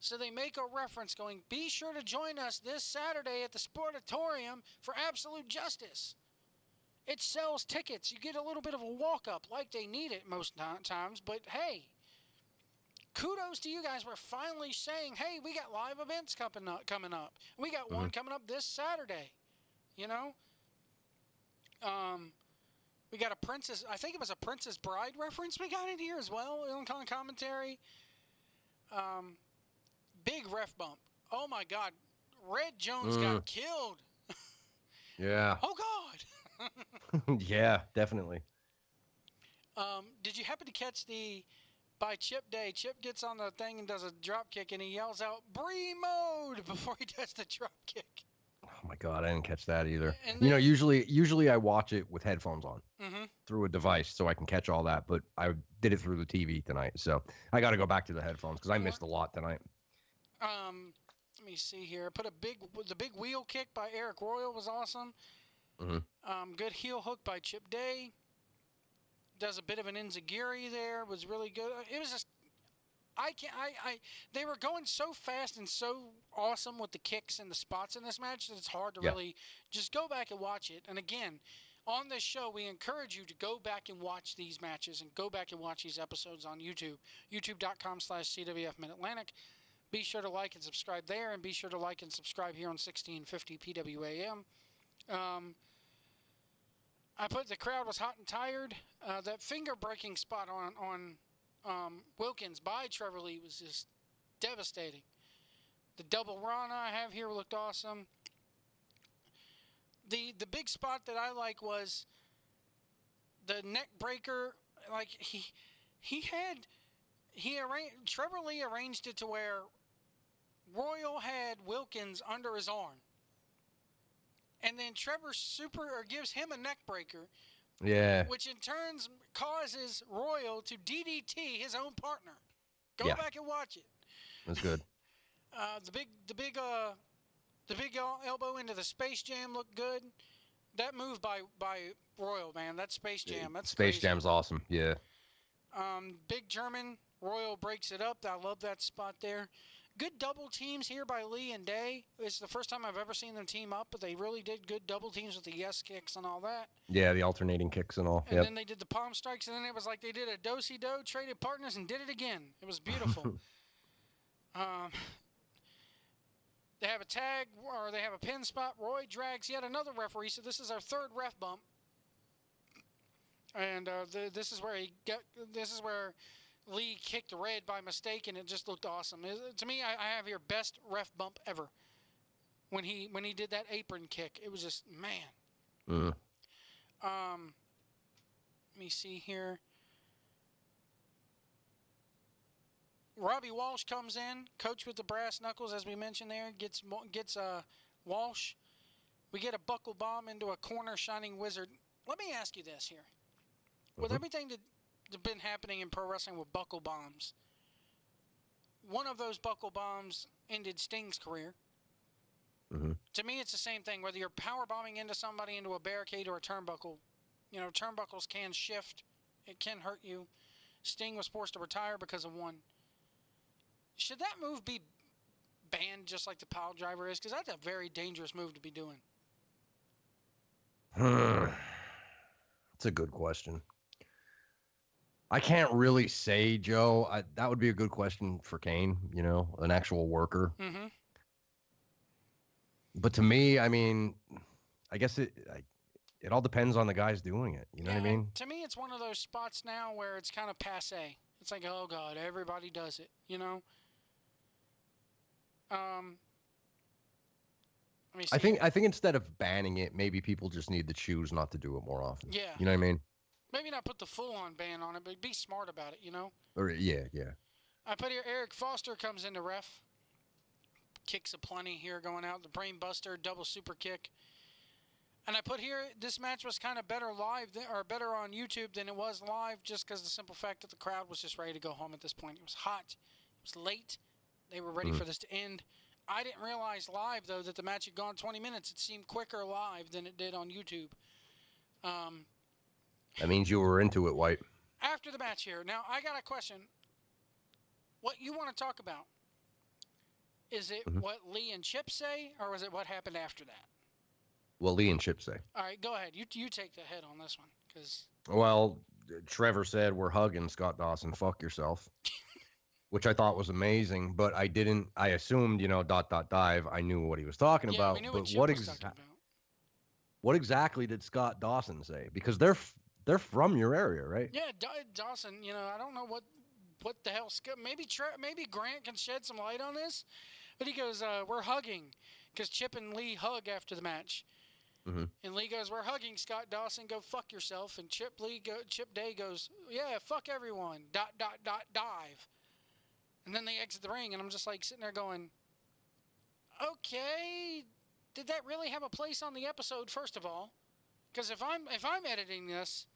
So they make a reference going, be sure to join us this Saturday at the Sportatorium for Absolute Justice. It sells tickets. You get a little bit of a walk-up like they need it most times. But, hey, kudos to you guys. We're finally saying, hey, we got live events coming up. We got one coming up this Saturday, you know. We got a Princess, I think it was a Princess Bride reference we got in here as well on commentary. Big ref bump. Oh, my God. Red Jones got killed. Yeah. Oh, God. Yeah, definitely. Did you happen to catch by Chip Day? Chip gets on the thing and does a drop kick, and he yells out, Bree mode, before he does the drop kick. Oh my God, I didn't catch that either. And You know, usually I watch it with headphones on Mm-hmm. through a device so I can catch all that, but I did it through the TV tonight, so I got to go back to the headphones because I missed a lot tonight. Let me see here. The big wheel kick by Eric Royal was awesome. Good heel hook by Chip Day. Does a bit of an enziguri there. Was really good. It was just, they were going so fast and so awesome with the kicks and the spots in this match that it's hard to really just go back and watch it. And again, on this show, we encourage you to go back and watch these matches and go back and watch these episodes on YouTube. YouTube.com/CWF Mid-Atlantic. Be sure to like and subscribe there, and be sure to like and subscribe here on 1650 PWAM. I put the crowd was hot and tired. That finger-breaking spot on Wilkins by Trevor Lee was just devastating. The double Rana I have here looked awesome. The big spot that I like was the neck breaker. Like Trevor Lee arranged it to where Royal had Wilkins under his arm. And then Trevor gives him a neck breaker. Yeah. Which in turn causes Royal to DDT his own partner. Go back and watch it. That's good. The big elbow into the Space Jam looked good. That move by Royal, man, that Space Jam, that's Space crazy. Jam's awesome. Yeah. Big German, Royal breaks it up. I love that spot there. Good double teams here by Lee and Day. It's the first time I've ever seen them team up, but they really did good double teams with the yes kicks and all that. Yeah, the alternating kicks and all. And then they did the palm strikes, and then it was like they did a do-si-do, traded partners, and did it again. It was beautiful. They have a tag, or they have a pin spot. Roy drags yet another referee, so this is our third ref bump. And this is where Lee kicked Red by mistake, and it just looked awesome. To me, I have here best ref bump ever. When he did that apron kick, it was just, man. Let me see here. Robbie Walsh comes in, coach with the brass knuckles, as we mentioned there, gets Walsh. We get a buckle bomb into a corner shining wizard. Let me ask you this here. With everything that's been happening in pro wrestling with buckle bombs, one of those buckle bombs ended Sting's career. To me, it's the same thing. Whether you're power bombing into somebody into a barricade or a turnbuckle, turnbuckles can shift. It can hurt you. Sting was forced to retire because of one. Should that move be banned just like the pile driver is? Because that's a very dangerous move to be doing. That's a good question. I can't really say, Joe. That would be a good question for Kane, an actual worker. But to me, I mean, I guess it all depends on the guys doing it. You know what I mean? To me, it's one of those spots now where it's kind of passé. It's like, oh, God, everybody does it, Let me see. I think instead of banning it, maybe people just need to choose not to do it more often. Yeah. You know what I mean? Maybe not put the full-on ban on it, but be smart about it, Or yeah. I put here Eric Foster comes into ref. Kicks aplenty here going out. The brain buster, double super kick. And I put here, this match was kind of better better on YouTube than it was live, just because the simple fact that the crowd was just ready to go home at this point. It was hot. It was late. They were ready for this to end. I didn't realize live, though, that the match had gone 20 minutes. It seemed quicker live than it did on YouTube. That means you were into it, White. After the match here. Now, I got a question. What you want to talk about? Is it Mhm. what Lee and Chip say, or was it what happened after that? Well, Lee and Chip say. All right, go ahead. You take the head on this one, because Well, Trevor said we're hugging Scott Dawson. Fuck yourself. Which I thought was amazing, but I didn't. I assumed, dive. I knew what he was talking yeah, about. we knew But what Chip was talking about. what exactly did Scott Dawson say? Because they're from your area, right? Yeah, Dawson. I don't know what the hell. Maybe Grant can shed some light on this. But he goes, "We're hugging," because Chip and Lee hug after the match. Mm-hmm. And Lee goes, "We're hugging Scott Dawson. Go fuck yourself." And Chip Day goes, "Yeah, fuck everyone. ... Dive." And then they exit the ring, and I'm just like sitting there going, "Okay, did that really have a place on the episode? First of all, because if I'm editing this,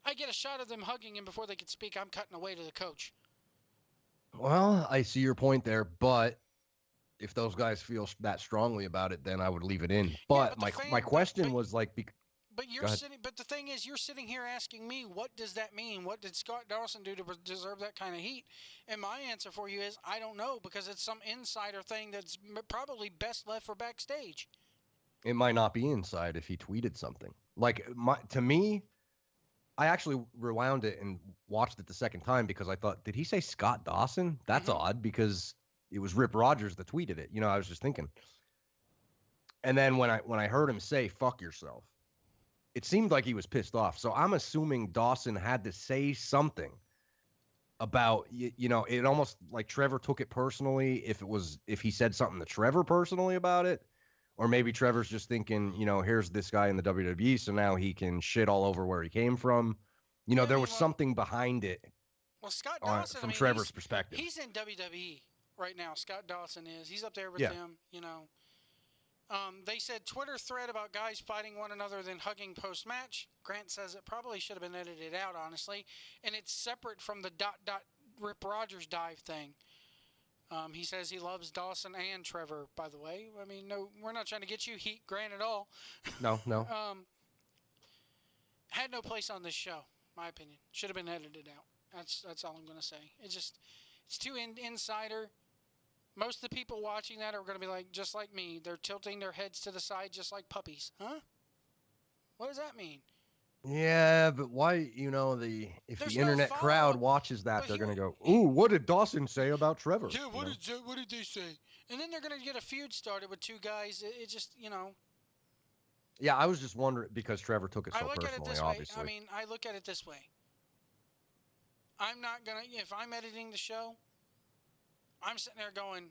I get a shot of them hugging, and before they could speak, I'm cutting away to the coach." Well, I see your point there, but if those guys feel that strongly about it, then I would leave it in. But my question was like, but you're sitting. But the thing is, you're sitting here asking me, what does that mean? What did Scott Dawson do to deserve that kind of heat? And my answer for you is, I don't know, because it's some insider thing that's probably best left for backstage. it might not be inside if he tweeted something. Like to me, I actually rewound it and watched it the second time because I thought, did he say Scott Dawson? That's odd because it was Rip Rogers that tweeted it. I was just thinking. And then when I heard him say "fuck yourself," it seemed like he was pissed off. So I'm assuming Dawson had to say something about it almost like Trevor took it personally if he said something to Trevor personally about it. Or maybe Trevor's just thinking, here's this guy in the WWE, so now he can shit all over where he came from. There was something behind it. Well, Scott Dawson, from Trevor's perspective. He's in WWE right now. Scott Dawson is. He's up there with them, They said Twitter thread about guys fighting one another then hugging post-match. Grant says it probably should have been edited out, honestly. And it's separate from the ... Rip Rogers dive thing. He says he loves Dawson and Trevor, by the way. I mean, no, we're not trying to get you heat, Grant, at all. No. Had no place on this show, my opinion. Should have been edited out. That's all I'm going to say. It's too insider. Most of the people watching that are going to be like, just like me. They're tilting their heads to the side just like puppies. Huh? What does that mean? Yeah, but why, if There's the no internet crowd follow-up. watches that, But they're going to here- go, ooh, what did Dawson say about Trevor? Yeah, what did they say? And then they're going to get a feud started with two guys. It just, Yeah, I was just wondering because Trevor took it so I look at it personally, this obviously. way. I mean, I look at it this way. I'm not going to, if I'm editing the show, I'm sitting there going,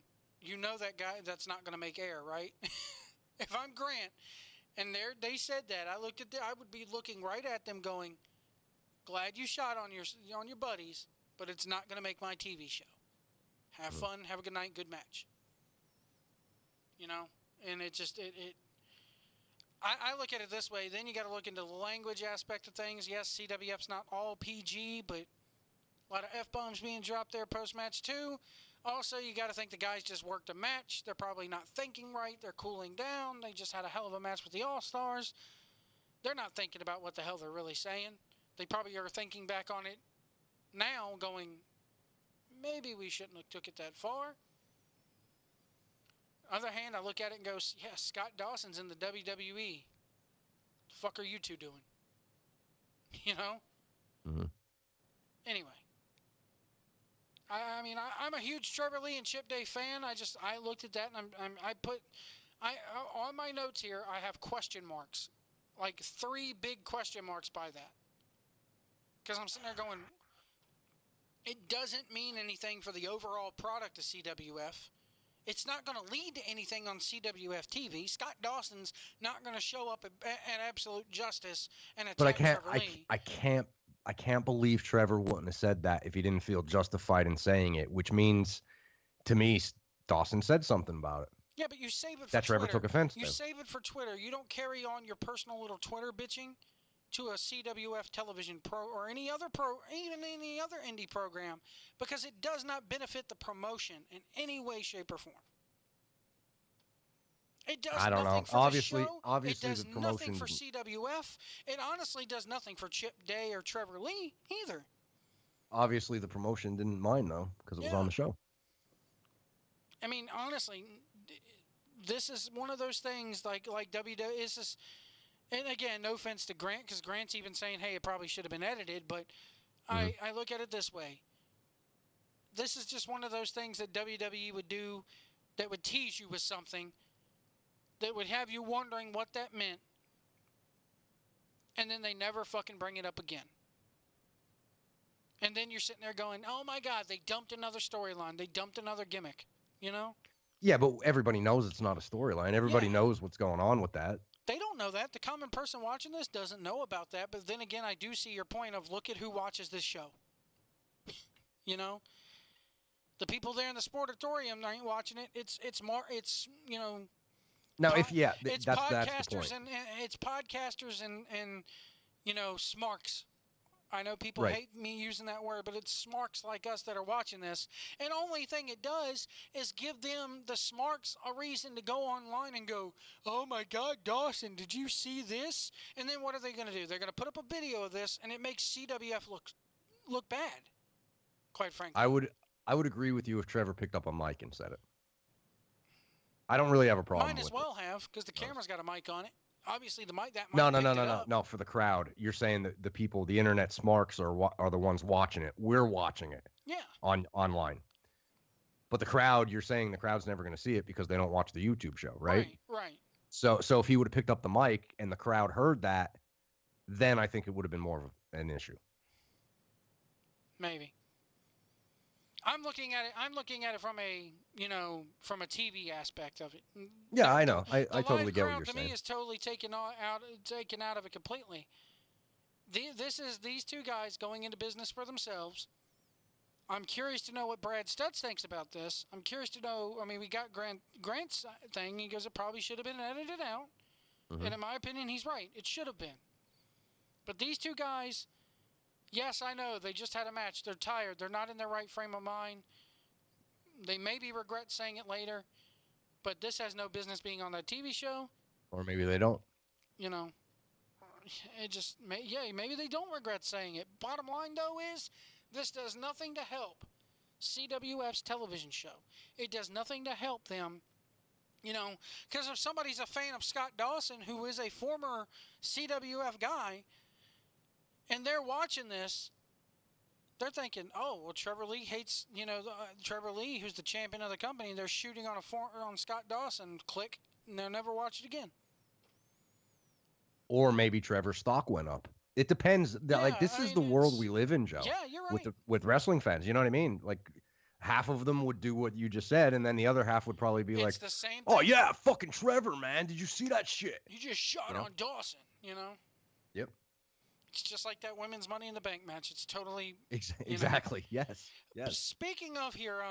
that guy that's not going to make air, right? If I'm Grant and they said that, I would be looking right at them going, glad you shot on your buddies, but it's not going to make my TV show. Have fun, have a good night, good match. And it just, I look at it this way. Then you got to look into the language aspect of things. Yes, CWF's not all PG, but a lot of F-bombs being dropped there post-match too. Also, you got to think the guys just worked a match. They're probably not thinking right. They're cooling down. They just had a hell of a match with the All-Stars. They're not thinking about what the hell they're really saying. They probably are thinking back on it now going, maybe we shouldn't have took it that far. Other hand, I look at it and go, yeah, Scott Dawson's in the WWE. The fuck are you two doing? Anyway. I'm a huge Trevor Lee and Chip Day fan. I looked at that and on my notes here, I have question marks. Like 3 big question marks by that. Because I'm sitting there going, it doesn't mean anything for the overall product of CWF. It's not going to lead to anything on CWF TV. Scott Dawson's not going to show up at Absolute Justice and attack Trevor Lee. I can't believe Trevor wouldn't have said that if he didn't feel justified in saying it, which means, to me, Dawson said something about it. Yeah, but you save it for that Trevor Twitter. took offense You to. save it for Twitter. You don't carry on your personal little Twitter bitching to a CWF television pro or any other even any other indie program, because it does not benefit the promotion in any way, shape, or form. It does I don't nothing know. for Obviously, the show. obviously It does the promotion. nothing for CWF. It honestly does nothing for Chip Day or Trevor Lee either. Obviously, the promotion didn't mind though because it was on the show. I mean, honestly, this is one of those things like WWE is this. And again, no offense to Grant, because Grant's even saying, "Hey, it probably should have been edited." But I look at it this way: this is just one of those things that WWE would do, that would tease you with something, that would have you wondering what that meant, and then they never fucking bring it up again. And then you're sitting there going, "Oh my God, they dumped another storyline. They dumped another gimmick." You know? Yeah, but everybody knows it's not a storyline. Everybody Yeah. knows what's going on with that. They don't know that. The common person watching this doesn't know about that. But then again, I do see your point of look at who watches this show. You know? The people there in the sportatorium ain't watching it. It's more, it's, you know. Now, Pod- if yeah, it's that's the podcasters point. and it's podcasters and you know, smarks. I know people Right. hate me using that word, but it's smarks like us that are watching this. And only thing it does is give them, the smarks, a reason to go online and go, "Oh my God, Dawson, did you see this?" And then what are they going to do? They're going to put up a video of this, and it makes CWF look bad. Quite frankly, I would agree with you if Trevor picked up a mic and said it. I don't really have a problem might with as well have, because the camera's got a mic on it. Obviously, that mic No, picked it up. no. For the crowd, you're saying that the people, the internet smarks, are the ones watching it. We're watching it. Yeah. Online. But the crowd, you're saying the crowd's never going to see it because they don't watch the YouTube show, right? Right. So if he would have picked up the mic and the crowd heard that, then I think it would have been more of an issue. Maybe. I'm looking at it from a, you know, from a TV aspect of it. Yeah, I know. I The totally live get what crowd you're to saying. me is totally taken out of it completely. This is these two guys going into business for themselves. I'm curious to know what Brad Stutz thinks about this. I'm curious to know. I mean, we got Grant's thing. He goes, it probably should have been edited out. And in my opinion, he's right. It should have been. But these two guys, yes, I know they just had a match. They're tired. They're not in their right frame of mind. They maybe regret saying it later, but this has no business being on that TV show. Or maybe they don't. You know, it just, maybe they don't regret saying it. Bottom line, though, is this does nothing to help CWF's television show. It does nothing to help them, you know, because if somebody's a fan of Scott Dawson, who is a former CWF guy, and they're watching this, they're thinking, "Oh, well, Trevor Lee hates, you know, Trevor Lee, who's the champion of the company. They're shooting on Scott Dawson. Click, and they'll never watch it again." Or maybe Trevor's stock went up. It depends. Like, this is the world we live in, Joe. Yeah, you're right. With wrestling fans, you know what I mean? Like, half of them would do what you just said, and then the other half would probably be It's like, the same "Oh thing. yeah, fucking Trevor, man! Did you see that shit?" You just shot on Dawson, you know? Yep. It's just like that women's Money in the Bank match. It's totally Exactly. Yes. Yes. Speaking of here,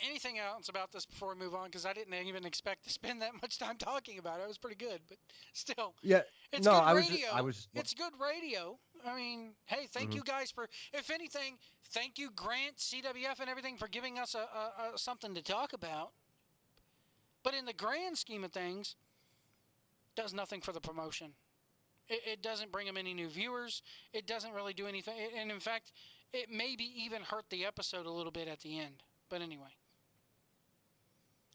anything else about this before we move on? Because I didn't even expect to spend that much time talking about it. It was pretty good, but still. Yeah. It's no, good radio. I was. It's good radio. I mean, hey, thank you guys for, if anything, thank you, Grant, CWF, and everything for giving us a something to talk about. But in the grand scheme of things, does nothing for the promotion. It doesn't bring them any new viewers. It doesn't really do anything. And in fact, it maybe even hurt the episode a little bit at the end. But anyway.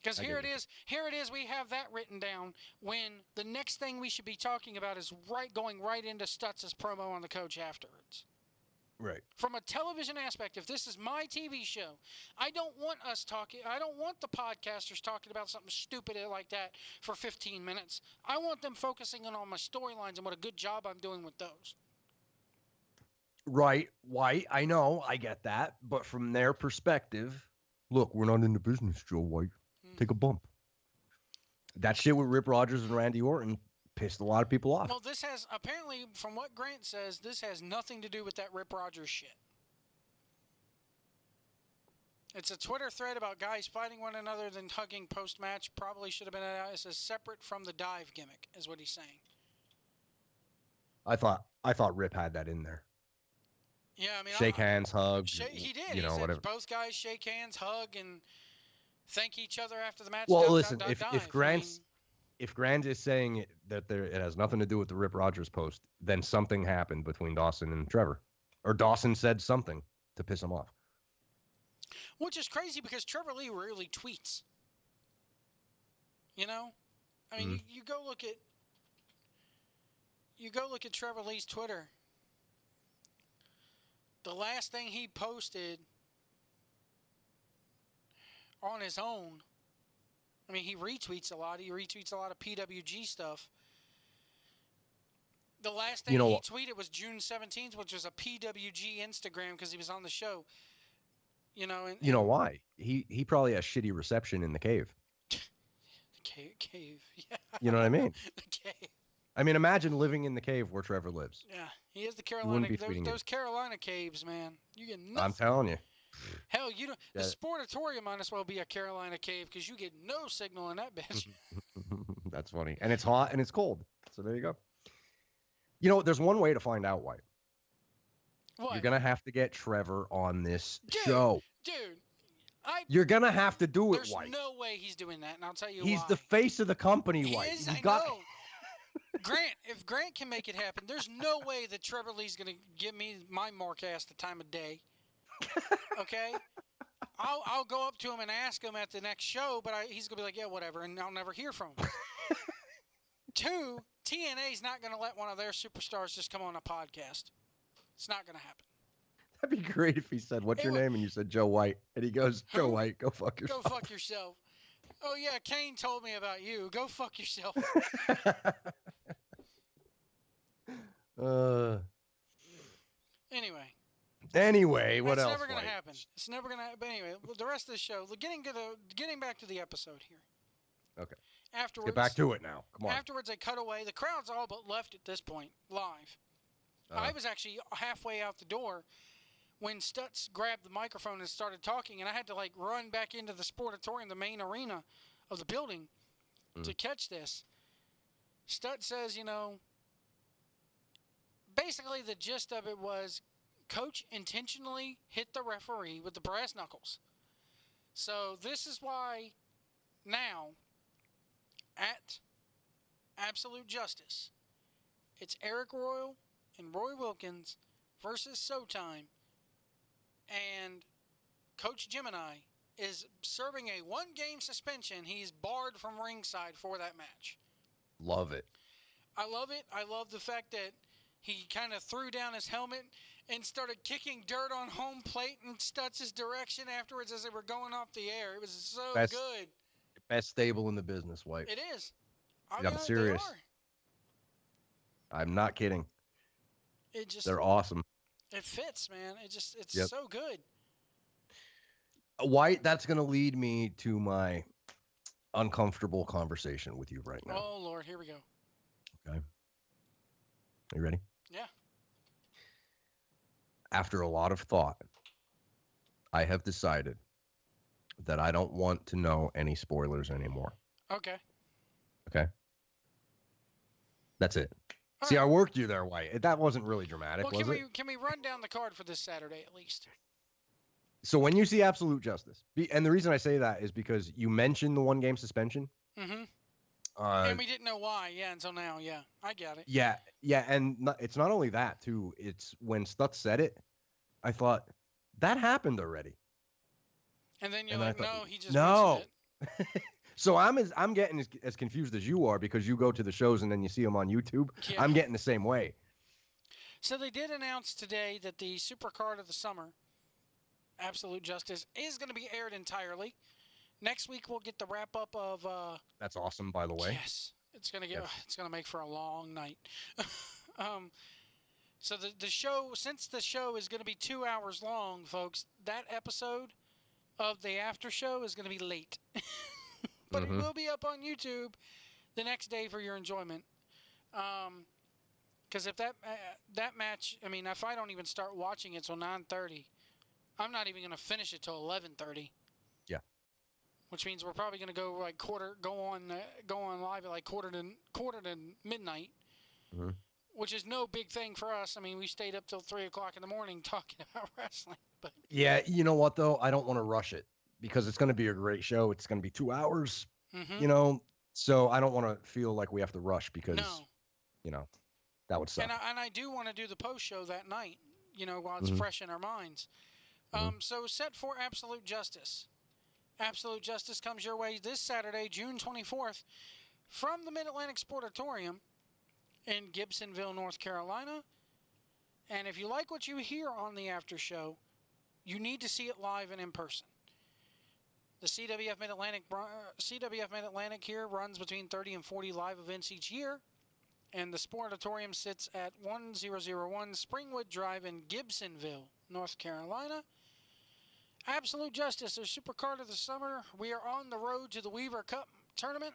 Because here it is. Here it is. We have that written down when the next thing we should be talking about is going right into Stutz's promo on the coach afterwards. Right. From a television aspect, if this is my TV show, I don't want the podcasters talking about something stupid like that for 15 minutes. I want them focusing on my storylines and what a good job I'm doing with those. Right. White. I know. I get that. But from their perspective, look, we're not in the business, Joe White. Take a bump. That shit with Rip Rogers and Randy Orton pissed a lot of people off. Well, this has, apparently, from what Grant says, this has nothing to do with that Rip Rogers shit. It's a Twitter thread about guys fighting one another then hugging post-match. Probably should have been as separate from the dive gimmick, is what he's saying. I thought Rip had that in there. Yeah, I mean, shake hands, hug. He did. You know, he said whatever. Both guys shake hands, hug, and thank each other after the match. Well, listen, if Grant is saying that it has nothing to do with the Rip Rogers post, then something happened between Dawson and Trevor, or Dawson said something to piss him off. Which is crazy because Trevor Lee rarely tweets. You know? I mean, you go look at Trevor Lee's Twitter. The last thing he posted on his own, I mean, he retweets a lot. He retweets a lot of PWG stuff. The last thing he tweeted was June 17th, which was a PWG Instagram because he was on the show. You know, you know why? He probably has shitty reception in the cave. The cave. Yeah. You know what I mean? The cave. I mean, imagine living in the cave where Trevor lives. Yeah, he is the Carolina. Be those Carolina caves, man. You get nothing. I'm telling you. Hell, you don't. The Sportatorium might as well be a Carolina cave because you get no signal in that bitch. That's funny, and it's hot and it's cold. So there you go. You know, there's one way to find out, White. What? You're gonna have to get Trevor on this show. Dude, you're gonna have to do it, White. There's no way he's doing that, and I'll tell you why. He's the face of the company, White. I know. Grant, if Grant can make it happen, there's no way that Trevor Lee's going to give me my Marcast the time of day. Okay? I'll go up to him and ask him at the next show, but he's going to be like, yeah, whatever, and I'll never hear from him. 2, TNA's not going to let one of their superstars just come on a podcast. It's not going to happen. That'd be great if he said, what's your name? And you said Joe White. And he goes, Joe White, go fuck yourself. Go fuck yourself. Oh, yeah, Kane told me about you. Go fuck yourself. Anyway, what else? It's never going to happen. It's never going to happen. But anyway, the rest of the show, getting back to the episode here. Okay. Afterwards, get back to it now. Come on. Afterwards, they cut away. The crowd's all but left at this point, live. I was actually halfway out the door when Stutz grabbed the microphone and started talking, and I had to run back into the Sportatorium, the main arena of the building, to catch this. Stutz says, basically the gist of it was Coach intentionally hit the referee with the brass knuckles. So this is why now at Absolute Justice, it's Eric Royal and Roy Wilkins versus Showtime, and Coach Gemini is serving a 1-game suspension. He's barred from ringside for that match. Love it. I love it. I love the fact that he kind of threw down his helmet and started kicking dirt on home plate in Stutz's direction afterwards as they were going off the air. It was so good. Best stable in the business, White. It is. I'm serious. I'm not kidding. They're awesome. It fits, man. It's so good. White, that's going to lead me to my uncomfortable conversation with you right now. Oh, Lord. Here we go. Okay. Are you ready? Yeah. After a lot of thought, I have decided that I don't want to know any spoilers anymore. Okay. Okay? That's it. See, I worked you there, White. That wasn't really dramatic, was it? Can we run down the card for this Saturday at least? So when you see Absolute Justice, and the reason I say that is because you mentioned the 1-game suspension. Mm-hmm. And we didn't know why, until now, I get it. Yeah, and it's not only that, too. It's when Stutz said it, I thought, that happened already. And then you're like, no, he just no. mentioned it. So I'm getting as confused as you are because you go to the shows and then you see them on YouTube. Yeah. I'm getting the same way. So they did announce today that the Supercard of the Summer, Absolute Justice, is going to be aired entirely. Next week we'll get the wrap up of. That's awesome, by the way. Yes, it's gonna make for a long night. So the show, since the show is going to be 2 hours long, folks, that episode of the after show is going to be late. But it will be up on YouTube the next day for your enjoyment. Because if that match, I mean, if I don't even start watching it till 9:30, I'm not even going to finish it till 11:30. Yeah. Which means we're probably going to go go on live at quarter to midnight. Mm-hmm. Which is no big thing for us. I mean, we stayed up till 3:00 in the morning talking about wrestling. But yeah, you know what though? I don't want to rush it because it's going to be a great show. It's going to be 2 hours. Mm-hmm. So I don't want to feel like we have to rush because, that would suck. And I do want to do the post show that night, while it's fresh in our minds. So set for Absolute Justice. Absolute Justice comes your way this Saturday, June 24th, from the Mid-Atlantic Sportatorium in Gibsonville, North Carolina. And if you like what you hear on the after show, you need to see it live and in person. The CWF Mid-Atlantic here runs between 30 and 40 live events each year. And the Sportatorium sits at 1001 Springwood Drive in Gibsonville, North Carolina. Absolute Justice, their supercard of the summer. We are on the road to the Weaver Cup tournament.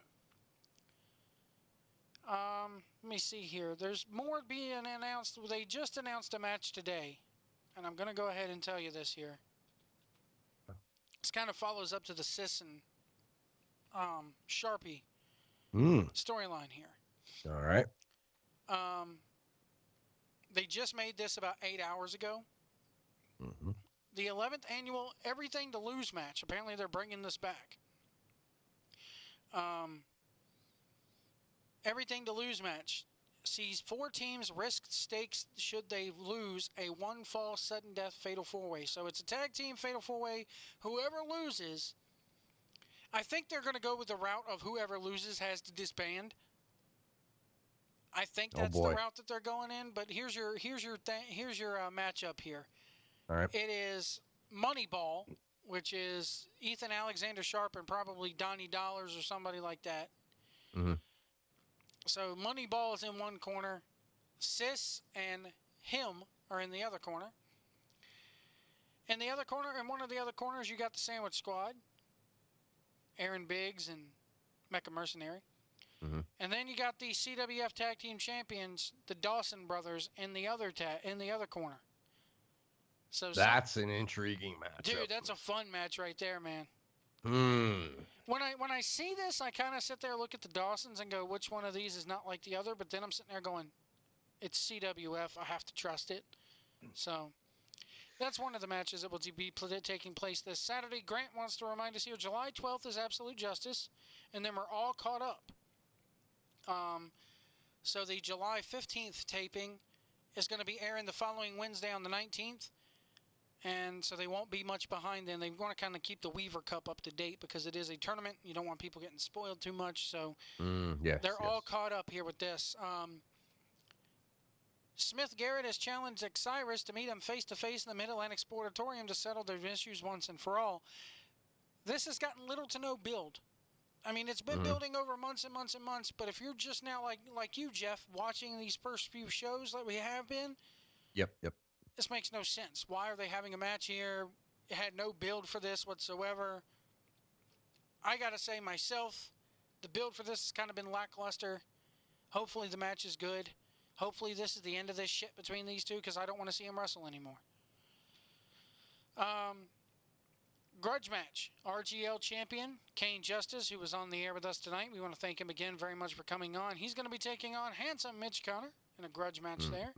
Let me see here. There's more being announced. They just announced a match today. And I'm going to go ahead and tell you this here. This kind of follows up to the Sis and Sharpie storyline here. All right. They just made this about 8 hours ago. The 11th annual Everything to Lose match. Apparently they're bringing this back. Everything to Lose match sees 4 teams risk stakes should they lose a one fall sudden death fatal 4-way. So it's a tag team fatal 4-way. Whoever loses, I think they're going to go with the route of whoever loses has to disband. I think that's the route that they're going in. But here's your matchup here. All right. It is Moneyball, which is Ethan Alexander Sharp and probably Donnie Dollars or somebody like that. So Moneyball is in one corner. Sis and him are in the other corner. In the other corner, in one of the other corners, you got the Sandwich Squad. Aaron Biggs and Mecha Mercenary. And then you got the CWF Tag Team Champions, the Dawson Brothers, in the other corner. So that's an intriguing match. Dude, that's a fun match right there, man. When I see this, I kind of sit there, look at the Dawsons, and go, which one of these is not like the other? But then I'm sitting there going, it's CWF. I have to trust it. So that's one of the matches that will be taking place this Saturday. Grant wants to remind us here, July 12th is Absolute Justice, and then we're all caught up. So the July 15th taping is going to be airing the following Wednesday on the 19th. And so they won't be much behind then. They want to kind of keep the Weaver Cup up to date because it is a tournament. You don't want people getting spoiled too much. So they're all caught up here with this. Smith Garrett has challenged Osiris to meet him face-to-face in the Mid-Atlantic Sportatorium to settle their issues once and for all. This has gotten little to no build. I mean, it's been building over months and months and months, but if you're just now like you, Jeff, watching these first few shows that we have been, this makes no sense. Why are they having a match here? It had no build for this whatsoever. I got to say myself, the build for this has kind of been lackluster. Hopefully the match is good. Hopefully this is the end of this shit between these two because I don't want to see them wrestle anymore. Grudge match. RGL champion, Kane Justice, who was on the air with us tonight. We want to thank him again very much for coming on. He's going to be taking on handsome Mitch Connor in a grudge match there.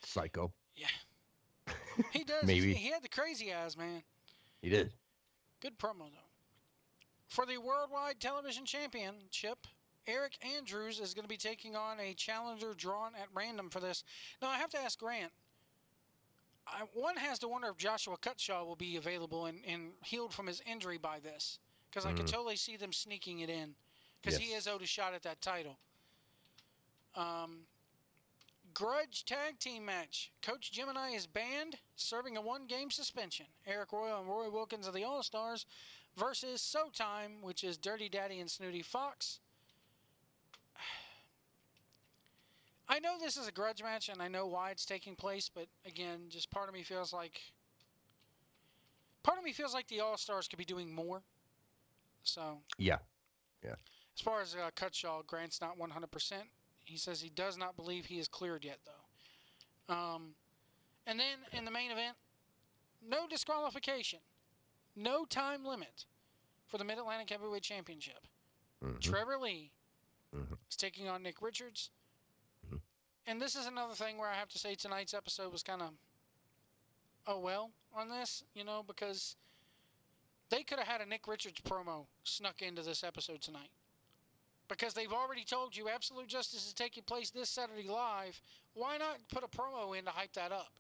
Psycho. Yeah. He does. Maybe. He had the crazy eyes, man. He did. Good promo, though. For the Worldwide Television Championship, Eric Andrews is going to be taking on a challenger drawn at random for this. Now, I have to ask Grant. One has to wonder if Joshua Cutshaw will be available and healed from his injury by this. Because I could totally see them sneaking it in. Because he is owed a shot at that title. Grudge tag team match. Coach Gemini is banned, serving a 1-game suspension. Eric Royal and Roy Wilkins of the All-Stars versus SoTime, which is Dirty Daddy and Snooty Fox. I know this is a grudge match, and I know why it's taking place, but again, just part of me feels like the All-Stars could be doing more. So yeah. As far as Cutshaw, Grant's not 100%. He says he does not believe he is cleared yet, though. And then in the main event, no disqualification, no time limit for the Mid-Atlantic Heavyweight Championship. Trevor Lee is taking on Nick Richards. And this is another thing where I have to say tonight's episode was kind of, on this, because they could have had a Nick Richards promo snuck into this episode tonight. Because they've already told you Absolute Justice is taking place this Saturday live. Why not put a promo in to hype that up?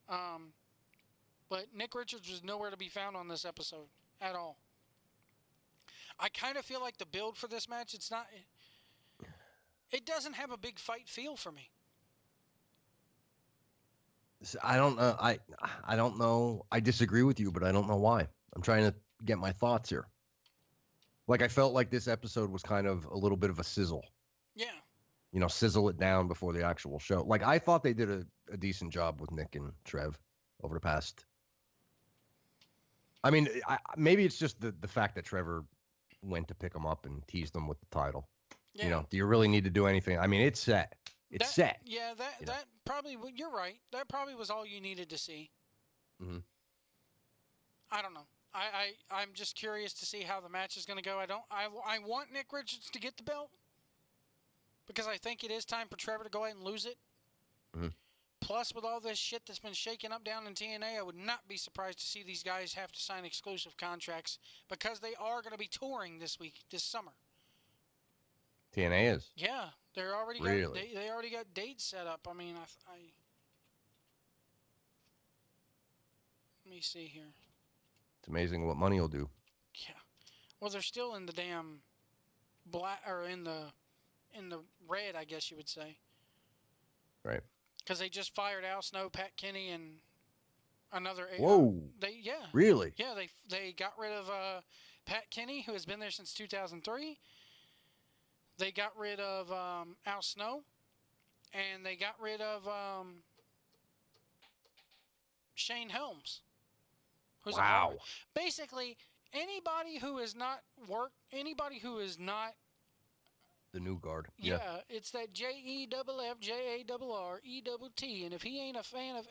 But Nick Richards was nowhere to be found on this episode at all. I kind of feel like the build for this match, it doesn't have a big fight feel for me. I don't know. I don't know. I disagree with you, but I don't know why. I'm trying to get my thoughts here. Like, I felt like this episode was kind of a little bit of a sizzle. Yeah. You know, sizzle it down before the actual show. Like, I thought they did a decent job with Nick and Trev over the past. I mean, maybe it's just the fact that Trevor went to pick him up and teased them with the title. Yeah. You know, do you really need to do anything? I mean, it's set. It's set. Yeah, that probably, you're right. That probably was all you needed to see. Mm-hmm. I don't know. I'm just curious to see how the match is going to go. I want Nick Richards to get the belt because I think it is time for Trevor to go ahead and lose it. Mm-hmm. Plus, with all this shit that's been shaking up down in TNA, I would not be surprised to see these guys have to sign exclusive contracts because they are going to be touring this summer. TNA is. Yeah, they're already really? They already got dates set up. I mean, let me see here. It's amazing what money will do. Yeah. Well, they're still in the damn black, or in the red, I guess you would say. Right. Because they just fired Al Snow, Pat Kenny, and another. Whoa. Yeah. Really? Yeah, they got rid of Pat Kenny, who has been there since 2003. They got rid of Al Snow, and they got rid of Shane Helms. Wow. Basically, anybody who is not The new guard. Yeah, it's that JEFF-JARRETT, and if he ain't a fan of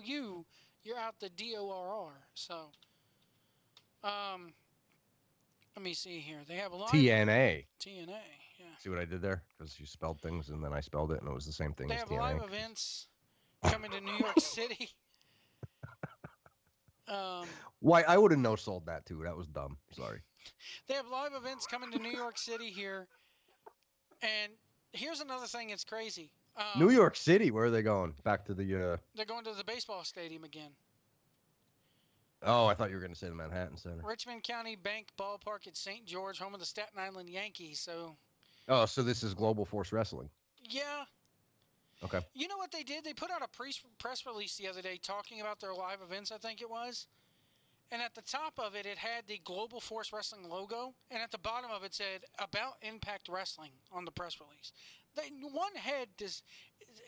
YOU, you're out the DORR. So, let me see here. They have a lot. TNA. TNA, yeah. See what I did there? Because you spelled things and then I spelled it and it was the same thing They as have TNA. live events coming to New York City. Why? I would have no-sold that too. That was dumb. Sorry. They have live events coming to New York City here. And here's another thing that's crazy. New York City? Where are they going? Back to the... They're going to the baseball stadium again. Oh, I thought you were going to say the Manhattan Center. Richmond County Bank Ballpark at St. George, home of the Staten Island Yankees. So. Oh, so this is Global Force Wrestling. Yeah. Okay. You know what they did? They put out a press release the other day talking about their live events, I think it was. And at the top of it, it had the Global Force Wrestling logo. And at the bottom of it said, about Impact Wrestling on the press release.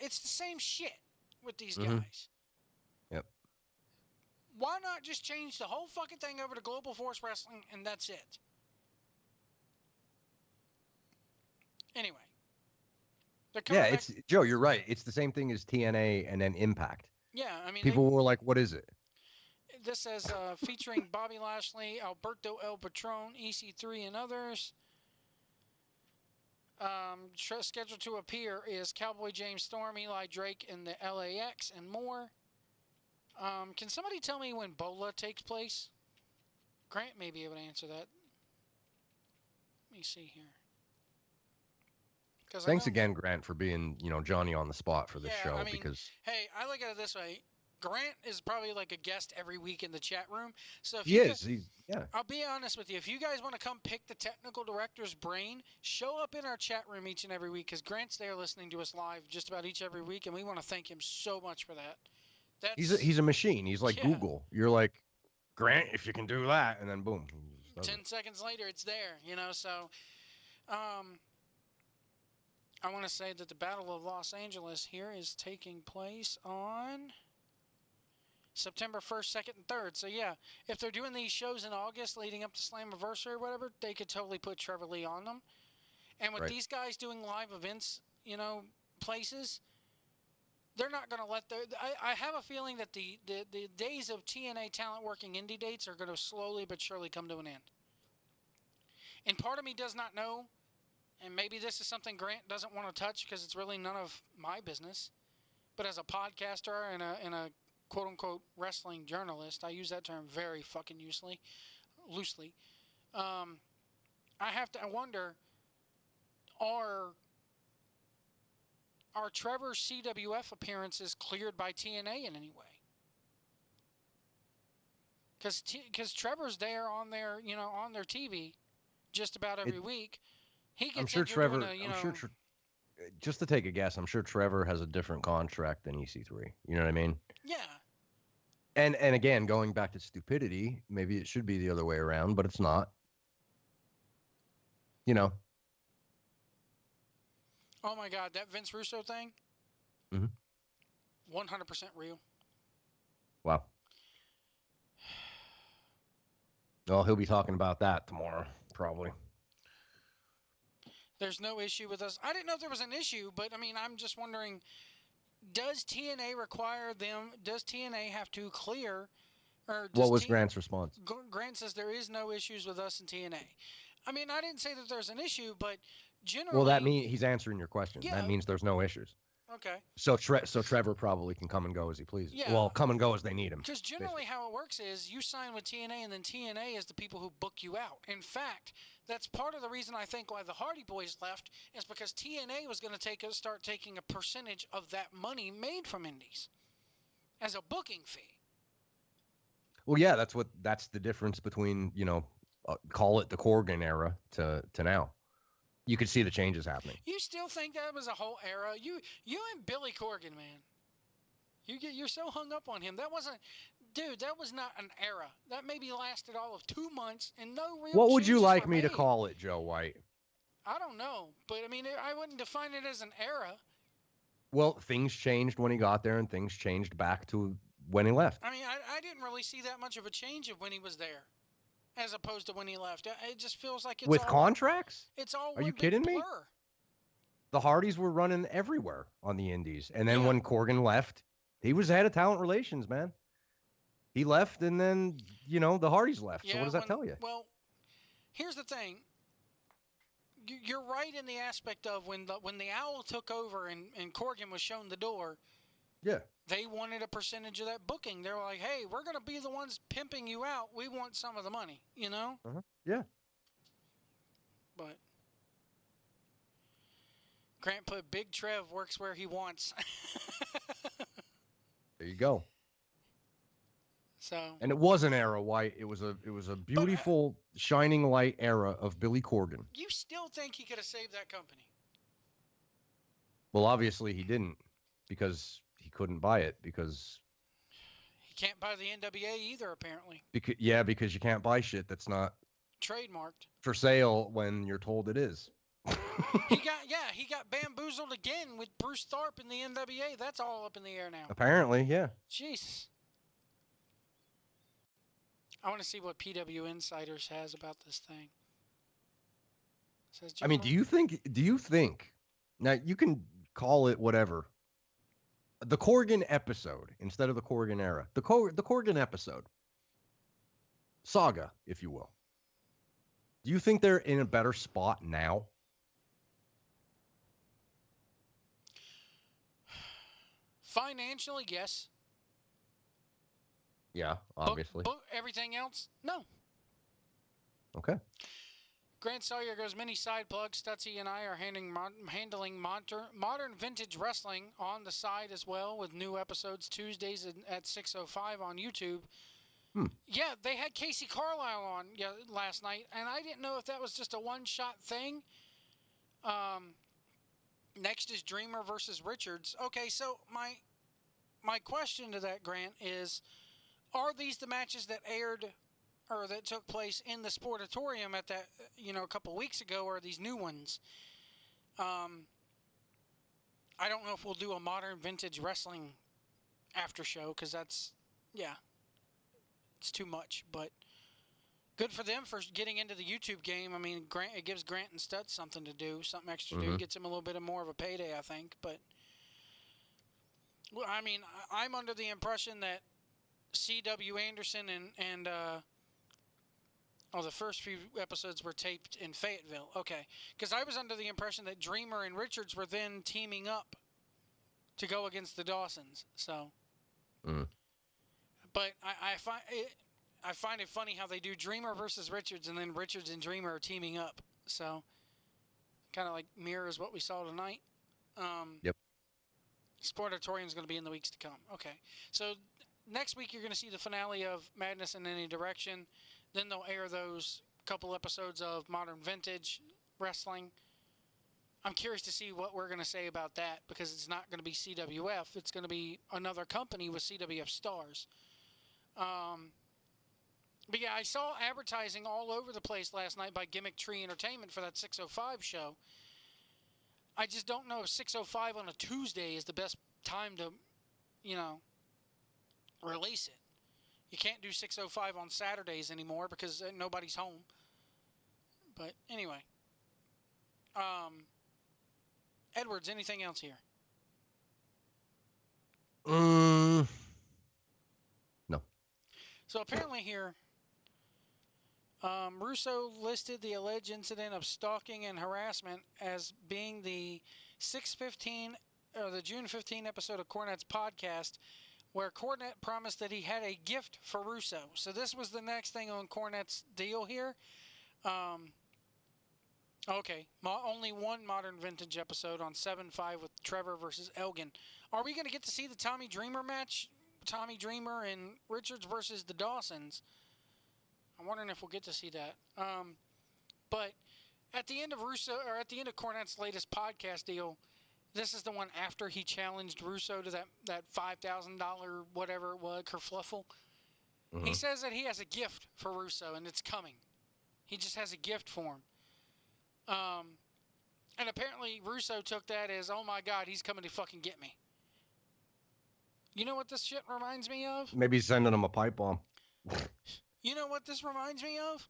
It's the same shit with these guys. Yep. Why not just change the whole fucking thing over to Global Force Wrestling and that's it? Anyway. Yeah, it's Joe, you're right. It's the same thing as TNA and then Impact. Yeah, I mean, people were like, "What is it?" This says featuring Bobby Lashley, Alberto El Patron, EC3, and others. Scheduled to appear is Cowboy James Storm, Eli Drake, and the LAX, and more. Can somebody tell me when Bola takes place? Grant may be able to answer that. Let me see here. Thanks again, Grant, for being, Johnny on the spot for this show. I mean, because hey, I look at it this way. Grant is probably like a guest every week in the chat room. So if I'll be honest with you. If you guys want to come pick the technical director's brain, show up in our chat room each and every week because Grant's there listening to us live just about every week, and we want to thank him so much for that. He's a machine. He's like Google. You're like, Grant, if you can do that, and then boom. 10 seconds later, it's there. So, I want to say that the Battle of Los Angeles here is taking place on September 1st, 2nd, and 3rd. So, yeah, if they're doing these shows in August leading up to Slammiversary or whatever, they could totally put Trevor Lee on them. And with these guys doing live events, places, they're not going to let I have a feeling that the days of TNA talent working indie dates are going to slowly but surely come to an end. And part of me does not know, and maybe this is something Grant doesn't want to touch because it's really none of my business, but as a podcaster and a quote-unquote wrestling journalist, I use that term very fucking loosely. I wonder, are are Trevor's CWF appearances cleared by TNA in any way? Because Trevor's there on their on their TV just about every week. He gets I'm sure injured Trevor. doing I'm sure. Just to take a guess, I'm sure Trevor has a different contract than EC3. You know what I mean? Yeah. And again, going back to stupidity, maybe it should be the other way around, but it's not. You know. Oh my God, that Vince Russo thing. 100% real. Wow. Well, he'll be talking about that tomorrow, probably. There's no issue with us. I didn't know if there was an issue, but I mean, I'm just wondering, does TNA require them? Does TNA have to clear? Or does What was Grant's response? Grant says there is no issues with us in TNA. I mean, I didn't say that there's an issue, but generally. Well, that means he's answering your question. Yeah. That means there's no issues. Okay. So Trevor probably can come and go as he pleases. Yeah. Well, come and go as they need him. Because generally how it works is you sign with TNA, and then TNA is the people who book you out. In fact, that's part of the reason I think why the Hardy Boys left is because TNA was going to start taking a percentage of that money made from indies as a booking fee. Well, yeah, that's the difference between, call it the Corgan era to now. You could see the changes happening. You still think that was a whole era? You and Billy Corgan, man. You're so hung up on him. That wasn't, dude. That was not an era. That maybe lasted all of 2 months and no real. What would you changes like were me to made. call it, Joe White? I don't know, but I mean, I wouldn't define it as an era. Well, things changed when he got there, and things changed back to when he left. I mean, I didn't really see that much of a change of when he was there, as opposed to when he left. It just feels like it's with all, contracts. It's all. Are you one big kidding me? blur. The Hardys were running everywhere on the Indies, and then Yeah. when Corgan left, he was head of talent relations, man. He left, and then the Hardys left. So what does that tell you? Well, here's the thing. You're right in the aspect of when the Owl took over and Corgan was shown the door. Yeah. They wanted a percentage of that booking. They were like, "Hey, we're going to be the ones pimping you out. We want some of the money." Yeah. But Grant put Big Trev works where he wants. There you go. So. And it was an era, White. It was a beautiful, shining light era of Billy Corgan. You still think he could have saved that company? Well, obviously he didn't, because he couldn't buy it, because He can't buy the NWA either, apparently. because you can't buy shit that's not Trademarked. for sale when you're told it is. He got bamboozled again with Bruce Tharpe in the NWA. That's all up in the air now. Apparently, yeah. Jesus. I want to see what PW Insiders has about this thing. Says I mean, do you think now you can call it whatever, the Corgan episode instead of the Corgan era, the Corgan episode saga, if you will, do you think they're in a better spot now? Financially, yes. Yeah, obviously. But everything else, no. Okay. Grant Sawyer goes, many side plugs. Stutzy and I are handling modern vintage wrestling on the side as well, with new episodes Tuesdays at 6:05 on YouTube. Yeah, they had Casey Carlisle on last night, and I didn't know if that was just a one-shot thing. Next is Dreamer versus Richards. Okay, so my question to that, Grant, is, are these the matches that aired or that took place in the Sportatorium at that, a couple weeks ago, or are these new ones? I don't know if we'll do a modern vintage wrestling after show, because it's too much, but good for them for getting into the YouTube game. I mean, it gives Grant and Stutz something to do, something extra to do, gets him a little bit more of a payday, I think. But, well, I mean, I'm under the impression that C.W. Anderson and the first few episodes were taped in Fayetteville. Okay. Because I was under the impression that Dreamer and Richards were then teaming up to go against the Dawsons. So. But I find it funny how they do Dreamer versus Richards, and then Richards and Dreamer are teaming up. So, kind of like mirrors what we saw tonight. Yep. Sportatorium is going to be in the weeks to come. Okay. So next week you're going to see the finale of Madness in Any Direction. Then they'll air those couple episodes of Modern Vintage Wrestling. I'm curious to see what we're going to say about that because it's not going to be CWF. It's going to be another company with CWF stars. But yeah, I saw advertising all over the place last night by Gimmick Tree Entertainment for that 605 show. I just don't know if 605 on a Tuesday is the best time to, release it. You can't do 605 on Saturdays anymore because nobody's home. But anyway. Edwards, anything else here? No. So apparently here, Russo listed the alleged incident of stalking and harassment as being the the June 15 episode of Cornette's podcast, where Cornette promised that he had a gift for Russo. So this was the next thing on Cornette's deal here. Okay, only one Modern Vintage episode on 7-5 with Trevor versus Elgin. Are we going to get to see the Tommy Dreamer match? Tommy Dreamer and Richards versus the Dawsons. I'm wondering if we'll get to see that. But at the end of Cornette's latest podcast deal, this is the one after he challenged Russo to that $5,000 whatever it was, kerfluffle. He says that he has a gift for Russo, and it's coming. He just has a gift for him. And apparently Russo took that as, oh my God, he's coming to fucking get me. You know what this shit reminds me of? Maybe sending him a pipe bomb. You know what this reminds me of?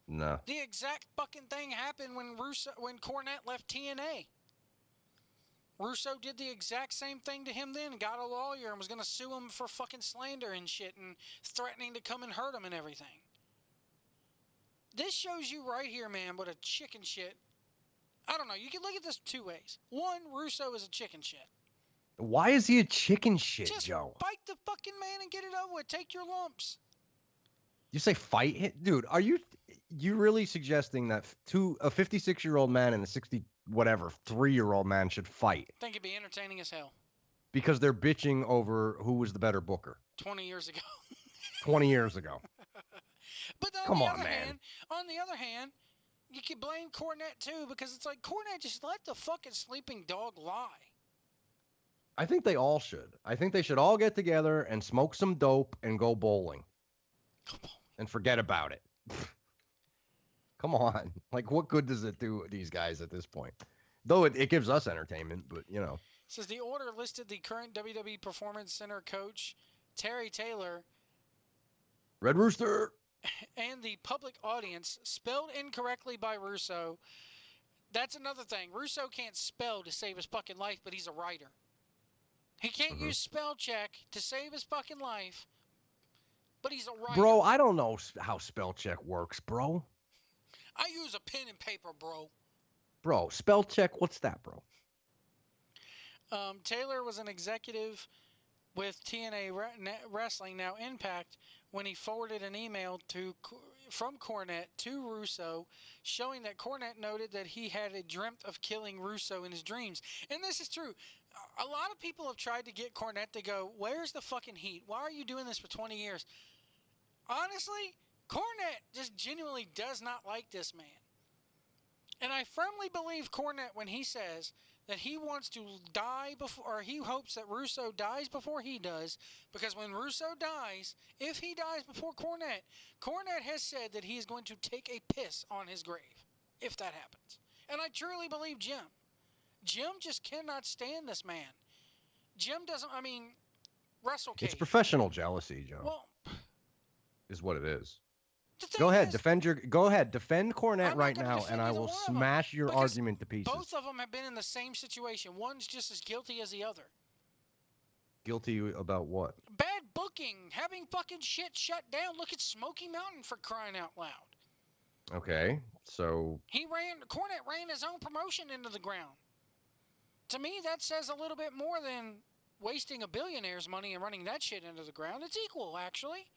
No. The exact fucking thing happened when Cornette left TNA. Russo did the exact same thing to him then, got a lawyer and was going to sue him for fucking slander and shit and threatening to come and hurt him and everything. This shows you right here, man, what a chicken shit. I don't know. You can look at this two ways. One, Russo is a chicken shit. Why is he a chicken shit, Just Joe? bite the fucking man and get it over with. Take your lumps. You say fight him? Dude, are you really suggesting that a 56-year-old man and a 3-year-old man should fight? I think it'd be entertaining as hell. Because they're bitching over who was the better booker. 20 years ago. 20 years ago. But on the other hand, you can blame Cornette too, because it's like Cornette just let the fucking sleeping dog lie. I think they all should. I think they should all get together and smoke some dope and go bowling. And forget about it. Come on. Like, what good does it do these guys at this point? Though it gives us entertainment, but, It says the order listed the current WWE Performance Center coach, Terry Taylor. Red Rooster. And the public audience, spelled incorrectly by Russo. That's another thing. Russo can't spell to save his fucking life, but he's a writer. He can't use spell check to save his fucking life, but he's a writer. Bro, I don't know how spell check works, bro. I use a pen and paper, bro. Bro, spell check, what's that, bro? Taylor was an executive with TNA Wrestling, now Impact, when he forwarded an email from Cornette to Russo, showing that Cornette noted that he had dreamt of killing Russo in his dreams. And this is true. A lot of people have tried to get Cornette to go, where's the fucking heat? Why are you doing this for 20 years? Honestly, Cornette just genuinely does not like this man. And I firmly believe Cornette when he says that he wants to die before, or he hopes that Russo dies before he does, because when Russo dies, if he dies before Cornette, Cornette has said that he is going to take a piss on his grave, if that happens. And I truly believe Jim. Jim just cannot stand this man. Jim doesn't, WrestleCade. It's professional jealousy, Joe. Well, is what it is. Go ahead, defend Cornette right now, and I will smash your argument to pieces. Both of them have been in the same situation. One's just as guilty as the other. Guilty about what? Bad booking, having fucking shit shut down. Look at Smoky Mountain, for crying out loud. Okay, so Cornette ran his own promotion into the ground. To me, that says a little bit more than wasting a billionaire's money and running that shit into the ground. It's equal, actually.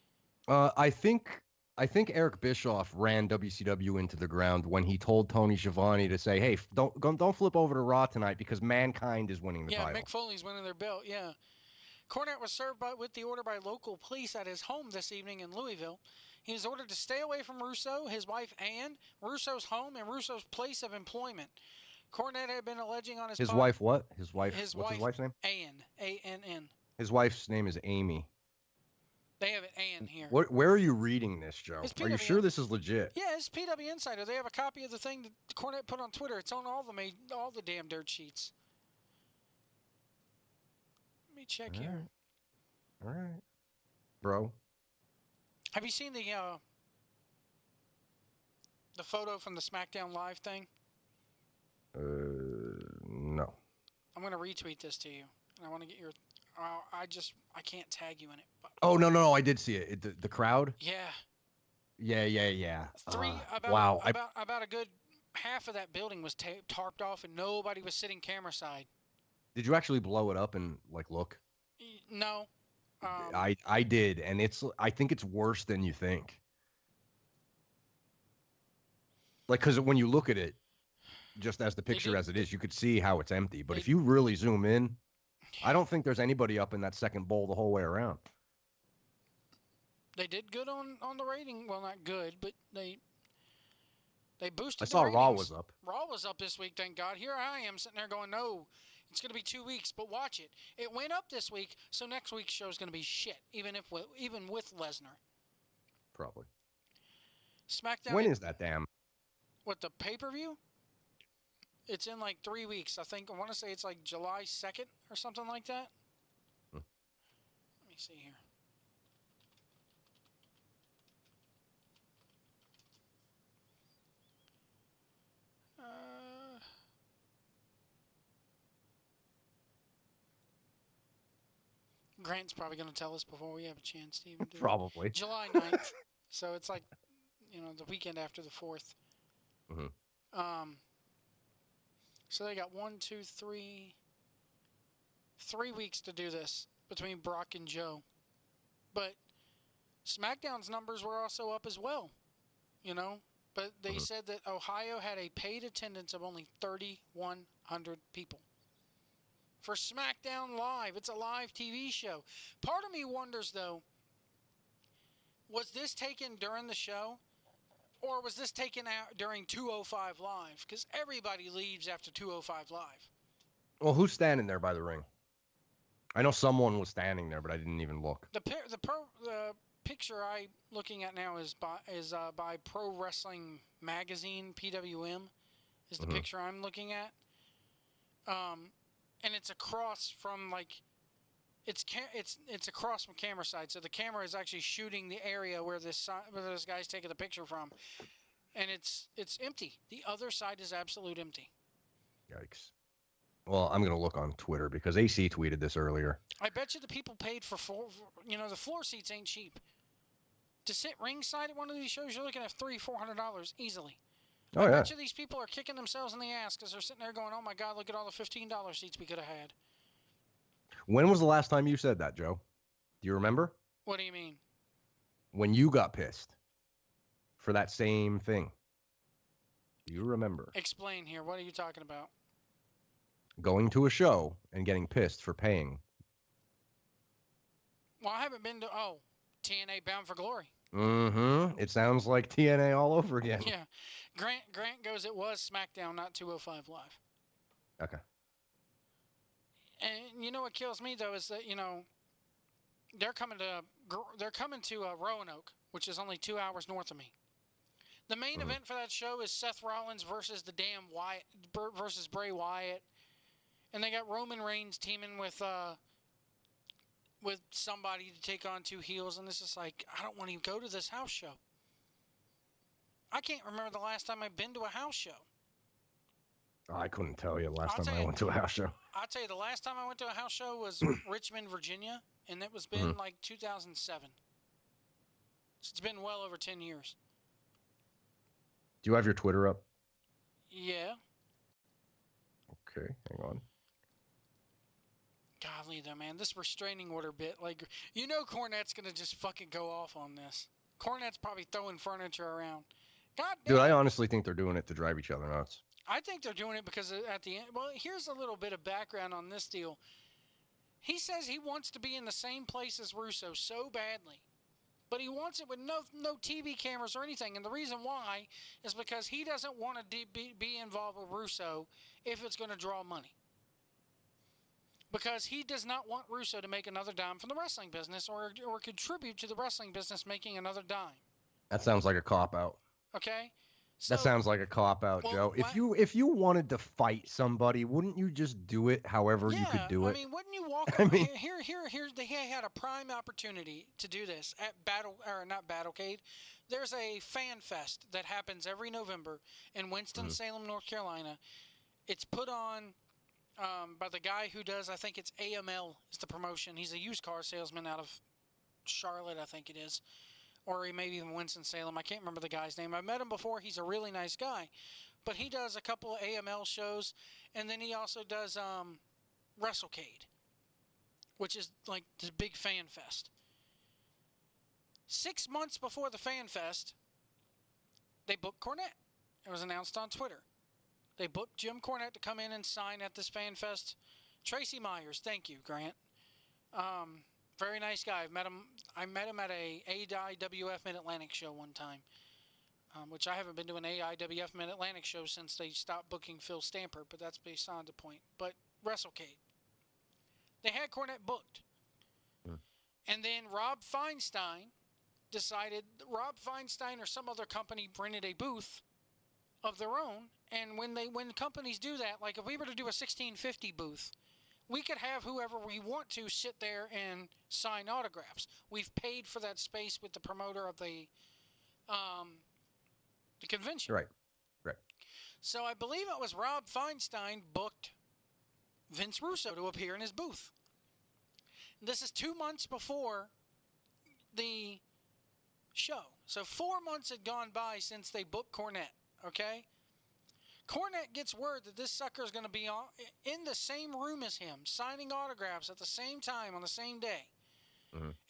I think I think Eric Bischoff ran WCW into the ground when he told Tony Schiavone to say, "Hey, don't flip over to Raw tonight because Mankind is winning the Yeah, title." Mick Foley's winning their belt. Yeah. Cornette was served with the order by local police at his home this evening in Louisville. He was ordered to stay away from Russo, his wife Ann, Russo's home, and Russo's place of employment. Cornette had been alleging on His wife what? His wife. His What's wife, his wife's name? Ann, A-N-N. His wife's name is Amy. They have it Ann here. Where are you reading this, Joe? It's Are you PWN. sure this is legit? Yeah, it's PW Insider. They have a copy of the thing that Cornette put on Twitter. It's on all the damn dirt sheets. Let me check here. All right, bro. Have you seen the photo from the SmackDown Live thing? No. I'm gonna retweet this to you, and I want to get your. I can't tag you in it. But Oh no! I did see it. The crowd. yeah. Yeah. About Wow. about a good half of that building was tarped off, and nobody was sitting camera side. Did you actually blow it up and like look? No. I did, and I think it's worse than you think. Like, because when you look at it, just as the picture as it is, you could see how it's empty. But if you really zoom in, I don't think there's anybody up in that second bowl the whole way around. They did good on the rating. Well, not good, but they boosted. I saw the ratings. Raw was up. Raw was up this week, thank God. Here I am sitting there going, no, it's going to be 2 weeks, but watch it. It went up this week, so next week's show is going to be shit, even with Lesnar. Probably. SmackDown. When is that damn? What, the pay-per-view? It's in like 3 weeks. I want to say it's like July 2nd or something like that. Let me see here. Grant's probably going to tell us before we have a chance to even do Probably. it. July 9th. So it's like, the weekend after the 4th. Mm-hmm. So they got 3 weeks to do this between Brock and Joe. But SmackDown's numbers were also up as well, But they said that Ohio had a paid attendance of only 3,100 people. For SmackDown Live, it's a live TV show. Part of me wonders, though, was this taken during the show? Or was this taken out during 205 Live? Because everybody leaves after 205 Live. Well, who's standing there by the ring? I know someone was standing there, but I didn't even look. The picture I'm looking at now is by Pro Wrestling Magazine, PWM, is the picture I'm looking at. And it's across from it's across from camera side, so the camera is actually shooting the area where this guy's taking the picture from, and it's empty. The other side is absolute empty. Yikes. Well, I'm gonna look on Twitter because AC tweeted this earlier. I bet you the people paid for the floor seats ain't cheap. To sit ringside at one of these shows, you're looking at $300-$400 easily. I bet you these people are kicking themselves in the ass because they're sitting there going, "Oh my God, look at all the $15 seats we could have had." When was the last time you said that, Joe? Do you remember? What do you mean? When you got pissed for that same thing. Do you remember? Explain here. What are you talking about? Going to a show and getting pissed for paying. Well, I haven't been to TNA Bound for Glory. Mm-hmm. It sounds like TNA all over again. Yeah. Grant goes, it was SmackDown, not 205 Live. Okay. And you know what kills me though is that they're coming to Roanoke, which is only 2 hours north of me. The main event for that show is Seth Rollins versus versus Bray Wyatt, and they got Roman Reigns teaming with somebody to take on two heels, and this is like, I don't want to even go to this house show. I can't remember the last time I've been to a house show. I couldn't tell you the last time I went to a house show. I'll tell you, the last time I went to a house show was Richmond, Virginia, and it was been like 2007. So it's been well over 10 years. Do you have your Twitter up? Yeah. Okay, hang on. Golly, though, man, this restraining order bit, Cornette's going to just fucking go off on this. Cornette's probably throwing furniture around. God Dude, damn. I honestly think they're doing it to drive each other nuts. I think they're doing it because at the end. Well, here's a little bit of background on this deal. He says he wants to be in the same place as Russo so badly, but he wants it with no TV cameras or anything. And the reason why is because he doesn't want to be involved with Russo if it's going to draw money. Because he does not want Russo to make another dime from the wrestling business or contribute to the wrestling business making another dime. That sounds like a cop-out. Okay? So, That sounds like a cop-out, well, Joe. If you wanted to fight somebody, wouldn't you just do it however you could do it? I mean, wouldn't you walk I over mean- here? They had a prime opportunity to do this at not Battlecade. There's a fan fest that happens every November in Winston-Salem, North Carolina. It's put on by the guy who does, I think it's AML is the promotion. He's a used car salesman out of Charlotte, I think it is. Or he may be even Winston-Salem. I can't remember the guy's name. I've met him before. He's a really nice guy. But he does a couple of AML shows, and then he also does WrestleCade, which is like the big fan fest. 6 months before the fan fest, they booked Cornette. It was announced on Twitter. They booked Jim Cornette to come in and sign at this fan fest. Tracy Myers, thank you, Grant. Very nice guy. I met him at a AIWF Mid-Atlantic show one time, which I haven't been to an AIWF Mid-Atlantic show since they stopped booking Phil Stamper, but that's beside the point. But WrestleCade. They had Cornette booked. And then Rob Feinstein or some other company rented a booth of their own. And when companies do that, like if we were to do a 1650 booth, we could have whoever we want to sit there and sign autographs. We've paid for that space with the promoter of the convention. Right. So I believe it was Rob Feinstein booked Vince Russo to appear in his booth. This is 2 months before the show. So 4 months had gone by since they booked Cornette, okay? Cornette gets word that this sucker is going to be in the same room as him, signing autographs at the same time on the same day,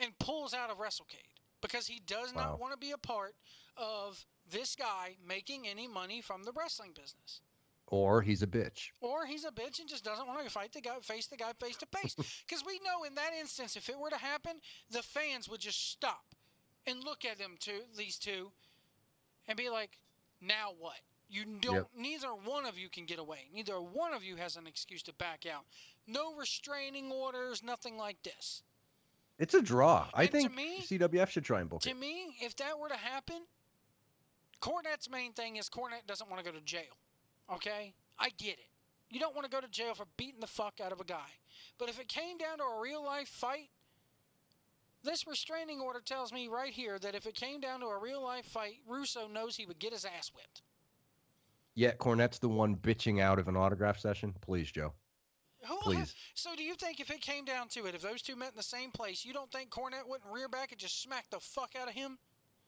and pulls out of WrestleCade because he does not want to be a part of this guy making any money from the wrestling business. Or he's a bitch. Or he's a bitch and just doesn't want to face the guy face to face. Because we know in that instance, if it were to happen, the fans would just stop and look at these two, and be like, now what? You don't. Neither one of you can get away. Neither one of you has an excuse to back out. No restraining orders, nothing like this. It's a draw. I And to think me- CWF should try and book To it. me, if that were to happen, Cornette's main thing is Cornette doesn't want to go to jail. Okay? I get it. You don't want to go to jail for beating the fuck out of a guy. But if it came down to a real-life fight, this restraining order tells me right here that if it came down to a real-life fight, Russo knows he would get his ass whipped. Yet Cornette's the one bitching out of an autograph session. Please, Joe. Please. So do you think if it came down to it, if those two met in the same place, you don't think Cornette wouldn't rear back and just smack the fuck out of him?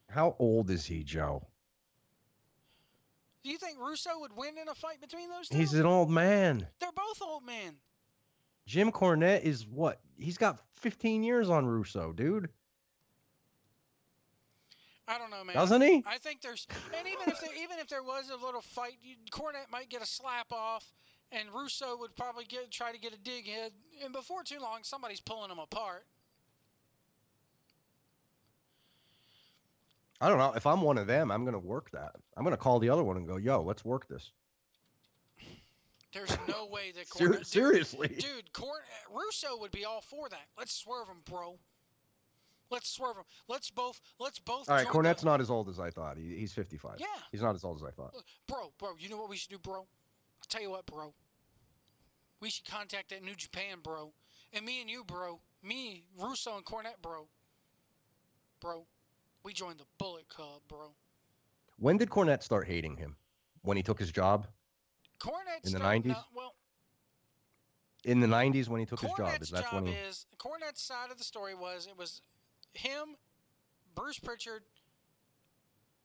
How old is he, Joe? Do you think Russo would win in a fight between those two? He's an old man. They're both old men. Jim Cornette is what? He's got 15 years on Russo, dude. I don't know, man. Doesn't he? I think there's, and even if there was a little fight, Cornette might get a slap off, and Russo would probably try to get a dig in, and before too long, somebody's pulling them apart. I don't know. If I'm one of them, I'm going to work that. I'm going to call the other one and go, yo, let's work this. There's no way that Cornette... Seriously. Dude, Russo would be all for that. Let's swerve him, bro. Let's swerve him. Let's both. All right, Cornette's not as old as I thought. He's 55. Yeah. He's not as old as I thought. Bro, you know what we should do, bro? I'll tell you what, bro. We should contact that New Japan, bro. And me and you, bro. Me, Russo, and Cornette, bro. Bro, we joined the Bullet Club, bro. When did Cornette start hating him? When he took his job? Cornette In the started- 90s? No, well, In the 90s when he took his job. Cornette's That's when he... Cornette's side of the story was it was him, Bruce Pritchard.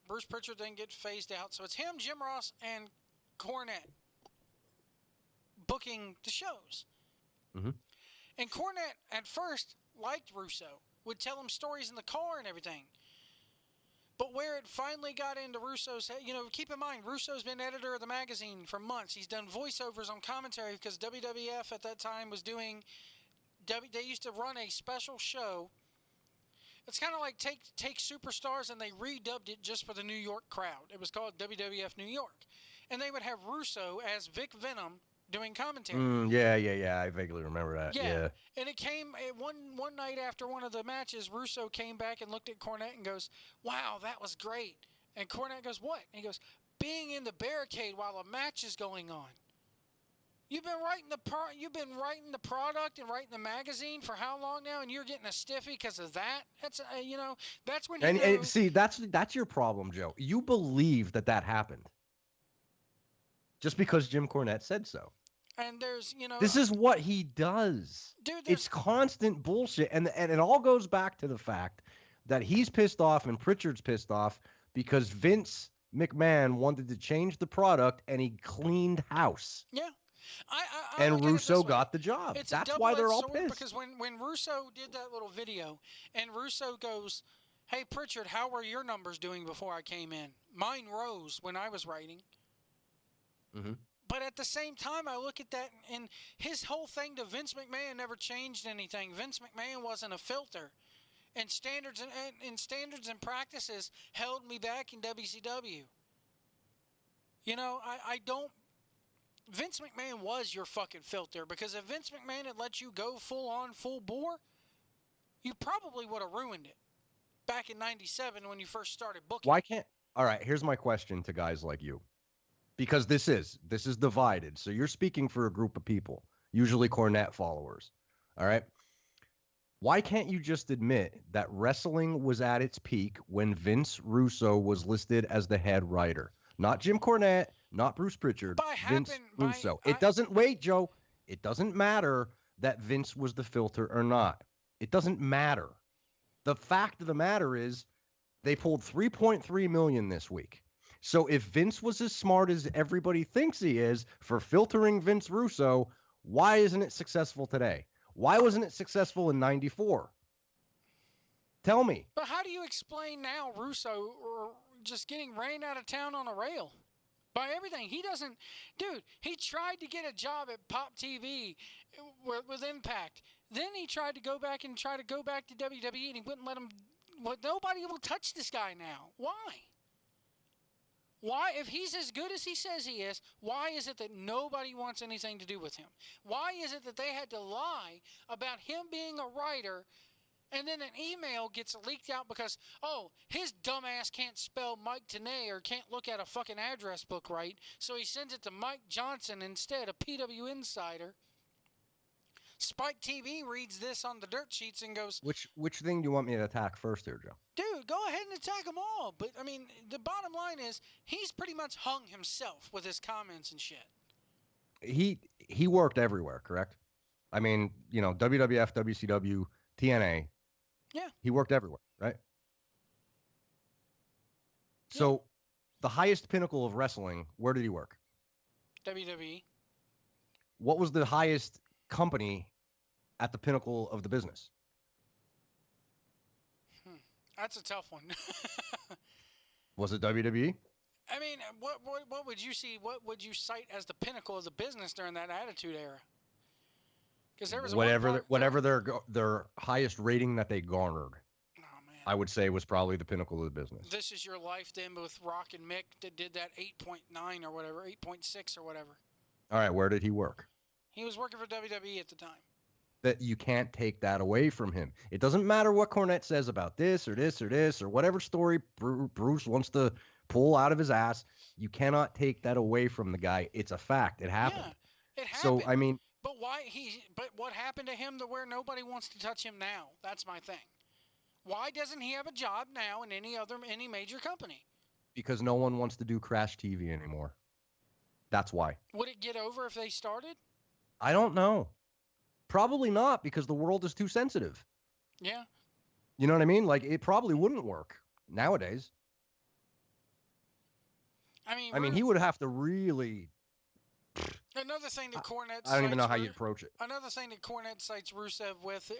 Bruce Pritchard didn't get phased out, so it's him, Jim Ross, and Cornette booking the shows. Mhm. And Cornette at first liked Russo, would tell him stories in the car and everything. But where it finally got into Russo's head, keep in mind, Russo's been editor of the magazine for months. He's done voiceovers on commentary because WWF at that time was doing, they used to run a special show. It's kind of like take Superstars and they redubbed it just for the New York crowd. It was called WWF New York. And they would have Russo as Vic Venom doing commentary. Yeah. I vaguely remember that. Yeah. And it came one night after one of the matches, Russo came back and looked at Cornette and goes, "Wow, that was great." And Cornette goes, "What?" And he goes, "Being in the barricade while a match is going on. You've been writing the product and writing the magazine for how long now, and you're getting a stiffy because of that? That's that's when you and see, that's your problem, Joe. You believe that happened just because Jim Cornette said so. And there's, this is what he does. Dude, it's constant bullshit, and it all goes back to the fact that he's pissed off and Pritchard's pissed off because Vince McMahon wanted to change the product and he cleaned house. Yeah. And Russo got the job. It's That's why they're all pissed. Because when Russo did that little video, and Russo goes, "Hey Pritchard, how were your numbers doing before I came in? Mine rose when I was writing." Mm-hmm. But at the same time, I look at that, and his whole thing to Vince McMahon never changed anything. Vince McMahon wasn't a filter, and standards and practices held me back in WCW. I don't. Vince McMahon was your fucking filter, because if Vince McMahon had let you go full on, full bore, you probably would have ruined it back in '97 when you first started booking. Why can't? All right, here's my question to guys like you, because this is divided. So you're speaking for a group of people, usually Cornette followers. All right. Why can't you just admit that wrestling was at its peak when Vince Russo was listed as the head writer? Not Jim Cornette, not Bruce Pritchard, Vince Russo. It doesn't, wait, Joe. It doesn't matter that Vince was the filter or not. It doesn't matter. The fact of the matter is they pulled $3.3 million this week. So if Vince was as smart as everybody thinks he is for filtering Vince Russo, why isn't it successful today? Why wasn't it successful in '94? Tell me. But how do you explain now Russo or just getting ran out of town on a rail by everything? He doesn't, dude. He tried to get a job at Pop TV with Impact. Then he tried to go back to WWE, and he wouldn't let him. Nobody will touch this guy now. Why? Why, if he's as good as he says he is, why is it that nobody wants anything to do with him? Why is it that they had to lie about him being a writer, and then an email gets leaked out because, his dumbass can't spell Mike Tenay or can't look at a fucking address book right, so he sends it to Mike Johnson instead, a PW Insider. Spike TV reads this on the dirt sheets and goes, Which thing do you want me to attack first here, Joe? Dude, go ahead and attack them all. But, I mean, the bottom line is he's pretty much hung himself with his comments and shit. He worked everywhere, correct? I mean, WWF, WCW, TNA. Yeah. He worked everywhere, right? So the highest pinnacle of wrestling, where did he work? WWE. What was the highest company at the pinnacle of the business? That's a tough one. Was it WWE? I mean, what would you see? What would you cite as the pinnacle of the business during that Attitude Era? Because there was whatever their highest rating that they garnered. Oh man, I would say was probably the pinnacle of the business. This Is Your Life then with Rock and Mick that did that 8.9 or whatever, 8.6 or whatever. All right, where did he work? He was working for WWE at the time. That you can't take that away from him. It doesn't matter what Cornette says about this or this or this or whatever story Bruce wants to pull out of his ass. You cannot take that away from the guy. It's a fact. It happened. Yeah, it happened. So, I mean. But what happened to him to where nobody wants to touch him now? That's my thing. Why doesn't he have a job now in any major company? Because no one wants to do Crash TV anymore. That's why. Would it get over if they started? I don't know. Probably not, because the world is too sensitive. Yeah. You know what I mean? Like, it probably wouldn't work nowadays. I mean, he would have to really. Another thing that Cornette. I don't even know how you approach it. Another thing that Cornette cites Russo with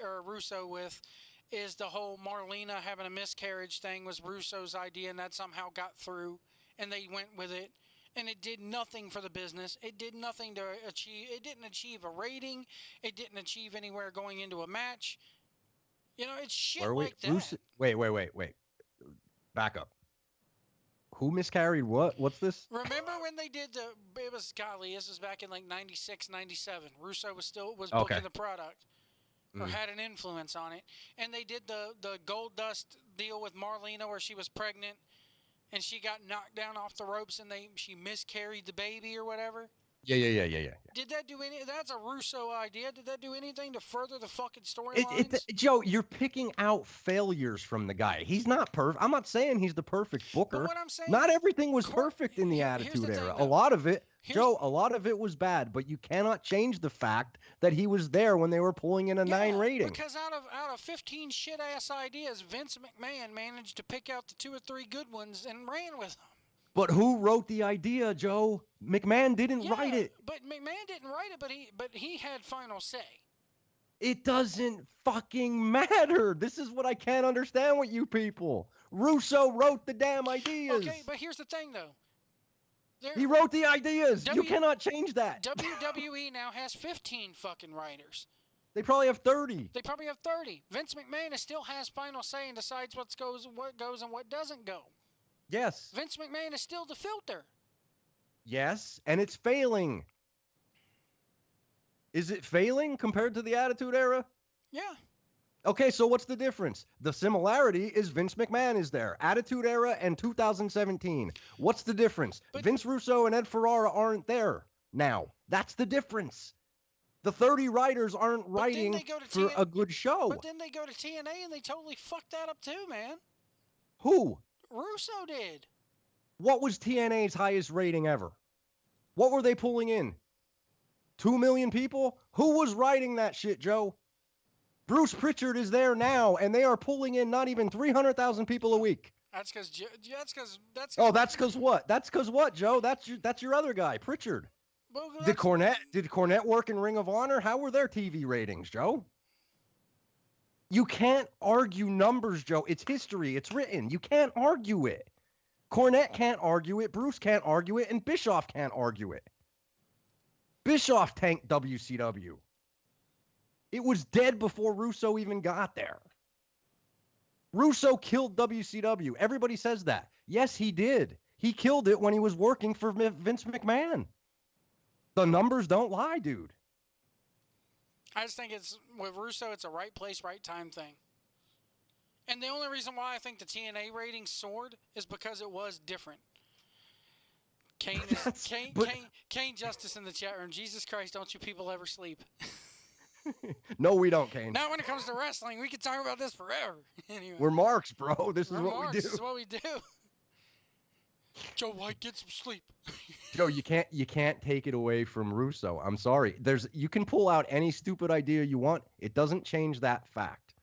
is the whole Marlena having a miscarriage thing was Russo's idea, and that somehow got through, and they went with it, and it did nothing for the business. It did nothing to achieve. It didn't achieve a rating. It didn't achieve anywhere going into a match. You know, it's shit like that. Wait. Back up. Who miscarried what? What's this? Remember when they did it was, golly, this was back in like 96, 97. Russo was booking Okay. the product. Or had an influence on it. And they did the Gold Dust deal with Marlena where she was pregnant and she got knocked down off the ropes and she miscarried the baby or whatever. Yeah. Did that do any? That's a Russo idea. Did that do anything to further the fucking storylines? Joe, you're picking out failures from the guy. He's not perfect. I'm not saying he's the perfect booker. But what I'm saying not is, everything was perfect in the here's Attitude the thing, Era. though. A lot of it, Joe, a lot of it was bad, but you cannot change the fact that he was there when they were pulling in a 9 rating. Because out of 15 shit ass ideas, Vince McMahon managed to pick out the 2 or 3 good ones and ran with them. But who wrote the idea, Joe? McMahon didn't write it. But McMahon didn't write it, but he had final say. It doesn't fucking matter. This is what I can't understand with you people. Russo wrote the damn ideas. Okay, but here's the thing, though. He wrote the ideas. You cannot change that. WWE now has 15 fucking writers. They probably have 30. They probably have 30. Vince McMahon still has final say and decides what goes and what doesn't go. Yes. Vince McMahon is still the filter. Yes, and it's failing. Is it failing compared to the Attitude Era? Yeah. Okay, so what's the difference? The similarity is Vince McMahon is there. Attitude Era and 2017. What's the difference? Vince Russo and Ed Ferrara aren't there now. That's the difference. The 30 writers aren't writing for a good show. But then they go to TNA and they totally fucked that up too, man. Who? Russo did. What was TNA's highest rating ever? What were they pulling in? 2 million people? Who was writing that shit, Joe? Bruce Pritchard is there now, and they are pulling in not even 300,000 people a week. That's because. Oh, that's because what? That's because what, Joe? That's your other guy, Pritchard. Well, did Cornette work in Ring of Honor? How were their TV ratings, Joe? You can't argue numbers, Joe. It's history. It's written. You can't argue it. Cornette can't argue it. Bruce can't argue it. And Bischoff can't argue it. Bischoff tanked WCW. It was dead before Russo even got there. Russo killed WCW. Everybody says that. Yes, he did. He killed it when he was working for Vince McMahon. The numbers don't lie, dude. I just think with Russo, it's a right place, right time thing. And the only reason why I think the TNA ratings soared is because it was different. Kane Justice in the chat room. Jesus Christ, don't you people ever sleep? No, we don't, Kane. Now, when it comes to wrestling, we can talk about this forever. Anyway, we're marks, bro. This is what we do. This is what we do. Joe White, get some sleep. Joe, you can't take it away from Russo. I'm sorry. You can pull out any stupid idea you want. It doesn't change that fact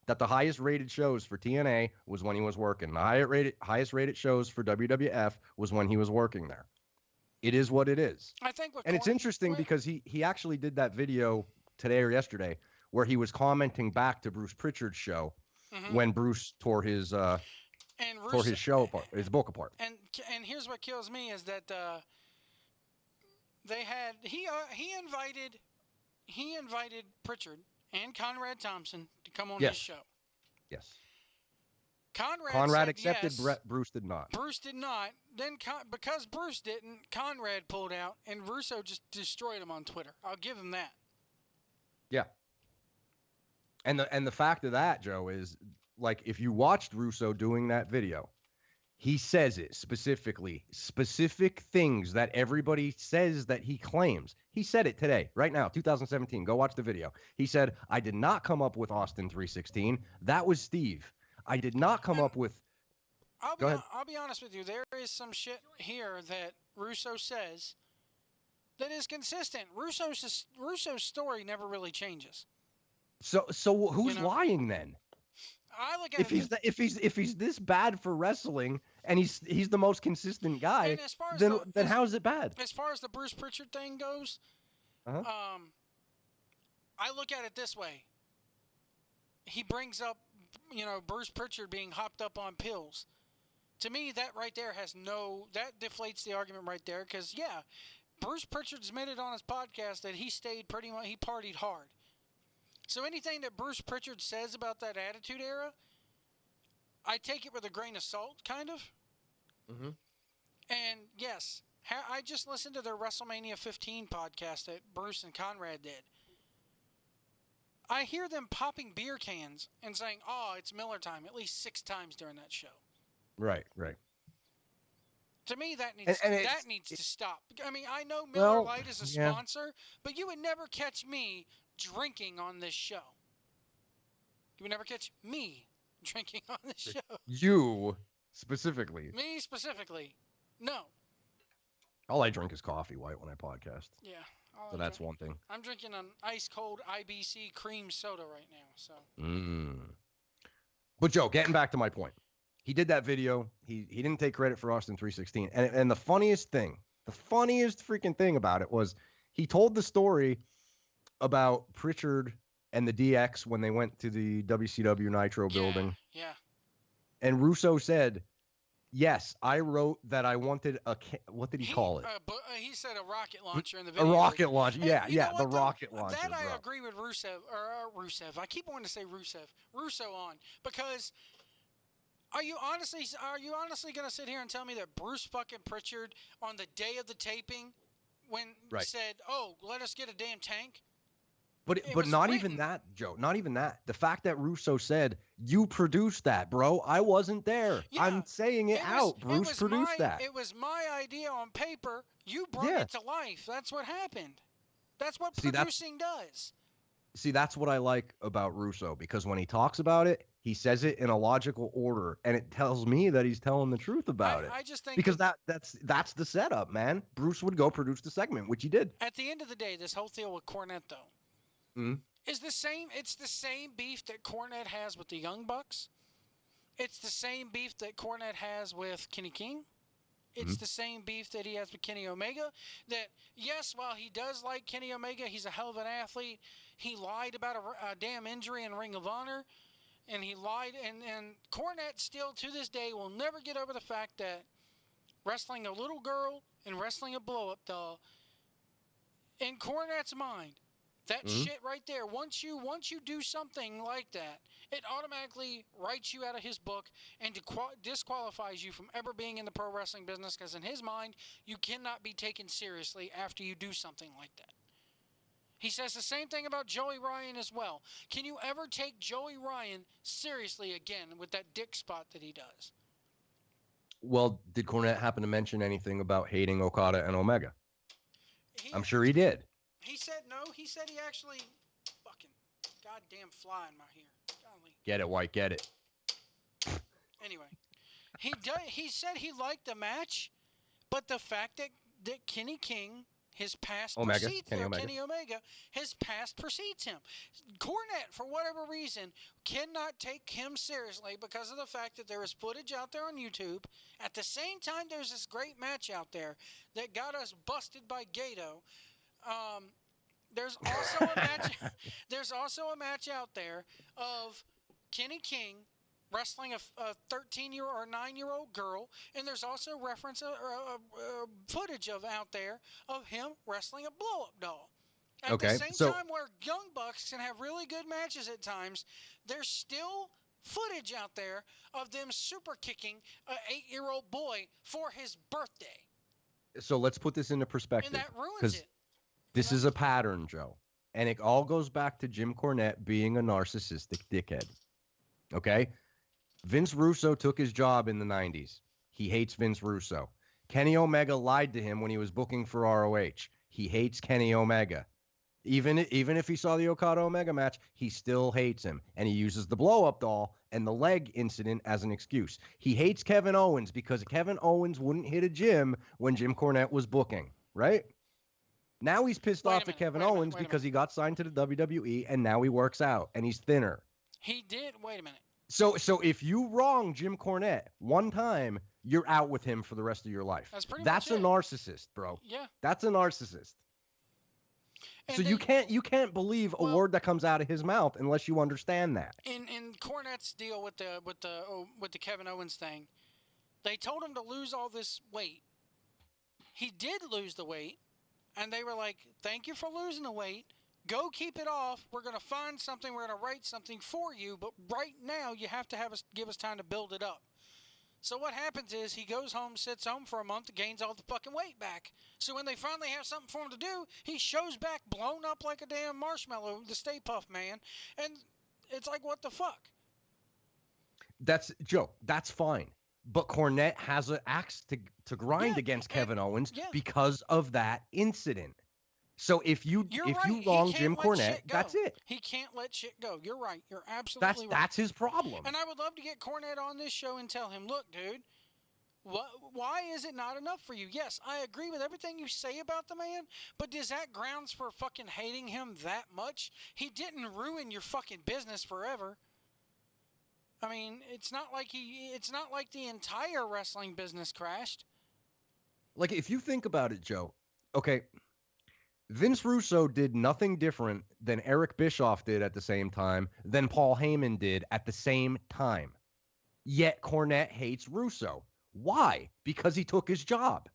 that the highest rated shows for TNA was when he was working. The highest rated shows for WWF was when he was working there. It is what it is. I think, and it's interesting because he actually did that video today or yesterday where he was commenting back to Bruce Pritchard's show when Bruce tore his show apart, his book apart. And here's what kills me is that he invited Pritchard and Conrad Thompson to come on his show. Yes. Conrad accepted. Yes. Bruce did not. Bruce did not. Then because Bruce didn't, Conrad pulled out, and Russo just destroyed him on Twitter. I'll give him that. Yeah. And the fact of that, Joe, is like if you watched Russo doing that video, he says it specifically, specific things that everybody says that he claims. He said it today, right now, 2017. Go watch the video. He said, I did not come up with Austin 316. That was Steve. I did not come up with... Go ahead. I'll be honest with you. There is some shit here that Russo says that is consistent. Russo's story never really changes. So who's lying then? I look at if he's this bad for wrestling and he's the most consistent guy, then how is it bad? As far as the Bruce Pritchard thing goes, I look at it this way. He brings up Bruce Pritchard being hopped up on pills. To me, that right there that deflates the argument right there. Because yeah, Bruce Pritchard's admitted on his podcast that he stayed pretty much, he partied hard. So anything that Bruce Pritchard says about that Attitude Era, I take it with a grain of salt, kind of. Mm-hmm. And yes, I just listened to their WrestleMania 15 podcast that Bruce and Conrad did. I hear them popping beer cans and saying, "Oh, it's Miller time," at least 6 times during that show. Right. To me, that needs to stop. I mean, I know Miller Well, Lite is a yeah. sponsor, but you would never catch me drinking on this show. You would never catch me drinking on this show. You specifically. Me specifically. No. All I drink is coffee white when I podcast. Yeah. So that's one thing. I'm drinking an ice cold IBC cream soda right now. So. But Joe, getting back to my point, he did that video. He didn't take credit for Austin 316. And the funniest freaking thing about it was he told the story about Pritchard and the DX when they went to the WCW Nitro building. Yeah. And Russo said, "Yes, I wrote that I wanted what did he call it? He said a rocket launcher in the video. A rocket launcher. And Yeah, the rocket launcher. That I agree with Rusev. I keep wanting to say Russo on, because are you honestly going to sit here and tell me that Bruce fucking Pritchard on the day of the taping said, "Oh, let us get a damn tank"? But not even that, Joe. Not even that. The fact that Russo said, "You produced that, bro. I wasn't there." Yeah, I'm saying it out. Bruce produced that. It was my idea on paper. You brought it to life. That's what happened. That's what producing does. See, that's what I like about Russo, because when he talks about it, he says it in a logical order, and it tells me that he's telling the truth about it. I just think because that's the setup, man. Bruce would go produce the segment, which he did. At the end of the day, this whole deal with Cornette, though, is the same. It's the same beef that Cornette has with the Young Bucks. It's the same beef that Cornette has with Kenny King. It's the same beef that he has with Kenny Omega. That, yes, while he does like Kenny Omega, he's a hell of an athlete. He lied about a damn injury in Ring of Honor. And he lied. And Cornette still, to this day, will never get over the fact that wrestling a little girl and wrestling a blow-up doll, in Cornette's mind, that shit right there, once you do something like that, it automatically writes you out of his book and disqualifies you from ever being in the pro wrestling business, because in his mind, you cannot be taken seriously after you do something like that. He says the same thing about Joey Ryan as well. Can you ever take Joey Ryan seriously again with that dick spot that he does? Well, did Cornette happen to mention anything about hating Okada and Omega? I'm sure he did. He said no. He said he actually fucking goddamn fly in my hair. Golly. Get it, White. Get it. Anyway, he said he liked the match, but the fact that Kenny King, his past Kenny Omega, his past precedes him. Cornette, for whatever reason, cannot take him seriously because of the fact that there is footage out there on YouTube. At the same time, there's this great match out there that got us busted by Gato. There's also a match. There's also a match out there of Kenny King wrestling a 13-year-old or 9-year-old girl, and there's also footage out there of him wrestling a blow-up doll. At the same time, where Young Bucks can have really good matches at times, there's still footage out there of them super kicking an 8-year-old boy for his birthday. So let's put this into perspective. And that ruins it. This is a pattern, Joe. And it all goes back to Jim Cornette being a narcissistic dickhead. Okay? Vince Russo took his job in the 90s. He hates Vince Russo. Kenny Omega lied to him when he was booking for ROH. He hates Kenny Omega. Even if he saw the Okada Omega match, he still hates him. And he uses the blow-up doll and the leg incident as an excuse. He hates Kevin Owens because Kevin Owens wouldn't hit a gym when Jim Cornette was booking, right? Now he's pissed off at Kevin Owens because he got signed to the WWE, and now he works out, and he's thinner. He did. Wait a minute. So if you wrong Jim Cornette one time, you're out with him for the rest of your life. That's pretty That's much a it. narcissist, bro. Yeah. That's a narcissist. And So you can't believe a word that comes out of his mouth unless you understand that. In Cornette's deal with the Kevin Owens thing, they told him to lose all this weight. He did lose the weight, and they were like, "Thank you for losing the weight. Go keep it off. We're going to find something. We're going to write something for you. But right now, you have to give us time to build it up." So what happens is he goes home, sits home for a month, gains all the fucking weight back. So when they finally have something for him to do, he shows back blown up like a damn marshmallow, the Stay Puft Man. And it's like, what the fuck? That's Joe. That's fine. But Cornette has an axe to grind against Kevin Owens because of that incident. So if you wrong Jim Cornette, that's it. He can't let shit go. You're right. You're absolutely right. That's his problem. And I would love to get Cornette on this show and tell him, look, dude, why is it not enough for you? Yes, I agree with everything you say about the man, but is that grounds for fucking hating him that much? He didn't ruin your fucking business forever. I mean, it's not like the entire wrestling business crashed. Like, if you think about it, Joe, okay, Vince Russo did nothing different than Eric Bischoff did at the same time, than Paul Heyman did at the same time. Yet Cornette hates Russo. Why? Because he took his job.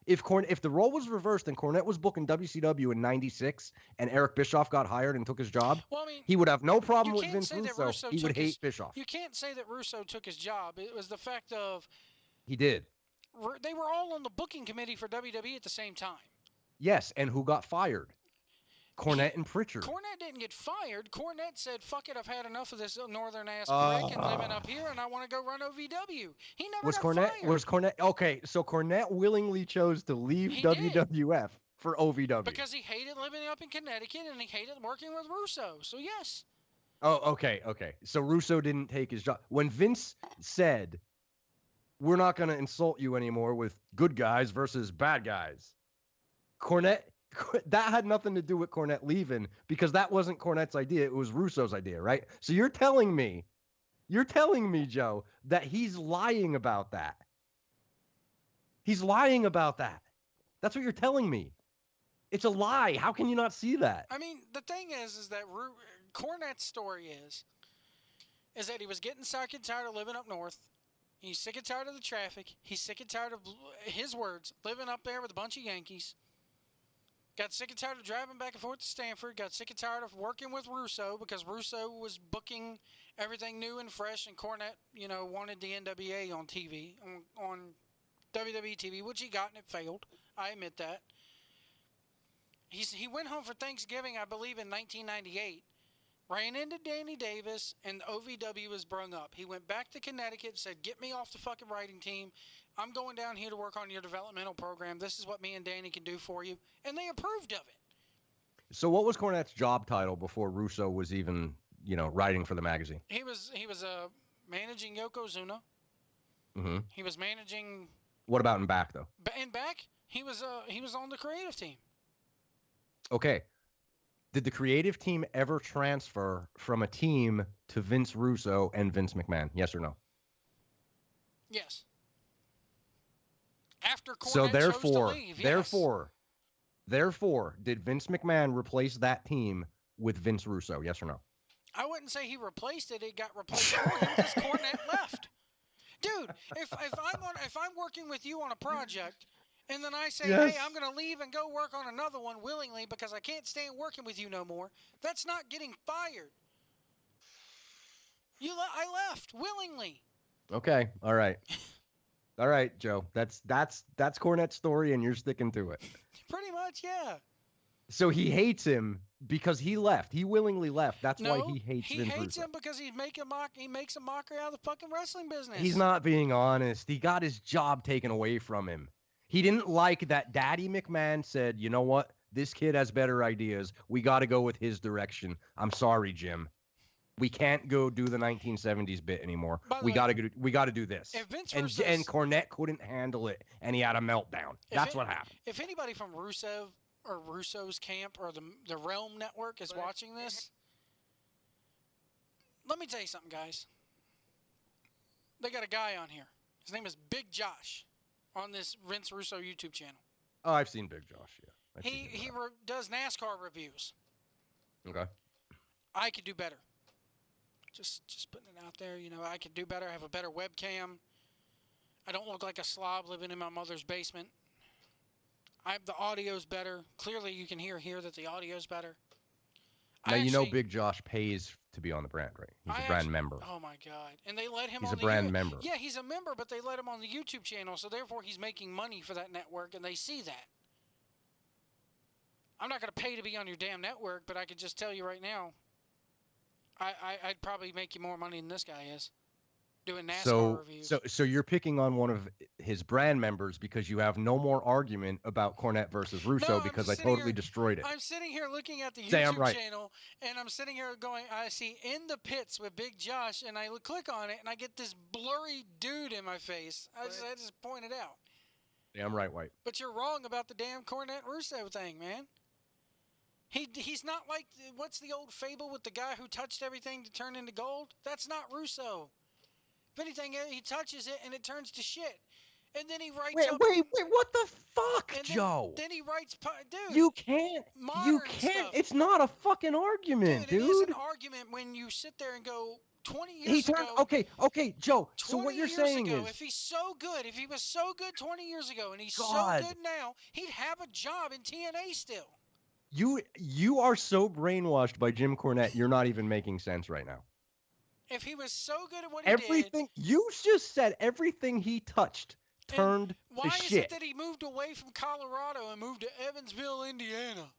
If the role was reversed and Cornette was booking WCW in '96 and Eric Bischoff got hired and took his job, well, I mean, he would have no problem with Vince Russo. He would hate Bischoff. You can't say that Russo took his job. It was the fact of he did. They were all on the booking committee for WWE at the same time. Yes, and who got fired? Cornette and Pritchard. Cornette didn't get fired. Cornette said, "Fuck it, I've had enough of this northern ass prick and living up here, and I want to go run OVW." He never got fired. Was Cornette okay? So Cornette willingly chose to leave WWF for OVW because he hated living up in Connecticut and he hated working with Russo. So yes. Oh, okay. So Russo didn't take his job when Vince said, "We're not going to insult you anymore with good guys versus bad guys." Cornette. That had nothing to do with Cornette leaving because that wasn't Cornette's idea. It was Russo's idea, right? So you're telling me, Joe, that he's lying about that. He's lying about that. That's what you're telling me. It's a lie. How can you not see that? I mean, the thing is that Cornette's story is that he was getting sick and tired of living up north. He's sick and tired of the traffic. He's sick and tired of, his words, living up there with a bunch of Yankees. Got sick and tired of driving back and forth to Stanford. Got sick and tired of working with Russo because Russo was booking everything new and fresh, and Cornette, wanted the NWA on TV, on WWE TV, which he got and it failed. I admit that. He went home for Thanksgiving, I believe, in 1998. Ran into Danny Davis, and OVW was brung up. He went back to Connecticut and said, "Get me off the fucking writing team. I'm going down here to work on your developmental program. This is what me and Danny can do for you." And they approved of it. So what was Cornette's job title before Russo was even, writing for the magazine? He was managing Yokozuna. Mm-hmm. He was managing. What about in back though? In back, he was on the creative team. Okay. Did the creative team ever transfer from a team to Vince Russo and Vince McMahon? Yes or no? Yes. After Cornette chose to leave, yes. Therefore, did Vince McMahon replace that team with Vince Russo? Yes or no? I wouldn't say he replaced it. It got replaced for him because Cornette left. Dude, if I'm working with you on a project, and then I say, "Hey, I'm going to leave and go work on another one willingly because I can't stand working with you no more," that's not getting fired. I left willingly. Okay, all right. All right, Joe. That's Cornette's story, and you're sticking to it. Pretty much, yeah. So he hates him because he left. He willingly left. That's why he hates Vince Russo. He hates him because he makes a mockery out of the fucking wrestling business. He's not being honest. He got his job taken away from him. He didn't like that Daddy McMahon said, "You know what? This kid has better ideas. We got to go with his direction. I'm sorry, Jim. We can't go do the 1970s bit anymore. We got to do this." And Cornette couldn't handle it, and he had a meltdown. That's what happened. If anybody from Rusev or Russo's camp or the Realm Network is watching this, let me tell you something, guys. They got a guy on here. His name is Big Josh on this Vince Russo YouTube channel. Oh, I've seen Big Josh, yeah. I've seen him He around. does NASCAR reviews. Okay. I could do better. Just putting it out there. You know, I could do better. I have a better webcam. I don't look like a slob living in my mother's basement. The audio's better. Clearly, you can hear here that the audio's better. Now, you know Big Josh pays to be on the brand, right? He's a brand member. Oh, my God. And they let him He's on a brand the member. Yeah, he's a member, but they let him on the YouTube channel, so therefore he's making money for that network, and they see that. I'm not going to pay to be on your damn network, but I could just tell you right now, I'd probably make you more money than this guy is doing NASCAR reviews. So you're picking on one of his brand members because you have no more argument about Cornette versus Russo because I totally destroyed it. I'm sitting here looking at the YouTube channel, and I'm sitting here going, I see In the Pits with Big Josh, and I click on it, and I get this blurry dude in my face. I just pointed out. Damn right, White. But you're wrong about the damn Cornette Russo thing, man. He's not like, what's the old fable with the guy who touched everything to turn into gold? That's not Russo. If anything, he touches it and it turns to shit. And then he writes Wait, what the fuck, Joe? Then he writes, dude. You can't. Stuff. It's not a fucking argument, dude. It is an argument when you sit there and go, 20 years ago. Okay, Joe. So what you're saying is, if he's so good, if he was so good 20 years ago and he's so good now, he'd have a job in TNA still. You are so brainwashed by Jim Cornette, you're not even making sense right now. If he was so good at what he did. You just said everything he touched turned to shit. Why is it that he moved away from Colorado and moved to Evansville, Indiana?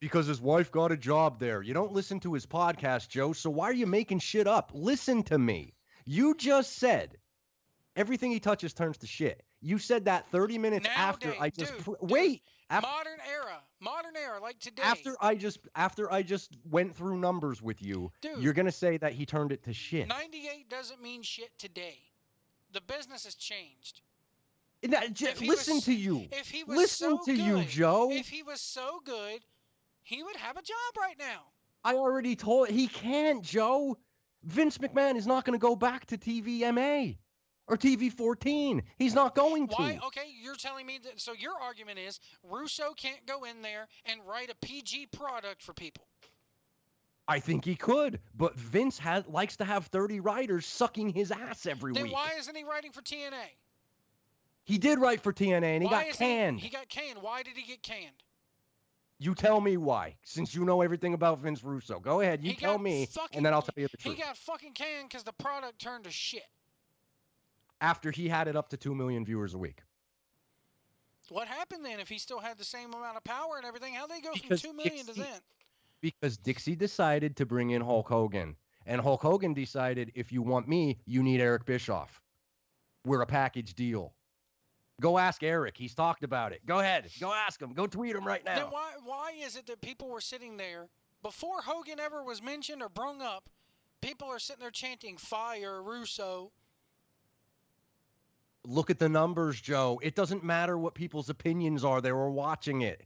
Because his wife got a job there. You don't listen to his podcast, Joe, so why are you making shit up? Listen to me. You just said everything he touches turns to shit. You said that 30 minutes after I just wait. Modern era, like today. After I just went through numbers with you, you're gonna say that he turned it to shit. 98 doesn't mean shit today. The business has changed. Listen to you, Joe. If he was so good, he would have a job right now. I already told he can't, Joe. Vince McMahon is not going to go back to TVMA or TV14. He's not going to. Why? Okay, you're telling me that. So your argument is Russo can't go in there and write a PG product for people. I think he could, but Vince likes to have 30 writers sucking his ass every week. Then why isn't he writing for TNA? He did write for TNA, and he got canned. He got canned. Why did he get canned? You tell me why, since you know everything about Vince Russo. Go ahead, you tell me, and then I'll tell you the truth. He got fucking canned because the product turned to shit. After he had it up to 2 million viewers a week. What happened then if he still had the same amount of power and everything? How'd they go from 2 million to then? Because Dixie decided to bring in Hulk Hogan. And Hulk Hogan decided, if you want me, you need Eric Bischoff. We're a package deal. Go ask Eric. He's talked about it. Go ahead. Go ask him. Go tweet him right now. Then why is it that people were sitting there, before Hogan ever was mentioned or brung up, people are sitting there chanting, "Fire Russo"? Look at the numbers, Joe. It doesn't matter what people's opinions are. They were watching it.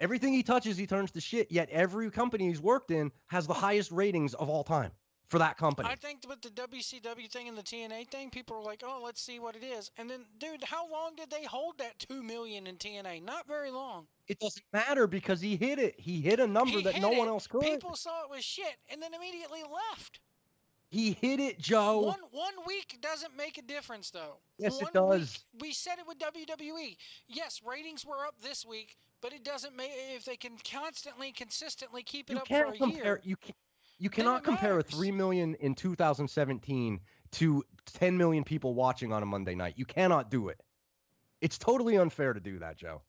Everything he touches, he turns to shit, yet every company he's worked in has the highest ratings of all time for that company. I think with the WCW thing and the TNA thing, people were like, oh, let's see what it is. And then, dude, how long did they hold that 2 million in TNA? Not very long. It doesn't matter because he hit it. He hit a number that no one else could. People saw it was shit and then immediately left. He hit it, Joe. One week doesn't make a difference, though. Yes, it does. We said it with WWE. Yes, ratings were up this week, but it doesn't make if they can consistently keep it up for a year. You cannot compare a 3 million in 2017 to 10 million people watching on a Monday night. You cannot do it. It's totally unfair to do that, Joe.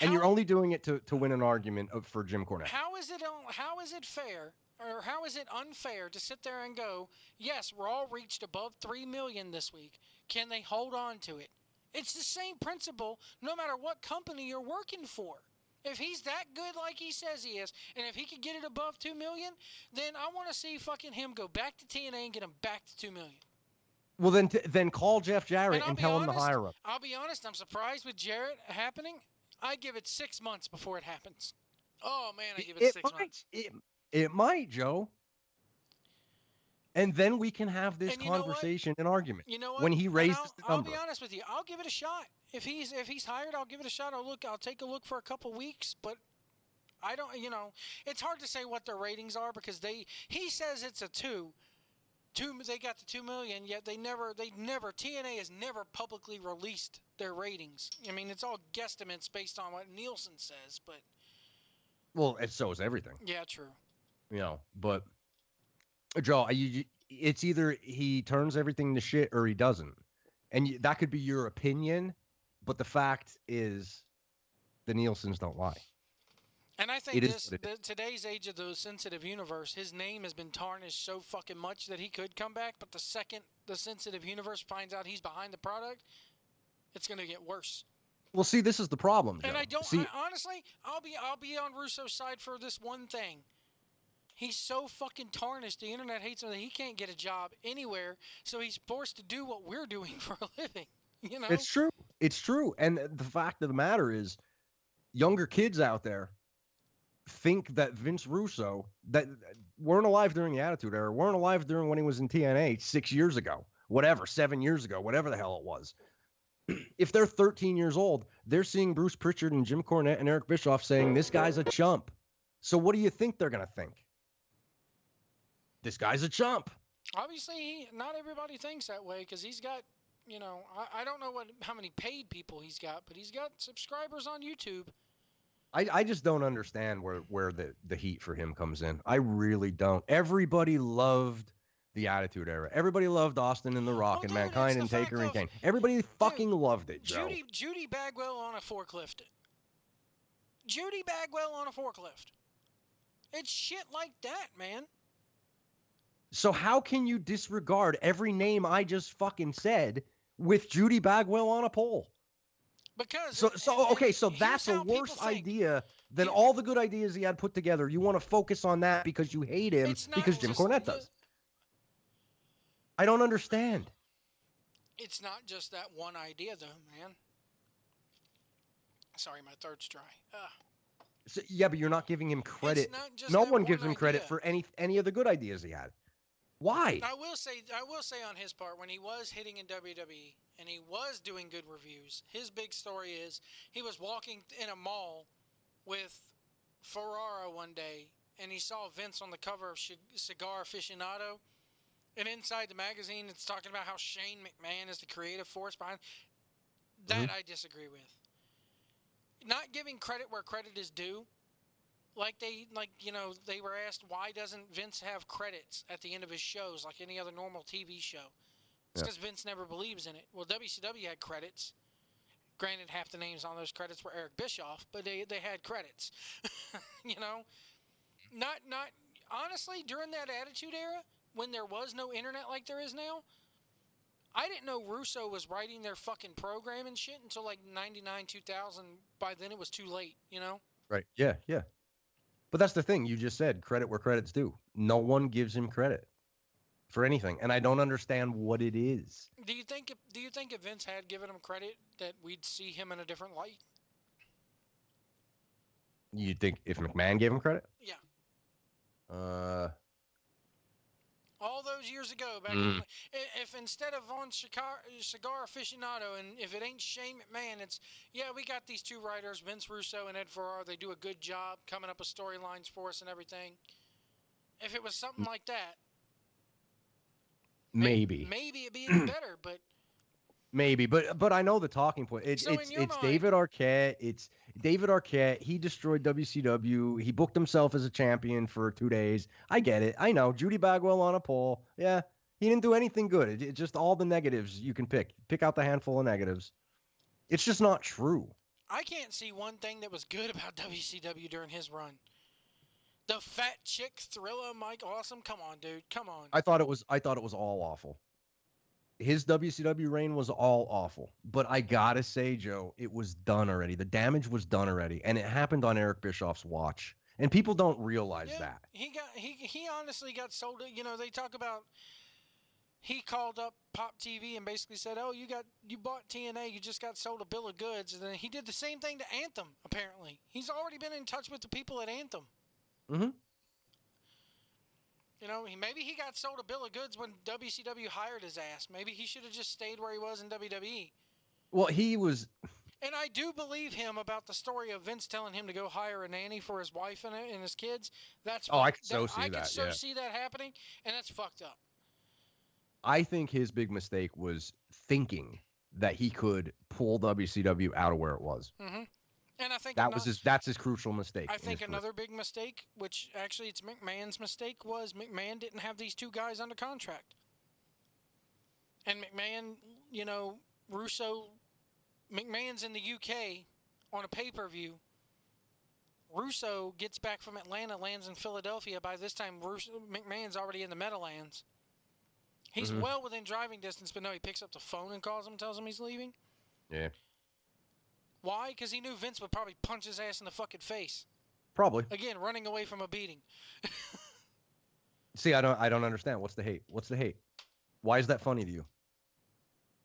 And you're only doing it to win an argument for Jim Cornette. How is it fair? Or how is it unfair to sit there and go, yes, Raw reached above 3 million this week. Can they hold on to it? It's the same principle no matter what company you're working for. If he's that good like he says he is, and if he could get it above 2 million, then I want to see fucking him go back to TNA and get him back to 2 million. Well, then call Jeff Jarrett and tell him to hire him. I'll be honest, I'm surprised with Jarrett happening. I give it 6 months before it happens. Oh, man, I give it 6 months. It might, Joe. And then we can have this And you know what? conversation and argument. You know what? When he And raises the I'll number. be honest with you. I'll give it a shot. If he's hired, I'll give it a shot. I'll take a look for a couple weeks, but I don't, it's hard to say what their ratings are because he says it's a 2. They got the 2 million, yet TNA has never publicly released their ratings. I mean, it's all guesstimates based on what Nielsen says, but. Well, so is everything. Yeah, true. But Joe, it's either he turns everything to shit or he doesn't. And that could be your opinion, but the fact is the Nielsens don't lie. And I think today's age of the sensitive universe, his name has been tarnished so fucking much that he could come back, but the second the sensitive universe finds out he's behind the product, it's going to get worse. Well, see, this is the problem, Joe. And honestly, I'll be on Russo's side for this one thing. He's so fucking tarnished. The internet hates him that he can't get a job anywhere, so he's forced to do what we're doing for a living. It's true. It's true. And the fact of the matter is, younger kids out there think that Vince Russo, that weren't alive during the Attitude Era, weren't alive during when he was in TNA 6 years ago, 7 years ago, whatever the hell it was. If they're 13 years old, they're seeing Bruce Pritchard and Jim Cornette and Eric Bischoff saying, this guy's a chump. So what do you think they're going to think? This guy's a chump. Obviously, not everybody thinks that way because he's got, I don't know how many paid people he's got, but he's got subscribers on YouTube. I just don't understand where the heat for him comes in. I really don't. Everybody loved the Attitude Era. Everybody loved Austin and The Rock and Mankind and Taker and Kane. Everybody fucking loved it, Joe. Judy Bagwell on a forklift. Judy Bagwell on a forklift. It's shit like that, man. So how can you disregard every name I just fucking said with Judy Bagwell on a pole? Because so that's a worse idea than all the good ideas he had put together. You want to focus on that because you hate him because Jim Cornette does. I don't understand. It's not just that one idea, though, man. Sorry, my throat's dry. So, yeah, but you're not giving him credit. No one gives him credit for any of the good ideas he had. Why? I will say on his part, when he was hitting in WWE and he was doing good reviews, his big story is he was walking in a mall with Ferrara one day and he saw Vince on the cover of Cigar Aficionado. And inside the magazine, it's talking about how Shane McMahon is the creative force behind that. I disagree with. Not giving credit where credit is due. They were asked, why doesn't Vince have credits at the end of his shows like any other normal TV show? It's because Vince never believes in it. Well, WCW had credits. Granted, half the names on those credits were Eric Bischoff, but they had credits. Not honestly, during that Attitude Era, when there was no internet like there is now, I didn't know Russo was writing their fucking program and shit until like 99, 2000. By then it was too late, Right. Yeah. But that's the thing. You just said credit where credit's due. No one gives him credit for anything, and I don't understand what it is. Do you think if Vince had given him credit that we'd see him in a different light? You think if McMahon gave him credit? Yeah. All those years ago, if instead of on Cigar Aficionado, and if it ain't Shane McMahon, it's, we got these two writers, Vince Russo and Ed Ferrara. They do a good job coming up with storylines for us and everything. If it was something like that, maybe it'd be even better, but. Maybe, but I know the talking point. It's David Arquette. It's David Arquette. He destroyed WCW. He booked himself as a champion for 2 days. I get it. I know. Judy Bagwell on a pole. Yeah, he didn't do anything good. It's just all the negatives you can pick. Pick out the handful of negatives. It's just not true. I can't see one thing that was good about WCW during his run. The fat chick Thrilla, Mike Awesome. Come on, dude. Come on. I thought it was all awful. His WCW reign was all awful, but I gotta say, Joe, it was done already. The damage was done already, and it happened on Eric Bischoff's watch, and people don't realize that. He honestly got sold. They talk about he called up Pop TV and basically said, "Oh, you bought TNA, you just got sold a bill of goods," and then he did the same thing to Anthem. Apparently, he's already been in touch with the people at Anthem. You know, maybe he got sold a bill of goods when WCW hired his ass. Maybe he should have just stayed where he was in WWE. Well, he was. And I do believe him about the story of Vince telling him to go hire a nanny for his wife and his kids. That's I could so see I that. could so Yeah. see that happening, and that's fucked up. I think his big mistake was thinking that he could pull WCW out of where it was. Mm-hmm. And I think That's his crucial mistake. I think another big mistake, which actually it's McMahon's mistake, was McMahon didn't have these two guys under contract. And McMahon, you know, McMahon's in the UK on a pay-per-view. Russo gets back from Atlanta, lands in Philadelphia. By this time, McMahon's already in the Meadowlands. He's well within driving distance, but no, he picks up the phone and calls him, tells him he's leaving. Yeah. Why? Because he knew Vince would probably punch his ass in the fucking face. Probably. Again, running away from a beating. See, I don't understand. What's the hate? What's the hate? Why is that funny to you?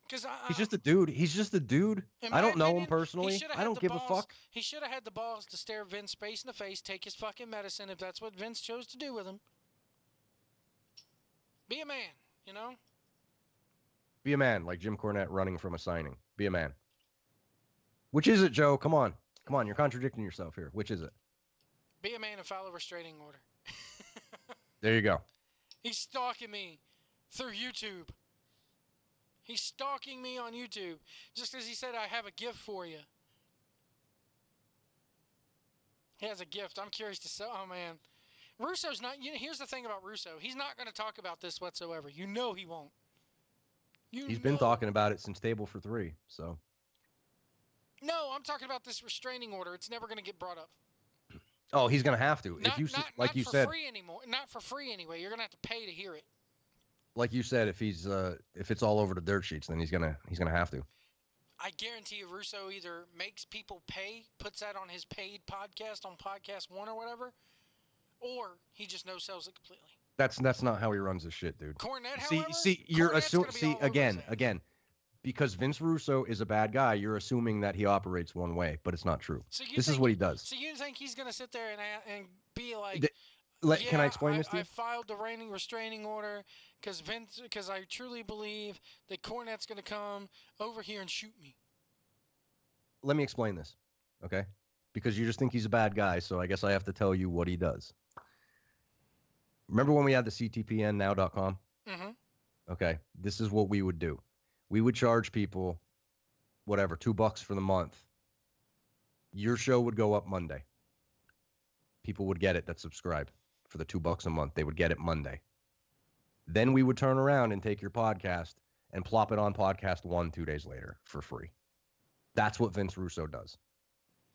Because he's just a dude. He's just a dude. I don't know him personally. I don't give a fuck. He should have had the balls to stare Vince face in the face, take his fucking medicine if that's what Vince chose to do with him. Be a man, you know? Be a man, like Jim Cornette running from a signing. Be a man. Which is it, Joe? Come on. You're contradicting yourself here. Which is it? Be a man and file a restraining order. There you go. He's stalking me through YouTube. He's stalking me on YouTube just because he said, I have a gift for you. He has a gift. I'm curious to sell. Oh, man. Russo's not. You know, here's the thing about Russo. He's not going to talk about this whatsoever. You know he won't. He's been talking about it since Table for Three, so. No, I'm talking about this restraining order. It's never going to get brought up. Oh, he's going to have to. Not, if you not, like not you for said, free anymore. Not for free anyway. You're going to have to pay to hear it. Like you said, if it's all over the dirt sheets, then he's gonna have to. I guarantee you, Russo either makes people pay, puts that on his paid podcast on Podcast One or whatever, or he just no sells it completely. That's not how he runs his shit, dude. Cornette, however, you're assuming. Again, because Vince Russo is a bad guy, you're assuming that he operates one way, but it's not true. So this is what he does. So you think he's gonna sit there and be like? Can I explain this to you? I filed the restraining order because I truly believe that Cornette's going to come over here and shoot me. Let me explain this, okay? Because you just think he's a bad guy, so I guess I have to tell you what he does. Remember when we had the ctpnnow.com? Mm-hmm. Okay, this is what we would do. We would charge people, whatever, $2 for the month. Your show would go up Monday. People would get it that subscribe. For the $2 a month, they would get it Monday. Then we would turn around and take your podcast and plop it on Podcast One 2 days later for free. That's what Vince Russo does.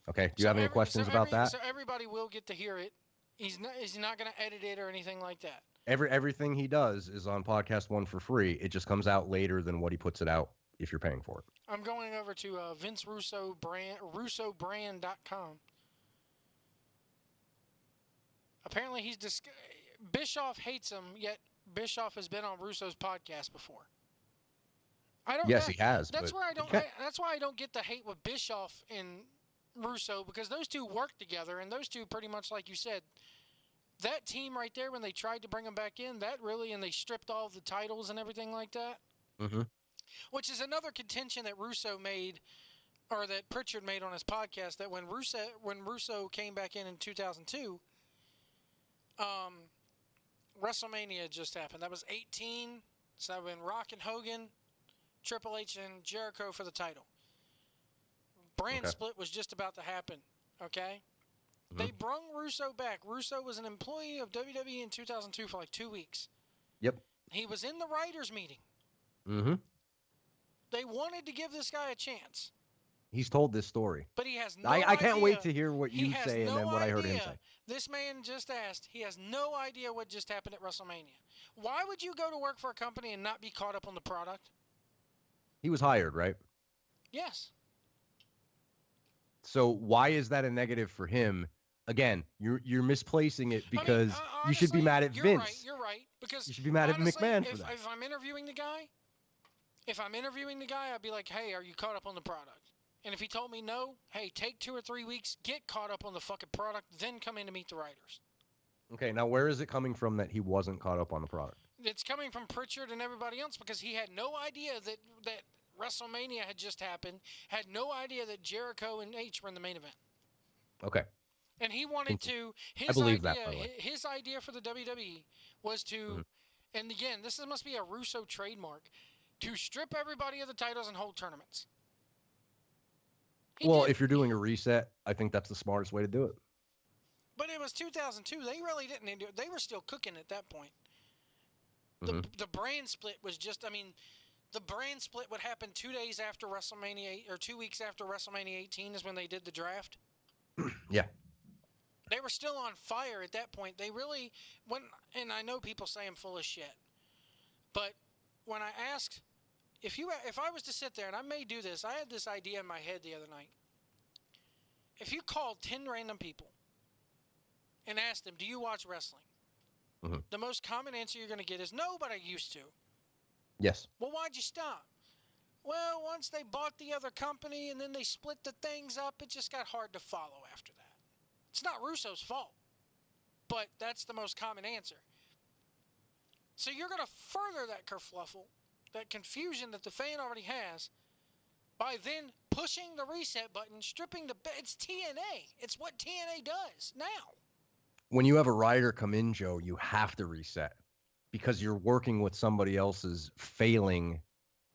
Okay. Do you have any questions about that? So everybody will get to hear it. He's not going to edit it or anything like that. Everything he does is on Podcast One for free. It just comes out later than what he puts it out if you're paying for it. I'm going over to Vince Russo brand, RussoBrand.com. Apparently, Bischoff hates him, yet Bischoff has been on Russo's podcast before. Yes, he has. That's why I don't get the hate with Bischoff and Russo, because those two work together, and those two pretty much, like you said, that team right there, when they tried to bring him back in, and they stripped all the titles and everything like that. Mm-hmm. Which is another contention that Russo made, or that Pritchard made on his podcast, that when Russo came back in 2002. WrestleMania just happened. That was 18. So that when Rock and Hogan, Triple H and Jericho for the title. Brand split was just about to happen. Okay? Mm-hmm. They brung Russo back. Russo was an employee of WWE in 2002 for like 2 weeks. Yep. He was in the writers' meeting. Mm-hmm. They wanted to give this guy a chance. He's told this story. But he has no idea. I can't wait to hear what you say and then what I heard him say. This man just asked. He has no idea what just happened at WrestleMania. Why would you go to work for a company and not be caught up on the product? He was hired, right? Yes. So why is that a negative for him? Again, you're misplacing it because honestly, you should be mad at Vince. You're right. Because you should be mad at McMahon for that. If I'm interviewing the guy, I'd be like, hey, are you caught up on the product? And if he told me no, hey, take 2 or 3 weeks, get caught up on the fucking product, then come in to meet the writers. Okay, now where is it coming from that he wasn't caught up on the product? It's coming from Pritchard and everybody else because he had no idea that WrestleMania had just happened, had no idea that Jericho and H were in the main event. Okay. And he wanted to. I believe that, by the way. His idea for the WWE was to, and again, must be a Russo trademark, to strip everybody of the titles and hold tournaments. If you're doing a reset, I think that's the smartest way to do it. But it was 2002. They really didn't do it. They were still cooking at that point. The brand split was just. I mean, the brand split would happen 2 days after WrestleMania, or 2 weeks after WrestleMania 18 is when they did the draft. Yeah. They were still on fire at that point. They really, and I know people say I'm full of shit, but when I asked, if I was to sit there, and I may do this, I had this idea in my head the other night. If you called 10 random people and asked them, do you watch wrestling? The most common answer you're going to get is, no, but I used to. Yes. Well, why'd you stop? Well, once they bought the other company and then they split the things up, it just got hard to follow after that. It's not Russo's fault, but that's the most common answer. So you're going to further that kerfluffle, that confusion that the fan already has, by then pushing the reset button, stripping it's TNA. It's what TNA does now. When you have a rider come in, Joe, you have to reset because you're working with somebody else's failing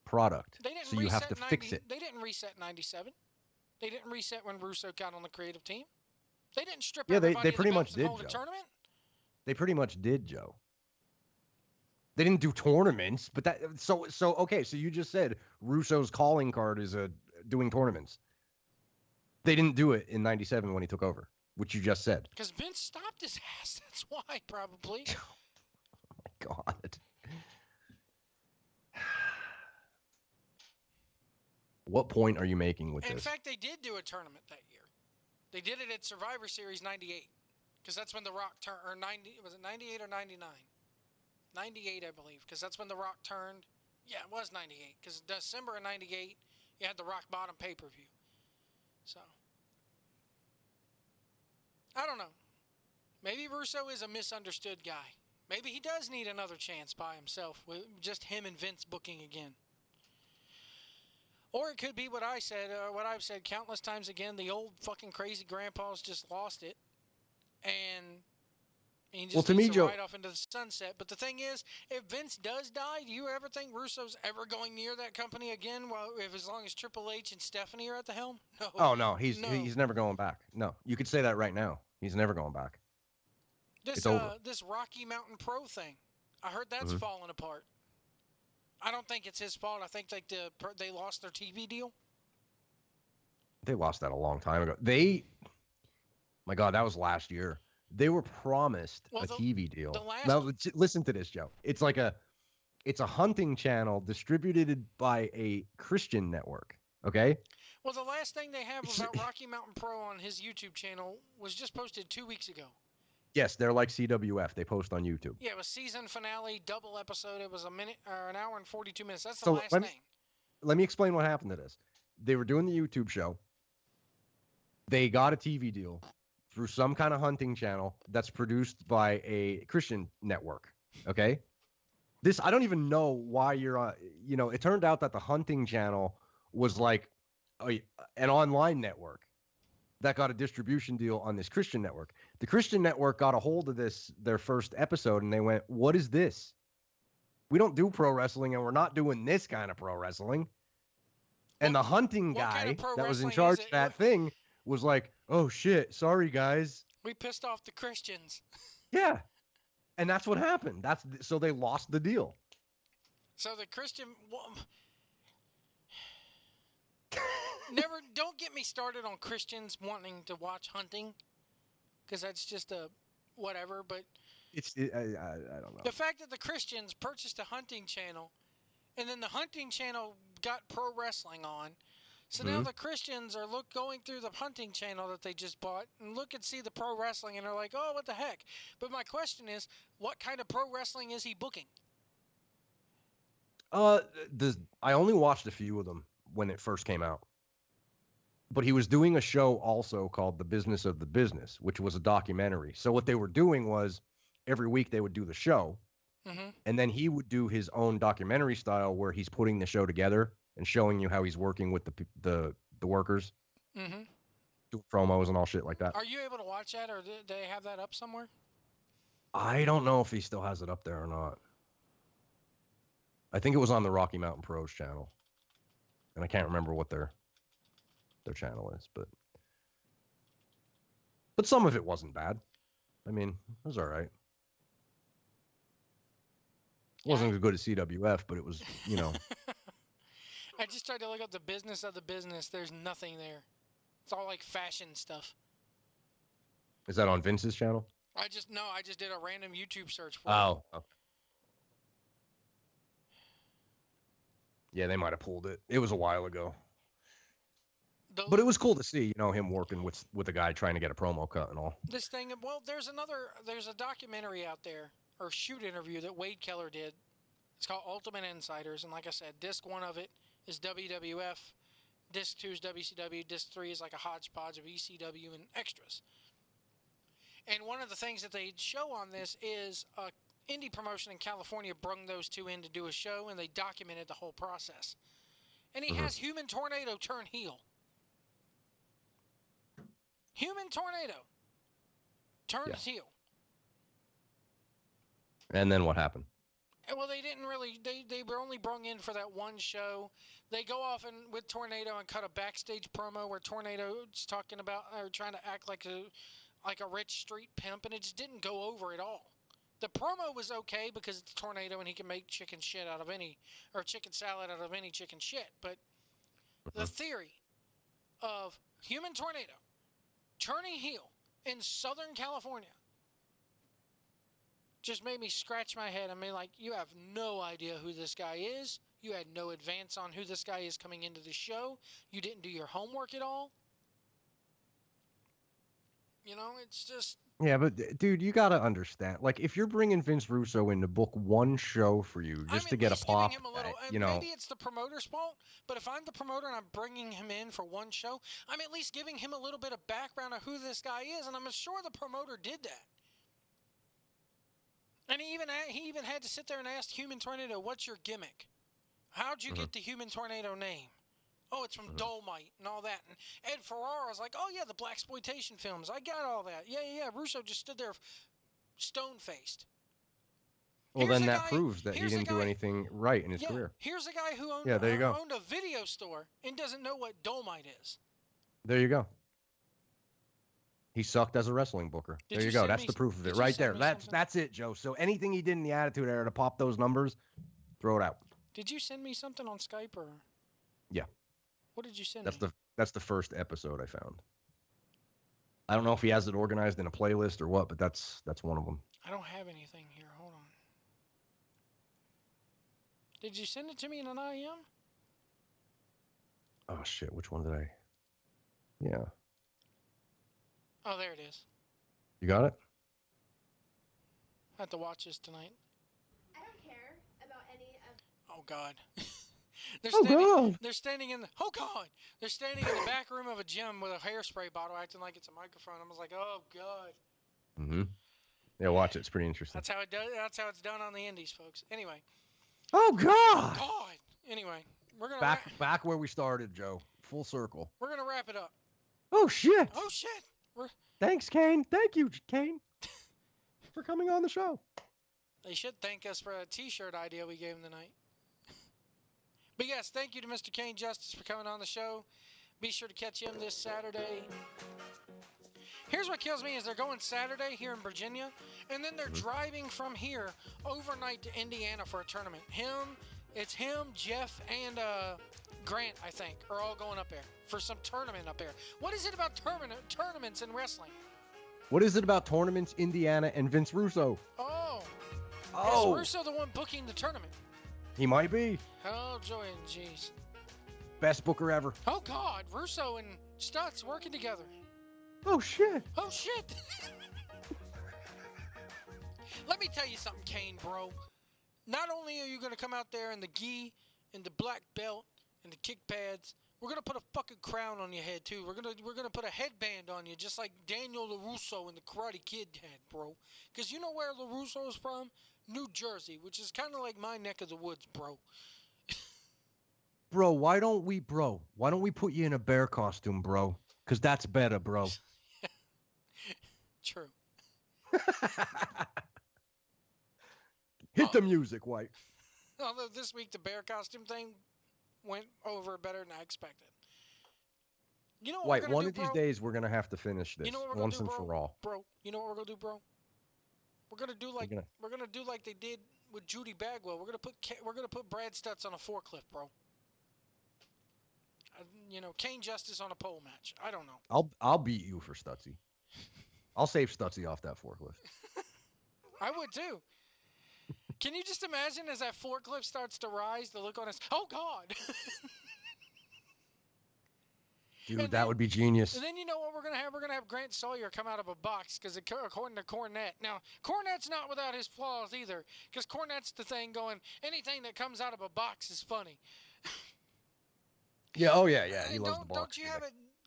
product. So you have to fix it. They didn't reset in 97. They didn't reset when Russo got on the creative team. They didn't strip everybody they pretty much did, hold a tournament. They pretty much did, Joe. They didn't do tournaments, but okay, so you just said Russo's calling card is doing tournaments. They didn't do it in 97 when he took over, which you just said. Because Vince stopped his ass. That's why, probably. Oh, my God. What point are you making with this? In fact, they did do a tournament that year. They did it at Survivor Series 98. Because that's when The Rock turned, or 90, was it 98 or 99? 98, I believe, because that's when The Rock turned. Yeah, it was 98, because December of 98, you had the Rock Bottom pay-per-view. So, I don't know. Maybe Russo is a misunderstood guy. Maybe he does need another chance by himself, with just him and Vince booking again. Or it could be what I said, what I've said countless times again, the old fucking crazy grandpa's just lost it. And he just needs to ride off into the sunset. But the thing is, if Vince does die, do you ever think Russo's ever going near that company again? Well, as long as Triple H and Stephanie are at the helm? No. Oh no, he's never going back. No, you could say that right now. He's never going back. It's over. This Rocky Mountain Pro thing, I heard that's falling apart. I don't think it's his fault. I think they lost their TV deal. They lost that a long time ago. My God, that was last year. They were promised a TV deal. Now, listen to this, Joe. It's a hunting channel distributed by a Christian network. Okay. Well, the last thing they have about Rocky Mountain Pro on his YouTube channel was just posted 2 weeks ago. Yes, they're like CWF. They post on YouTube. Yeah, it was season finale, double episode. It was an hour and 42 minutes. That's the last thing. Let me explain what happened to this. They were doing the YouTube show. They got a TV deal through some kind of hunting channel that's produced by a Christian network. Okay. I don't even know why you're on, it turned out that the hunting channel was like an online network that got a distribution deal on this Christian network. The Christian network got a hold of their first episode, and they went, what is this? We don't do pro wrestling, and we're not doing this kind of pro wrestling. And the hunting guy that was in charge of that thing was like, oh, shit, sorry, guys. We pissed off the Christians. Yeah. And that's what happened. So they lost the deal. So the Christian... Don't get me started on Christians wanting to watch hunting, because that's just a whatever. But I don't know. The fact that the Christians purchased a hunting channel, and then the hunting channel got pro wrestling on, so now the Christians are going through the hunting channel that they just bought and look and see the pro wrestling, and they're like, oh, what the heck? But my question is, what kind of pro wrestling is he booking? I only watched a few of them when it first came out. But he was doing a show also called The Business of the Business, which was a documentary. So what they were doing was every week they would do the show, and then he would do his own documentary style where he's putting the show together and showing you how he's working with the workers, doing promos and all shit like that. Are you able to watch that, or do they have that up somewhere? I don't know if he still has it up there or not. I think it was on the Rocky Mountain Pros channel, and I can't remember what their channel is, but some of it wasn't bad. I mean, it was all right. It wasn't as good as CWF, but it was, you know. I just tried to look up the business of the business. There's nothing there. It's all like fashion stuff. Is that on Vince's channel? I just did a random YouTube search for it. Oh, okay. Yeah, they might have pulled it. It was a while ago. But it was cool to see, you know, him working with a guy trying to get a promo cut and all. This thing, well, there's a documentary out there, or shoot interview that Wade Keller did. It's called Ultimate Insiders, and like I said, disc 1 of it is WWF, disc 2 is WCW, disc 3 is like a hodgepodge of ECW and extras. And one of the things that they show on this is a indie promotion in California brung those two in to do a show, and they documented the whole process. And he has Human Tornado turn heel. Human Tornado turns heel. And then what happened? Well, they didn't really. They were only brung in for that one show. They go off and with Tornado and cut a backstage promo where Tornado's talking about or trying to act like a rich street pimp, and it just didn't go over at all. The promo was okay because it's Tornado and he can make chicken salad out of any chicken shit. But the theory of Human Tornado turning heel in Southern California just made me scratch my head. I mean, like, you have no idea who this guy is. You had no advance on who this guy is coming into the show. You didn't do your homework at all. You know, it's just... Yeah, but, dude, you got to understand. Like, if you're bringing Vince Russo in to book one show for you just to get a pop, you know... Maybe it's the promoter's fault, but if I'm the promoter and I'm bringing him in for one show, I'm at least giving him a little bit of background of who this guy is, and I'm sure the promoter did that. And he even had to sit there and ask Human Tornado, what's your gimmick? How'd you get the Human Tornado name? Oh, it's from Dolomite and all that. And Ed Ferrara was like, oh, yeah, the blaxploitation films. I got all that. Yeah. Russo just stood there stone-faced. Well, then that proves that he didn't do anything right in his career. Here's a guy who owned a video store and doesn't know what Dolomite is. There you go. He sucked as a wrestling booker. There you go. That's the proof of it right there. That's it, Joe. So anything he did in the Attitude Era to pop those numbers, throw it out. Did you send me something on Skype or? Yeah. What did you send me? That's the first episode I found. I don't know if he has it organized in a playlist or what, but that's one of them. I don't have anything here. Hold on. Did you send it to me in an IM? Oh shit! Which one did I? Yeah. Oh, there it is. You got it? I have to watch this tonight. I don't care about any of... Oh, God. They're standing in the... Oh, God. They're standing in the back room of a gym with a hairspray bottle acting like it's a microphone. I was like, oh, God. Mm-hmm. Yeah, watch it. It's pretty interesting. That's how it does. That's how it's done on the indies, folks. Anyway. Oh, God. God. Anyway, we're going to... Back where we started, Joe. Full circle. We're going to wrap it up. Oh, shit. Oh, shit. Thanks, Kane. Thank you, Kane, for coming on the show. They should thank us for a T-shirt idea we gave them tonight. But yes, thank you to Mr. Kane Justice for coming on the show. Be sure to catch him this Saturday. Here's what kills me is they're going Saturday here in Virginia, and then they're driving from here overnight to Indiana for a tournament. It's him, Jeff, and Grant, I think, are all going up there for some tournament up there. What is it about tournaments in wrestling? What is it about tournaments, Indiana, and Vince Russo? Oh. Is Russo the one booking the tournament? He might be. Oh, joy and jeez. Best booker ever. Oh, God. Russo and Stutz working together. Oh, shit. Oh, shit. Let me tell you something, Kane, bro. Not only are you going to come out there in the gi and the black belt and the kick pads, We're gonna put a fucking crown on your head too. We're gonna put a headband on you, just like Daniel LaRusso in the Karate Kid had, bro. Cause you know where LaRusso is from? New Jersey, which is kind of like my neck of the woods, bro. Bro, why don't we put you in a bear costume, bro? Because that's better, bro. True. Hit the music, White. Although this week the bear costume thing went over better than I expected. You know what White, we're gonna one do, of these bro? days we're gonna have to finish this You know what we're gonna once do, and bro? for all. Bro, you know what we're gonna do, bro? We're gonna do like they did with Judy Bagwell. We're gonna put Brad Stutz on a forklift, bro. Kane Justice on a pole match. I don't know. I'll beat you for Stutzy. I'll save Stutzy off that forklift. I would too. Can you just imagine as that forklift starts to rise, the look on his, oh God. Dude, that would be genius. And then you know what we're gonna have? We're gonna have Grant Sawyer come out of a box because according to Cornette. Now Cornette's not without his flaws either, because Cornette's the thing going. Anything that comes out of a box is funny. Yeah. Oh yeah. He loves the box.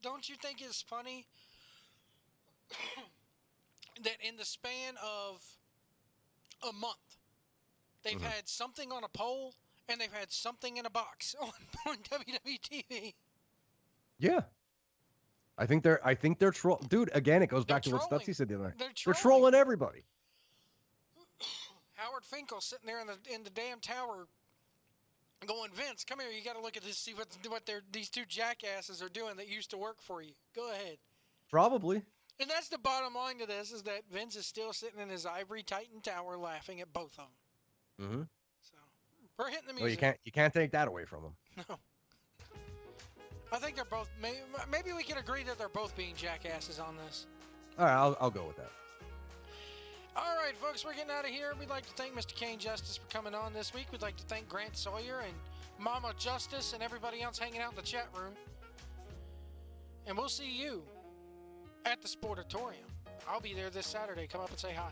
Don't you think it's funny that in the span of a month, they've had something on a pole and they've had something in a box on WWE TV? Yeah. I think they're trolling. Dude, again, it goes back to what Stutzy said the other night. They're trolling everybody. Howard Finkel sitting there in the damn tower going, Vince, come here. You got to look at this, see what these two jackasses are doing that used to work for you. Go ahead. Probably. And that's the bottom line to this, is that Vince is still sitting in his ivory Titan tower laughing at both of them. Mm-hmm. So we're hitting the music. Well, you can't take that away from them. No. I think they're both. Maybe we can agree that they're both being jackasses on this. All right, I'll go with that. All right, folks, we're getting out of here. We'd like to thank Mr. Kane Justice for coming on this week. We'd like to thank Grant Sawyer and Mama Justice and everybody else hanging out in the chat room. And we'll see you at the Sportatorium. I'll be there this Saturday. Come up and say hi.